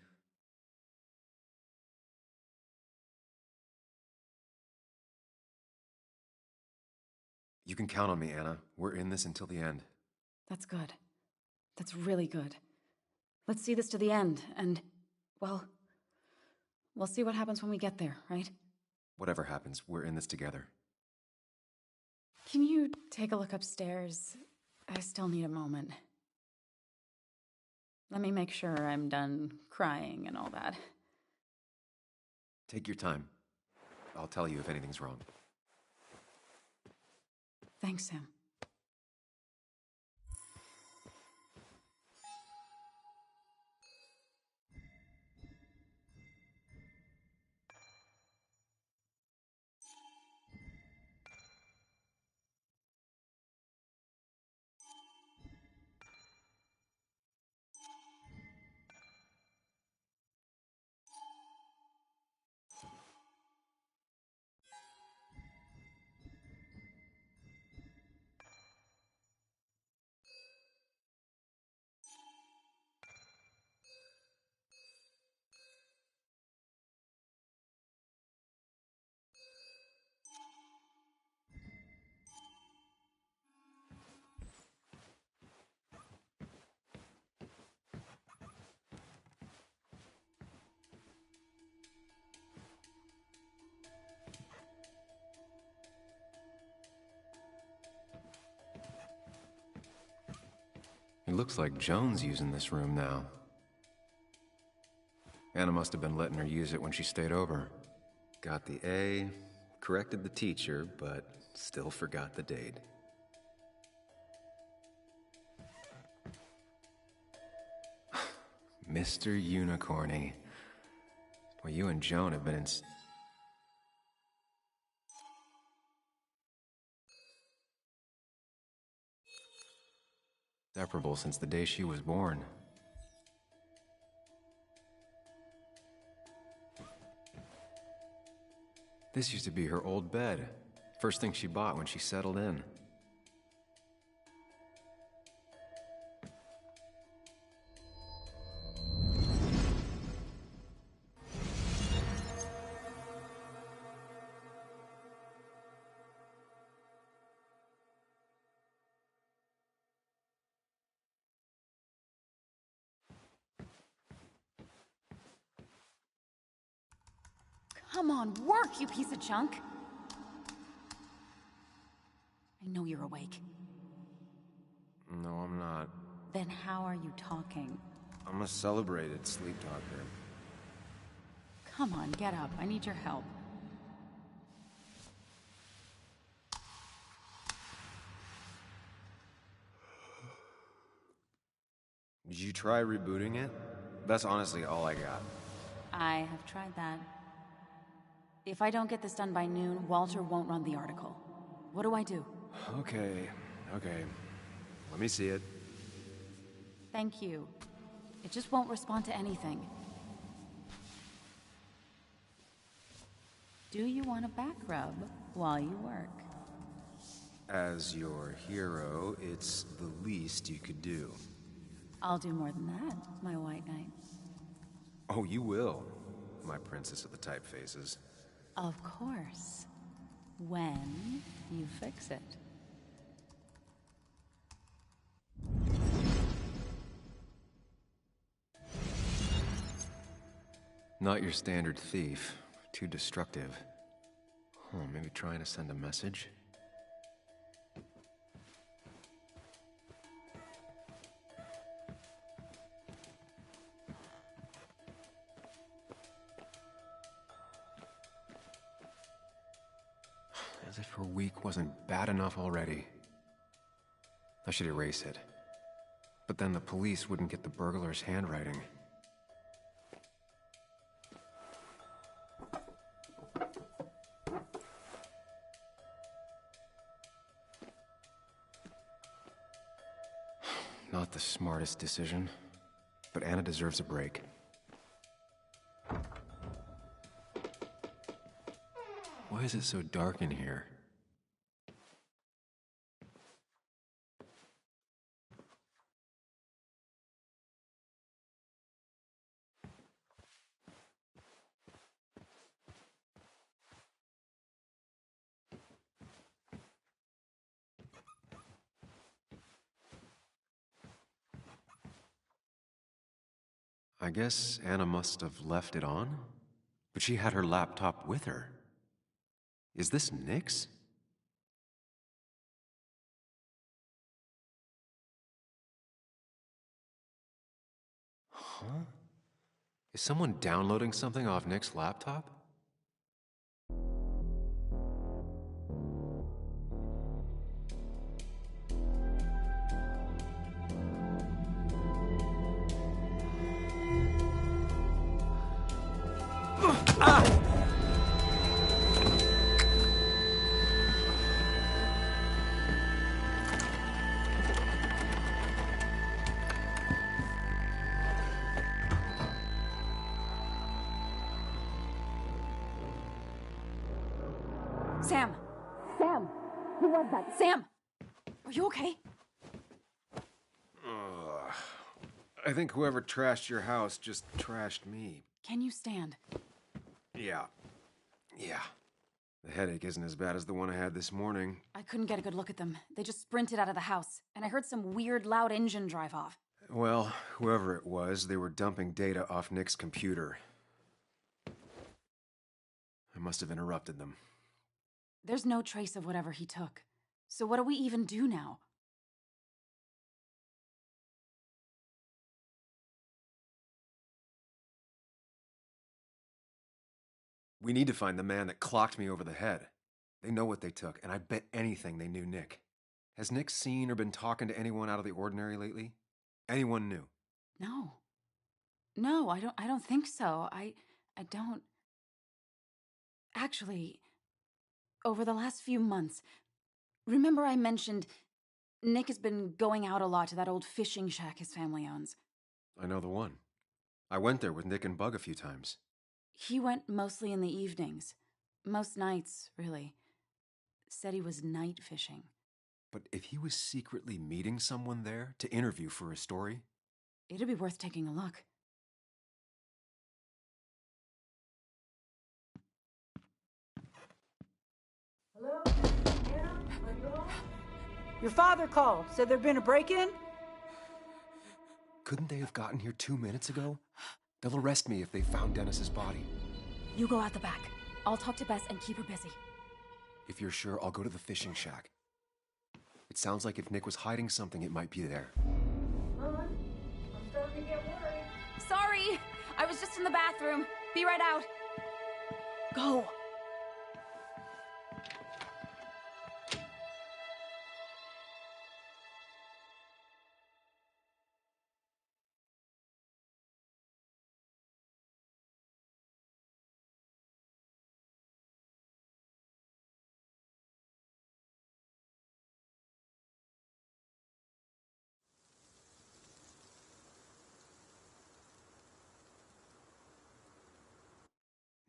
You can count on me, Anna. We're in this until the end. That's good. That's really good. Let's see this to the end, and, well, we'll see what happens when we get there, right? Whatever happens, we're in this together. Can you take a look upstairs? I still need a moment. Let me make sure I'm done crying and all that. Take your time. I'll tell you if anything's wrong. Thanks, Sam. It looks like Joan's using this room now. Anna must have been letting her use it when she stayed over. Got the A, corrected the teacher, but still forgot the date. Mr. Unicorny. Well, you and Joan have been in... Inseparable since the day she was born. This used to be her old bed. First thing she bought when she settled in. Come on, work, you piece of junk! I know you're awake. No, I'm not. Then how are you talking? I'm a celebrated sleep talker. Come on, get up. I need your help. Did you try rebooting it? That's honestly all I got. I have tried that. If I don't get this done by noon, Walter won't run the article. What do I do? Okay. Let me see it. Thank you. It just won't respond to anything. Do you want a back rub while you work? As your hero, it's the least you could do. I'll do more than that, my white knight. Oh, you will, my princess of the typefaces. Of course. When you fix it. Not your standard thief. Too destructive. Maybe trying to send a message? As if her week wasn't bad enough already. I should erase it. But then the police wouldn't get the burglar's handwriting. Not the smartest decision, but Anna deserves a break. Why is it so dark in here? I guess Anna must have left it on, but she had her laptop with her. Is this Nick's? Huh? Is someone downloading something off Nick's laptop? Sam! Sam! Who was that? Sam! Are you okay? I think whoever trashed your house just trashed me. Can you stand? Yeah. The headache isn't as bad as the one I had this morning. I couldn't get a good look at them. They just sprinted out of the house, and I heard some weird, loud engine drive off. Well, whoever it was, they were dumping data off Nick's computer. I must have interrupted them. There's no trace of whatever he took. So what do we even do now? We need to find the man that clocked me over the head. They know what they took, and I bet anything they knew Nick. Has Nick seen or been talking to anyone out of the ordinary lately? Anyone new? No. No, I don't think so. I don't... Actually, over the last few months, remember I mentioned Nick has been going out a lot to that old fishing shack his family owns. I know the one. I went there with Nick and Bug a few times. He went mostly in the evenings. Most nights, really. Said he was night fishing. But if he was secretly meeting someone there to interview for a story... It'd be worth taking a look. Hello? Anna? Are you home? Your father called. Said there'd been a break-in? Couldn't they have gotten here 2 minutes ago? They'll arrest me if they found Dennis's body. You go out the back. I'll talk to Bess and keep her busy. If you're sure, I'll go to the fishing shack. It sounds like if Nick was hiding something, it might be there. Hon, I'm starting to get worried. Sorry! I was just in the bathroom. Be right out. Go.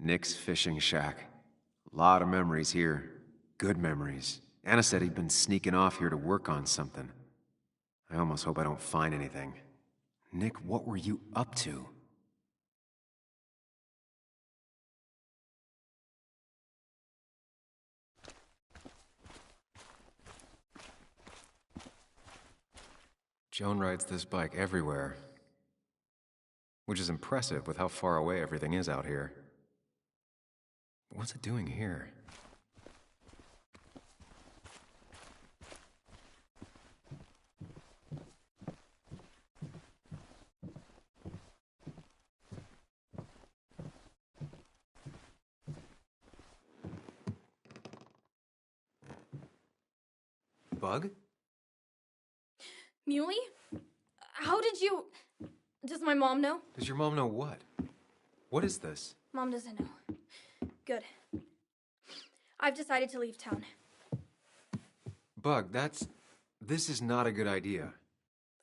Nick's fishing shack. Lot of memories here. Good memories. Anna said he'd been sneaking off here to work on something. I almost hope I don't find anything. Nick, what were you up to? Joan rides this bike everywhere. Which is impressive with how far away everything is out here. What's it doing here? Bug? Muley? How did you... Does my mom know? Does your mom know what? What is this? Mom doesn't know. Good. I've decided to leave town. Bug, this is not a good idea.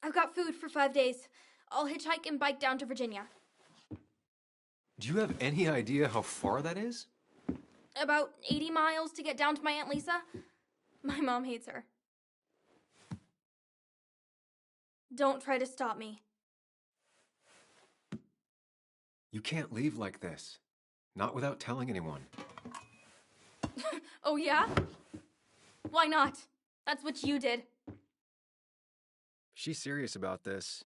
I've got food for 5 days. I'll hitchhike and bike down to Virginia. Do you have any idea how far that is? About 80 miles to get down to my Aunt Lisa. My mom hates her. Don't try to stop me. You can't leave like this. Not without telling anyone. Oh, yeah? Why not? That's what you did. She's serious about this.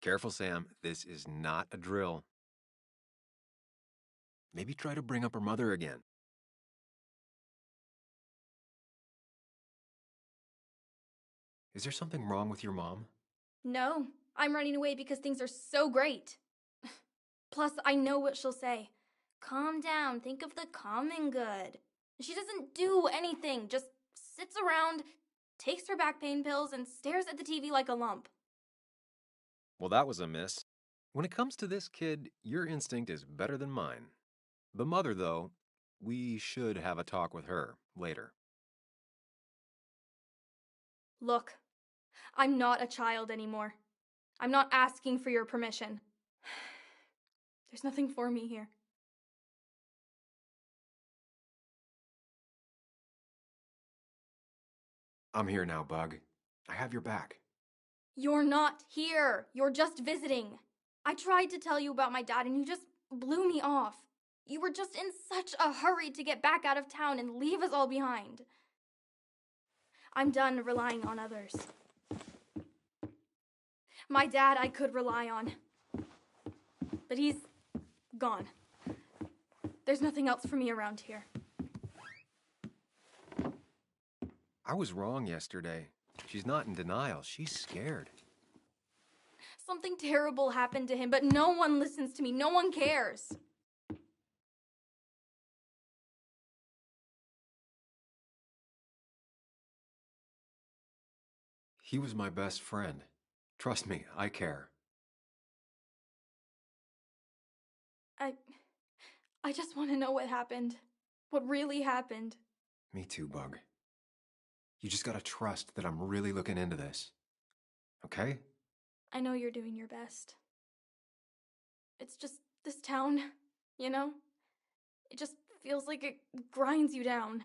Careful, Sam. This is not a drill. Maybe try to bring up her mother again. Is there something wrong with your mom? No, I'm running away because things are so great. Plus, I know what she'll say. Calm down, think of the common good. She doesn't do anything, just sits around, takes her back pain pills, and stares at the TV like a lump. Well, that was a miss. When it comes to this kid, your instinct is better than mine. The mother, though, we should have a talk with her later. Look, I'm not a child anymore. I'm not asking for your permission. There's nothing for me here. I'm here now, Bug. I have your back. You're not here. You're just visiting. I tried to tell you about my dad and you just blew me off. You were just in such a hurry to get back out of town and leave us all behind. I'm done relying on others. My dad I could rely on. But he's gone. There's nothing else for me around here. I was wrong yesterday. She's not in denial. She's scared. Something terrible happened to him, but no one listens to me. No one cares. He was my best friend. Trust me, I care. I just want to know what happened. What really happened. Me too, Bug. You just gotta trust that I'm really looking into this. Okay? I know you're doing your best. It's just this town, you know? It just feels like it grinds you down.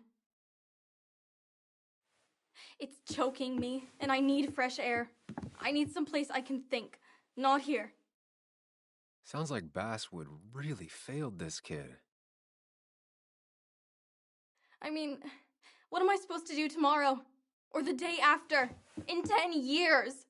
It's choking me, and I need fresh air. I need someplace I can think, not here. Sounds like Basswood really failed this kid. I mean, what am I supposed to do tomorrow? Or the day after? In 10 years?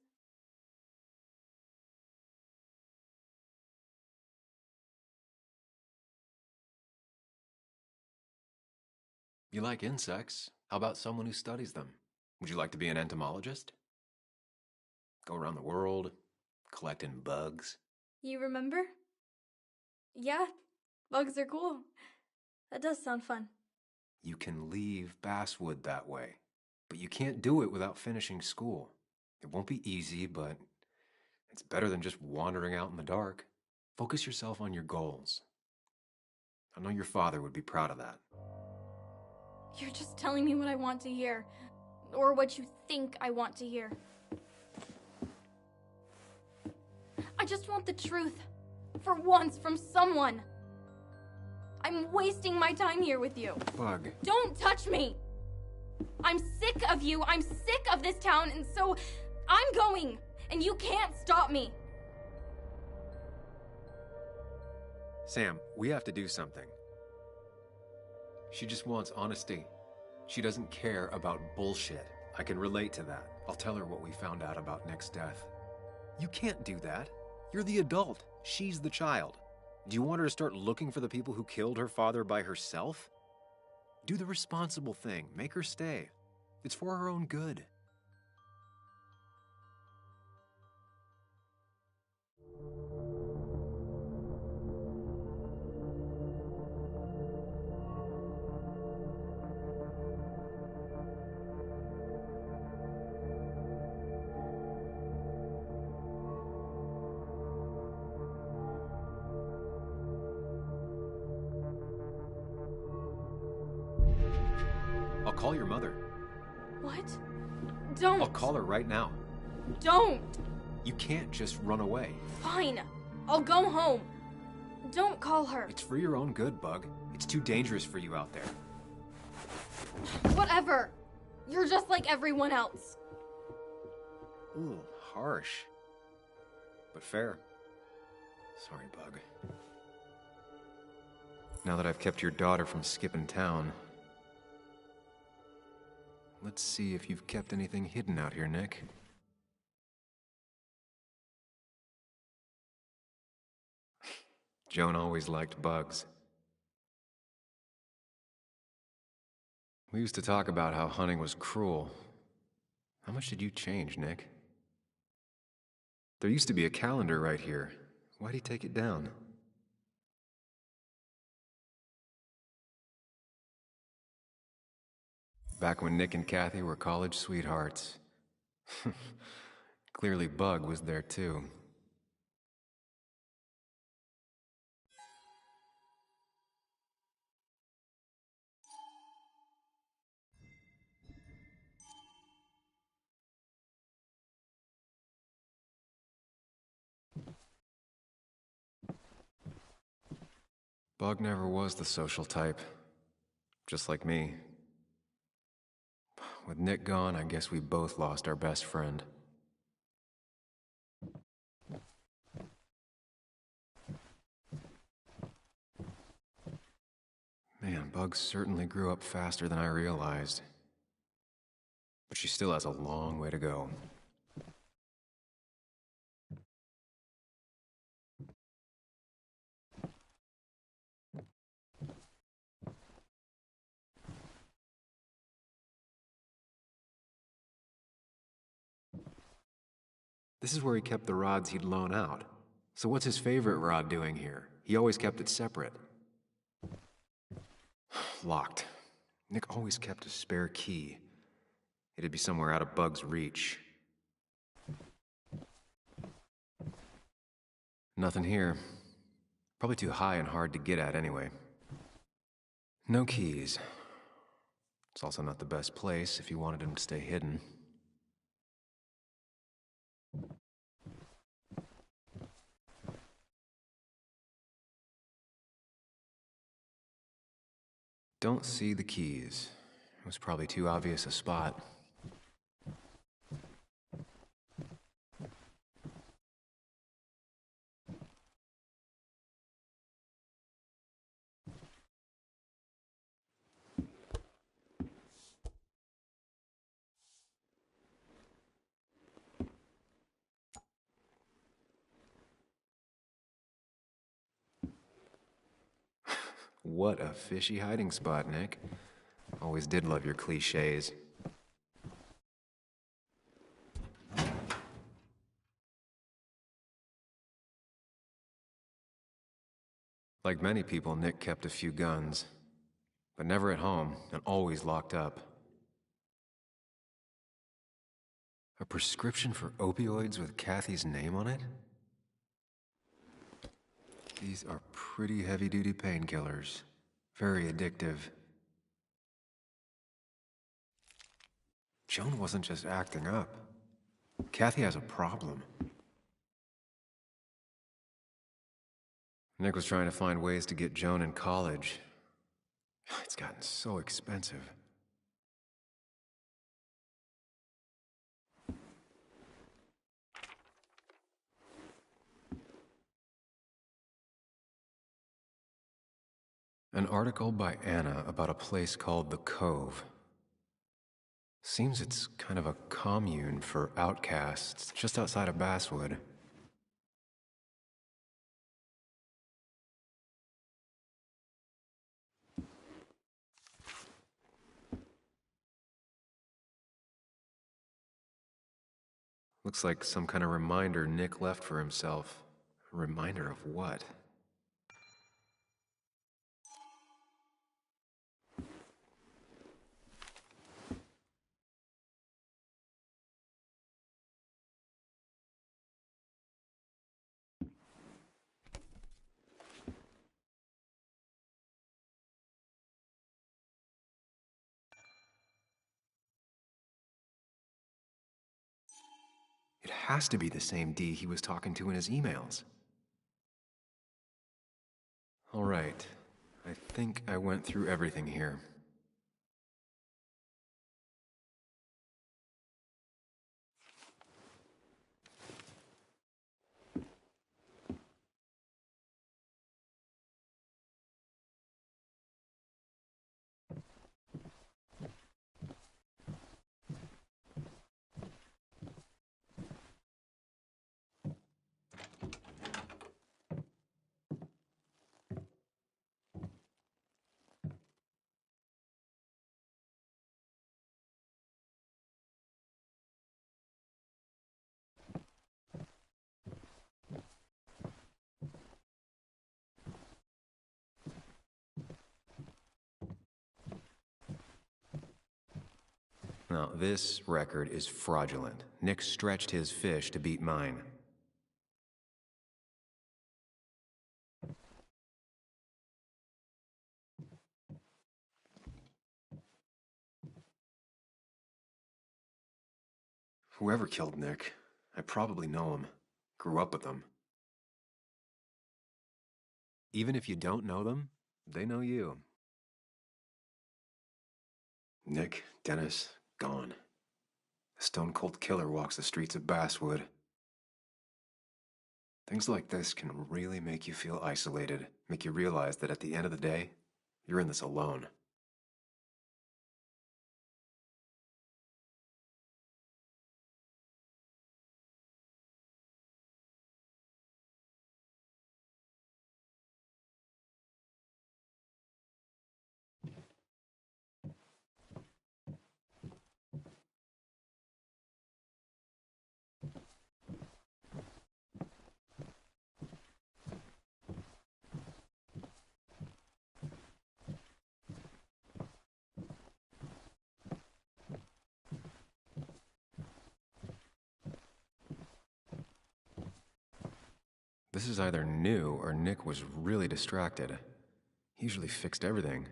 You like insects? How about someone who studies them? Would you like to be an entomologist? Go around the world, collecting bugs? You remember? Yeah, bugs are cool. That does sound fun. You can leave Basswood that way, but you can't do it without finishing school. It won't be easy, but it's better than just wandering out in the dark. Focus yourself on your goals. I know your father would be proud of that. You're just telling me what I want to hear. Or what you think I want to hear. I just want the truth. For once, from someone. I'm wasting my time here with you. Bug. Don't touch me! I'm sick of you, I'm sick of this town, and so I'm going, and you can't stop me. Sam, we have to do something. She just wants honesty. She doesn't care about bullshit. I can relate to that. I'll tell her what we found out about Nick's death. You can't do that. You're the adult. She's the child. Do you want her to start looking for the people who killed her father by herself? Do the responsible thing. Make her stay. It's for her own good. I'll call your mother. What? Don't. I'll call her right now. Don't. You can't just run away. Fine. I'll go home. Don't call her. It's for your own good, Bug. It's too dangerous for you out there. Whatever. You're just like everyone else. Ooh, harsh. But fair. Sorry, Bug. Now that I've kept your daughter from skipping town, let's see if you've kept anything hidden out here, Nick. Joan always liked bugs. We used to talk about how hunting was cruel. How much did you change, Nick? There used to be a calendar right here. Why'd he take it down? Back when Nick and Kathy were college sweethearts. Clearly Bug was there too. Bug never was the social type. Just like me. With Nick gone, I guess we both lost our best friend. Man, Bug certainly grew up faster than I realized. But she still has a long way to go. This is where he kept the rods he'd loan out. So what's his favorite rod doing here? He always kept it separate. Locked. Nick always kept a spare key. It'd be somewhere out of Bug's reach. Nothing here. Probably too high and hard to get at anyway. No keys. It's also not the best place if you wanted him to stay hidden. Don't see the keys. It was probably too obvious a spot. What a fishy hiding spot, Nick. Always did love your cliches. Like many people, Nick kept a few guns, but never at home and always locked up. A prescription for opioids with Kathy's name on it? These are pretty heavy-duty painkillers. Very addictive. Joan wasn't just acting up. Kathy has a problem. Nick was trying to find ways to get Joan in college. It's gotten so expensive. An article by Anna about a place called the Cove. Seems it's kind of a commune for outcasts just outside of Basswood. Looks like some kind of reminder Nick left for himself. A reminder of what? It has to be the same D he was talking to in his emails. All right. I think I went through everything here. Now, this record is fraudulent. Nick stretched his fish to beat mine. Whoever killed Nick, I probably know him. Grew up with them. Even if you don't know them, they know you. Nick, Dennis, gone. A stone-cold killer walks the streets of Basswood. Things like this can really make you feel isolated, make you realize that at the end of the day, you're in this alone. This is either new or Nick was really distracted. He usually fixed everything.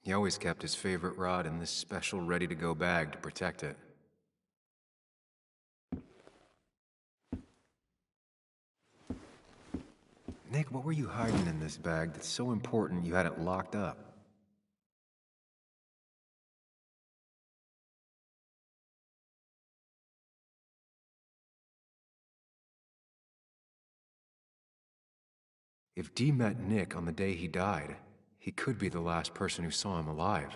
He always kept his favorite rod in this special ready-to-go bag to protect it. Nick, what were you hiding in this bag that's so important you had it locked up? If Dee met Nick on the day he died, he could be the last person who saw him alive.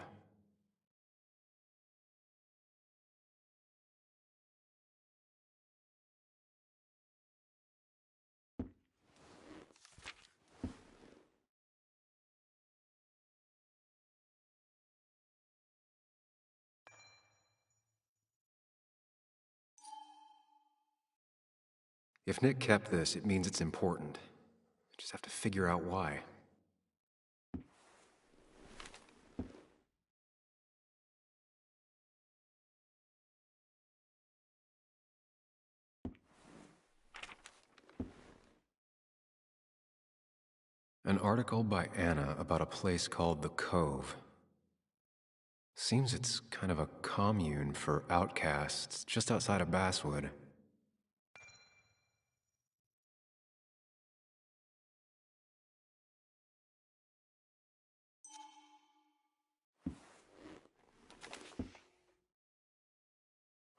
If Nick kept this, it means it's important. Just have to figure out why. An article by Anna about a place called the Cove. Seems it's kind of a commune for outcasts just outside of Basswood.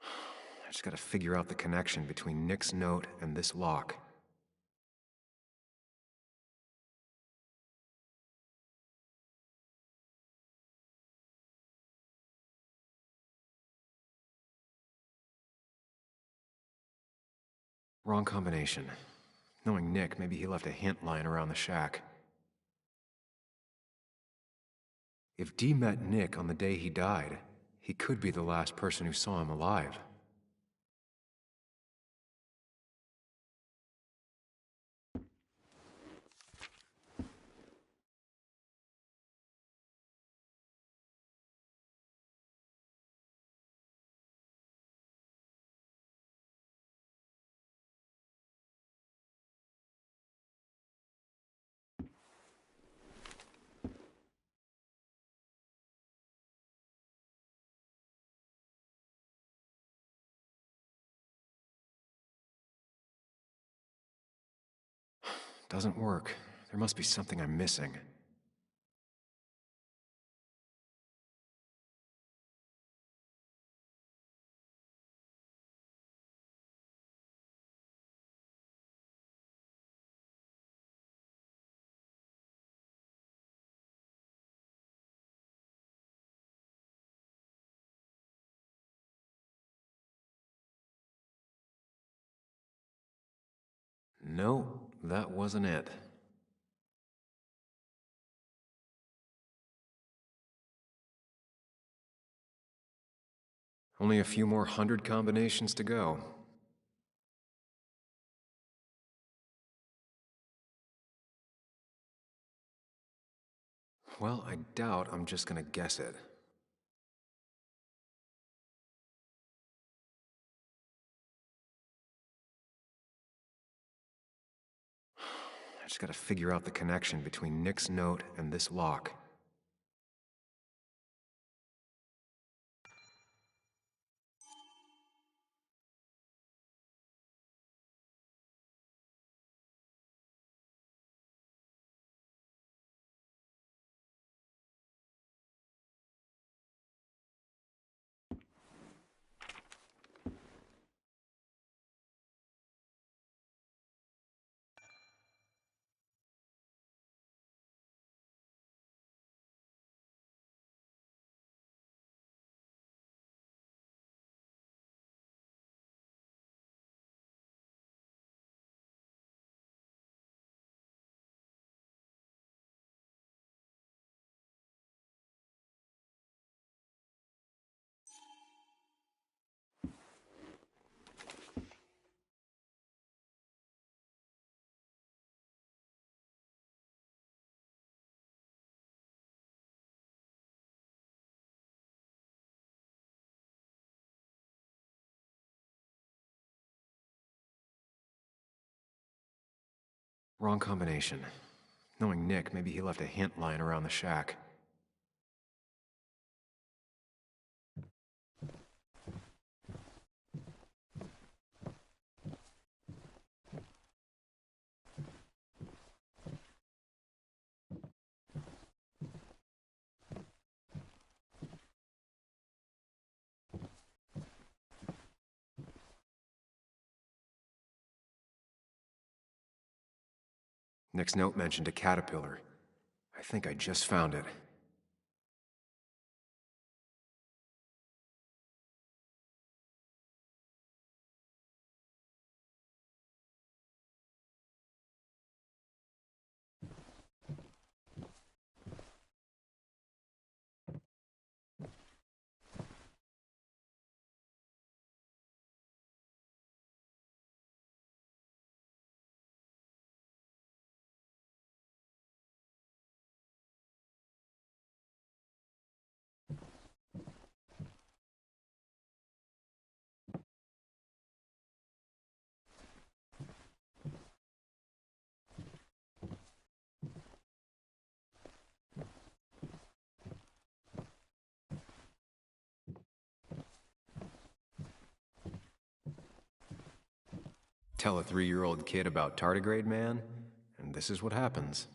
I just gotta figure out the connection between Nick's note and this lock. Wrong combination. Knowing Nick, maybe he left a hint lying around the shack. If Dee met Nick on the day he died, he could be the last person who saw him alive. Doesn't work. There must be something I'm missing. No, that wasn't it. Only a few more 100 combinations to go. Well, I doubt I'm just gonna guess it. I just gotta figure out the connection between Nick's note and this lock. Wrong combination. Knowing Nick, maybe he left a hint lying around the shack. Nick's note mentioned a caterpillar. I think I just found it. Tell a 3-year-old kid about tardigrade man, and this is what happens.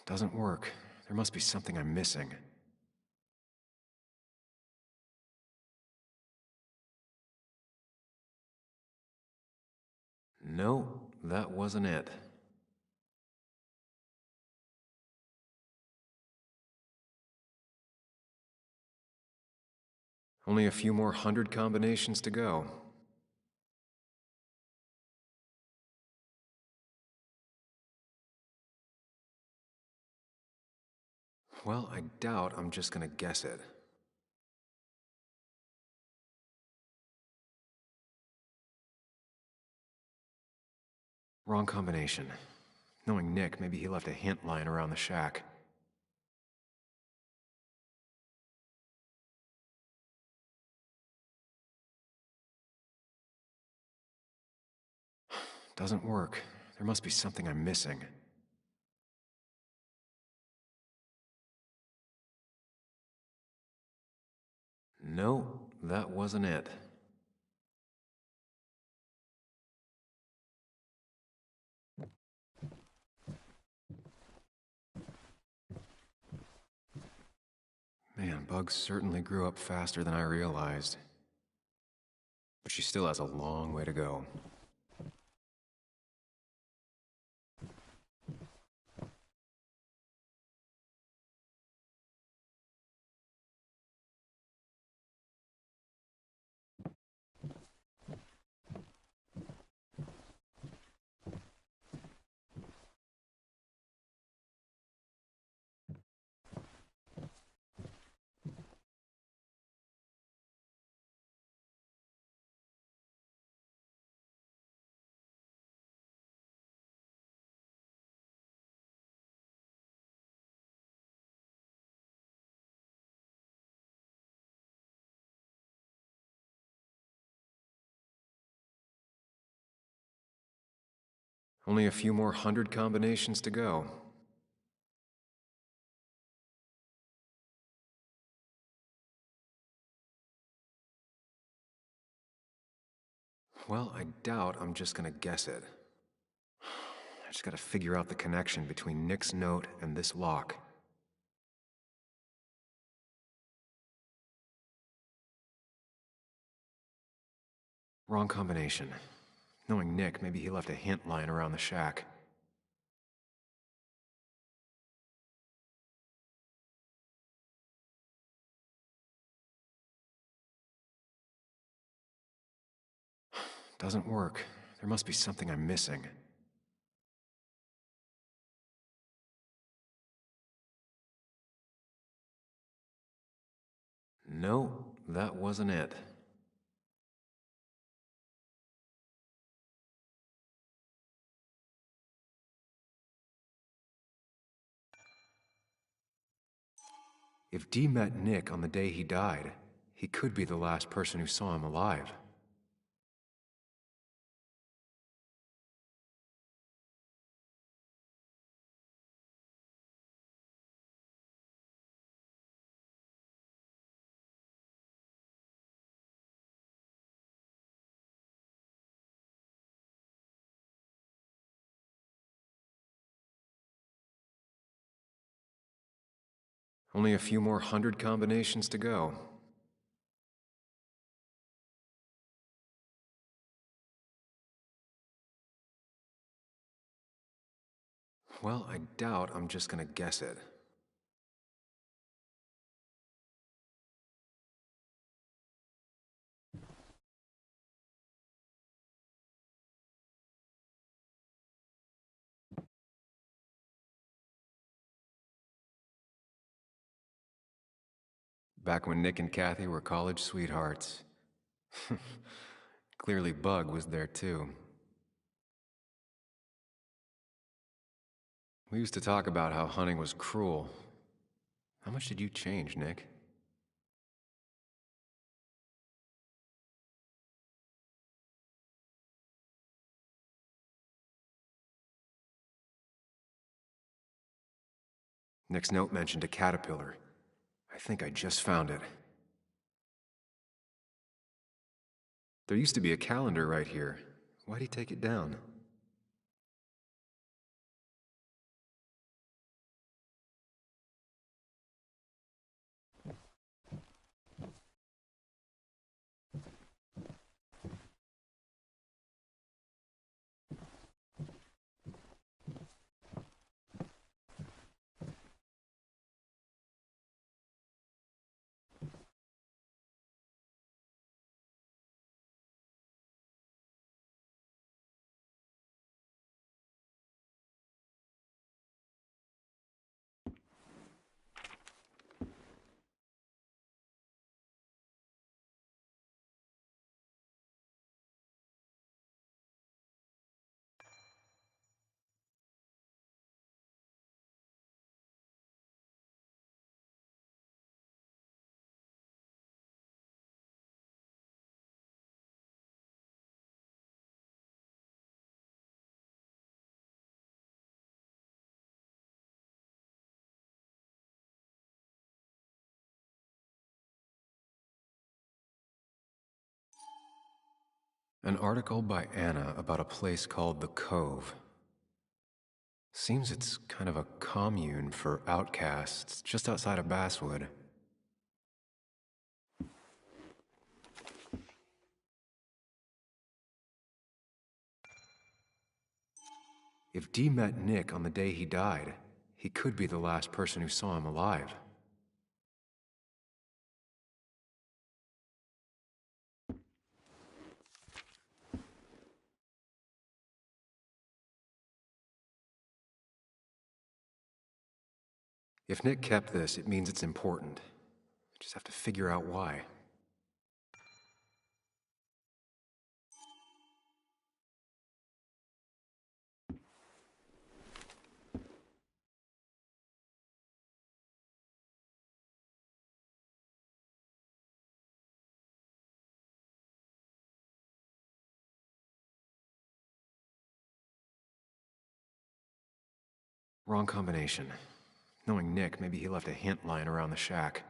Doesn't work. There must be something I'm missing. No, that wasn't it. Only a few more 100 combinations to go. Well, I doubt I'm just gonna guess it. Wrong combination. Knowing Nick, maybe he left a hint lying around the shack. Doesn't work. There must be something I'm missing. No, that wasn't it. Man, Bugs certainly grew up faster than I realized. But she still has a long way to go. Only a few more 100 combinations to go. Well, I doubt I'm just gonna guess it. I just gotta figure out the connection between Nick's note and this lock. Wrong combination. Knowing Nick, maybe he left a hint lying around the shack. Doesn't work. There must be something I'm missing. No, that wasn't it. If Dee met Nick on the day he died, he could be the last person who saw him alive. Only a few more hundred combinations to go. Well, I doubt I'm just gonna guess it. Back when Nick and Kathy were college sweethearts. Clearly Bug was there too. We used to talk about how hunting was cruel. How much did you change, Nick? Nick's note mentioned a caterpillar. I think I just found it. There used to be a calendar right here. Why'd he take it down? An article by Anna about a place called the Cove. Seems it's kind of a commune for outcasts just outside of Basswood. If Dee met Nick on the day he died, he could be the last person who saw him alive. If Nick kept this, it means it's important. I just have to figure out why. Wrong combination. Knowing Nick, maybe he left a hint lying around the shack.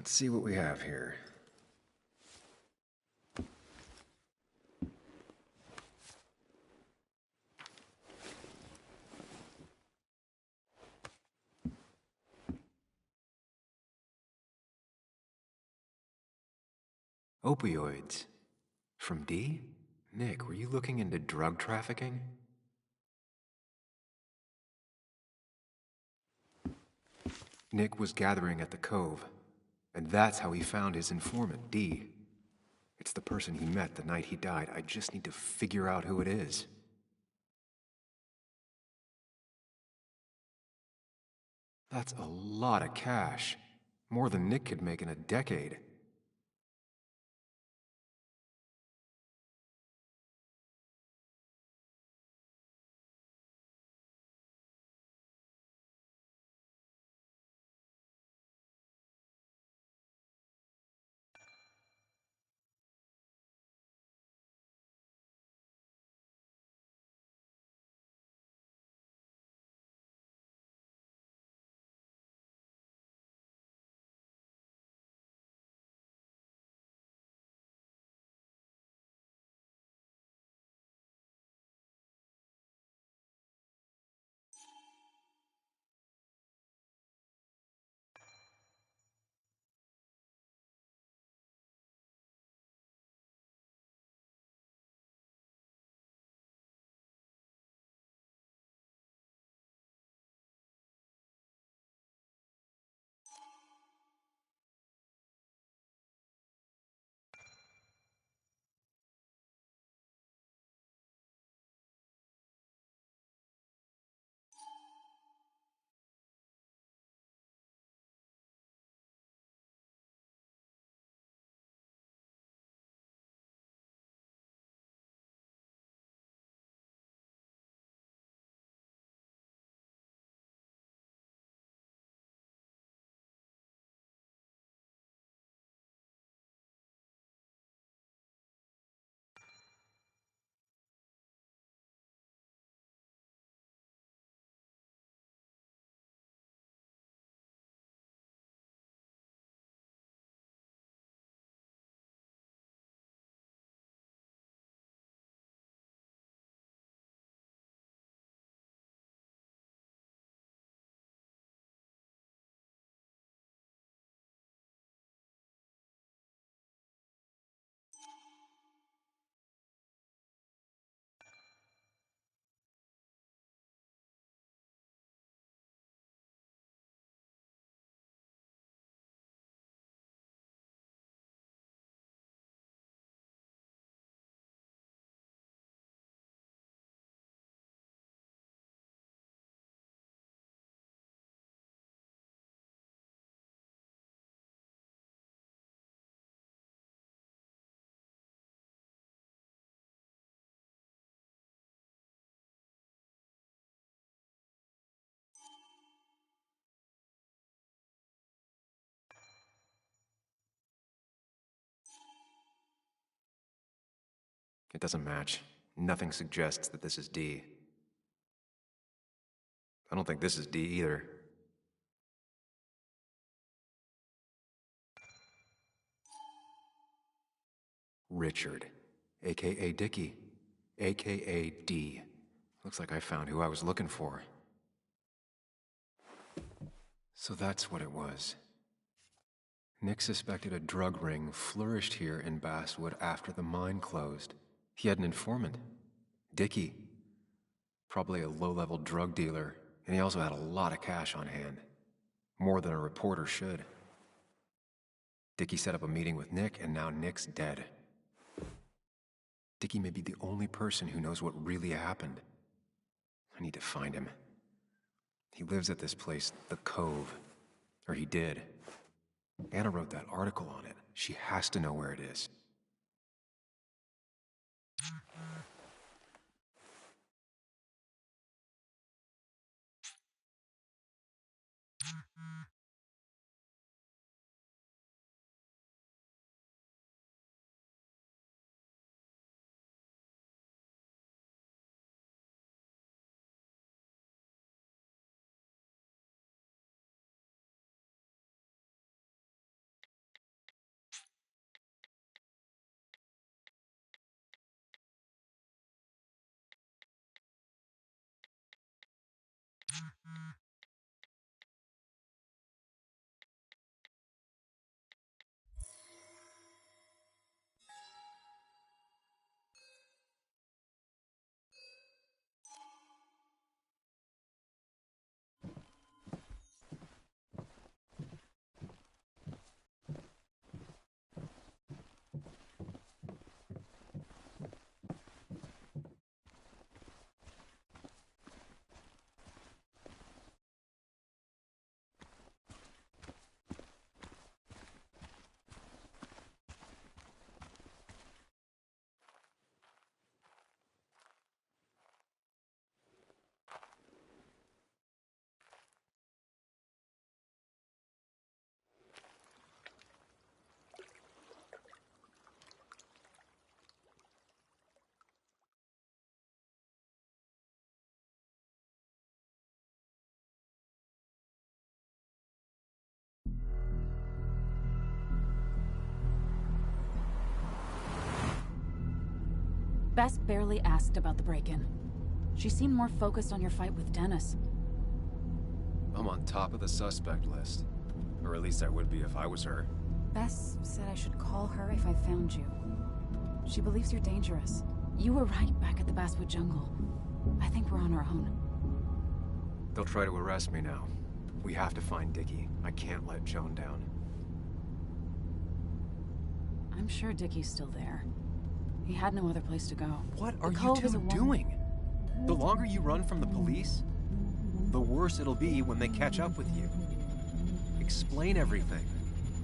Let's see what we have here. Opioids. From D? Nick, were you looking into drug trafficking? Nick was gathering at the Cove, and that's how he found his informant, D. It's the person he met the night he died. I just need to figure out who it is. That's a lot of cash. More than Nick could make in a decade. It doesn't match. Nothing suggests that this is D. I don't think this is D either. Richard, aka Dickie, aka D. Looks like I found who I was looking for. So that's what it was. Nick suspected a drug ring flourished here in Basswood after the mine closed. He had an informant, Dickie. Probably a low-level drug dealer, and he also had a lot of cash on hand. More than a reporter should. Dickie set up a meeting with Nick, and now Nick's dead. Dickie may be the only person who knows what really happened. I need to find him. He lives at this place, the Cove. Or he did. Anna wrote that article on it. She has to know where it is. Bess barely asked about the break-in. She seemed more focused on your fight with Dennis. I'm on top of the suspect list. Or at least I would be if I was her. Bess said I should call her if I found you. She believes you're dangerous. You were right back at the Basswood Jungle. I think we're on our own. They'll try to arrest me now. We have to find Dickie. I can't let Joan down. I'm sure Dickie's still there. He had no other place to go. What are you two doing? The longer you run from the police, the worse it'll be when they catch up with you. Explain everything.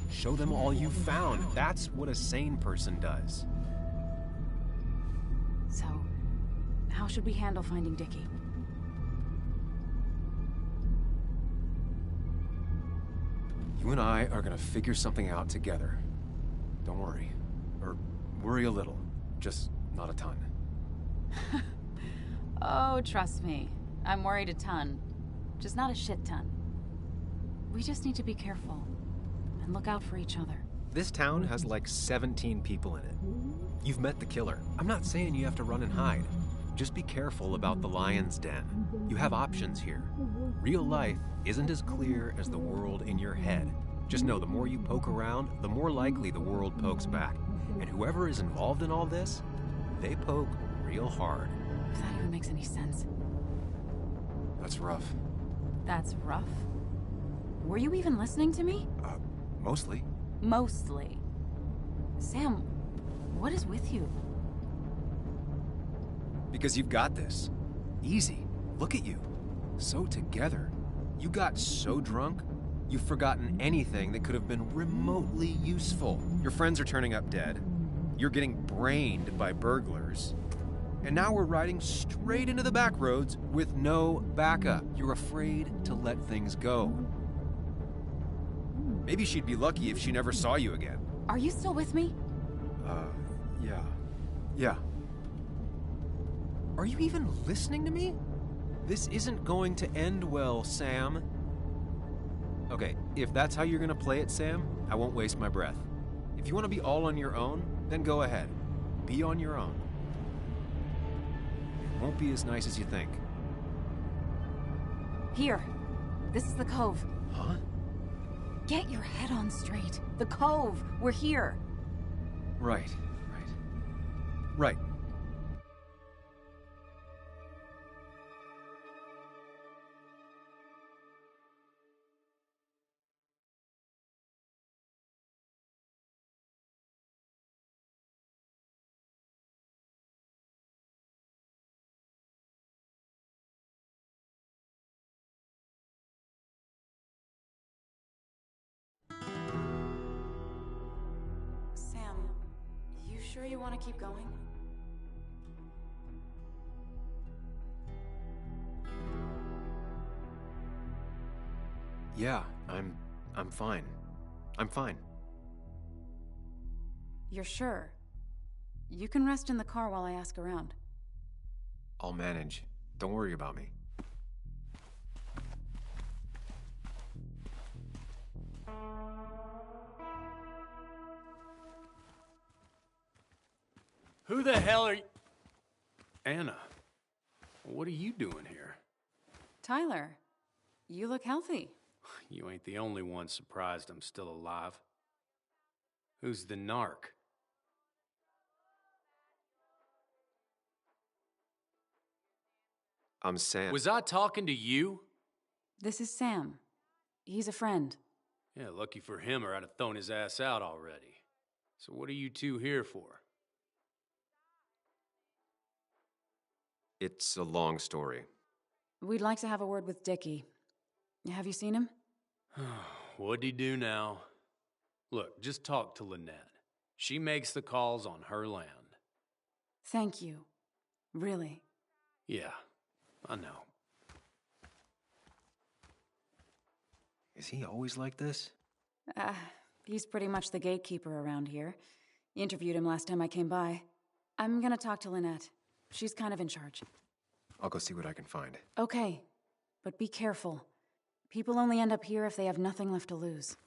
Show them all you found. That's what a sane person does. So, how should we handle finding Dickie? You and I are gonna figure something out together. Don't worry. Or worry a little. Just not a ton. Oh, trust me. I'm worried a ton. Just not a shit ton. We just need to be careful. And look out for each other. This town has like 17 people in it. You've met the killer. I'm not saying you have to run and hide. Just be careful about the lion's den. You have options here. Real life isn't as clear as the world in your head. Just know the more you poke around, the more likely the world pokes back. And whoever is involved in all this, they poke real hard. If that even makes any sense. That's rough. That's rough? Were you even listening to me? Mostly. Mostly. Sam, what is with you? Because you've got this. Easy. Look at you. So together. You got so drunk, you've forgotten anything that could have been remotely useful. Your friends are turning up dead. You're getting brained by burglars. And now we're riding straight into the back roads with no backup. You're afraid to let things go. Maybe she'd be lucky if she never saw you again. Are you still with me? Yeah. Yeah. Are you even listening to me? This isn't going to end well, Sam. Okay, if that's how you're gonna play it, Sam, I won't waste my breath. If you want to be all on your own, then go ahead. Be on your own. It won't be as nice as you think. Here. This is the Cove. Huh? Get your head on straight. The Cove. We're here. Right. Right. Sam, you sure you want to keep going? Yeah, I'm fine. I'm fine. You're sure? You can rest in the car while I ask around. I'll manage. Don't worry about me. Who the hell are you? Anna, what are you doing here? Tyler, You look healthy. You ain't the only one surprised I'm still alive. Who's the narc? I'm Sam. Was I talking to you? This is Sam. He's a friend. Yeah, lucky for him or I'd have thrown his ass out already. So what are you two here for? It's a long story. We'd like to have a word with Dickie. Have you seen him? What'd he do now? Look, just talk to Lynette. She makes the calls on her land. Thank you. Really. Yeah, I know. Is he always like this? He's pretty much the gatekeeper around here. Interviewed him last time I came by. I'm gonna talk to Lynette. She's kind of in charge. I'll go see what I can find. Okay, but be careful. People only end up here if they have nothing left to lose.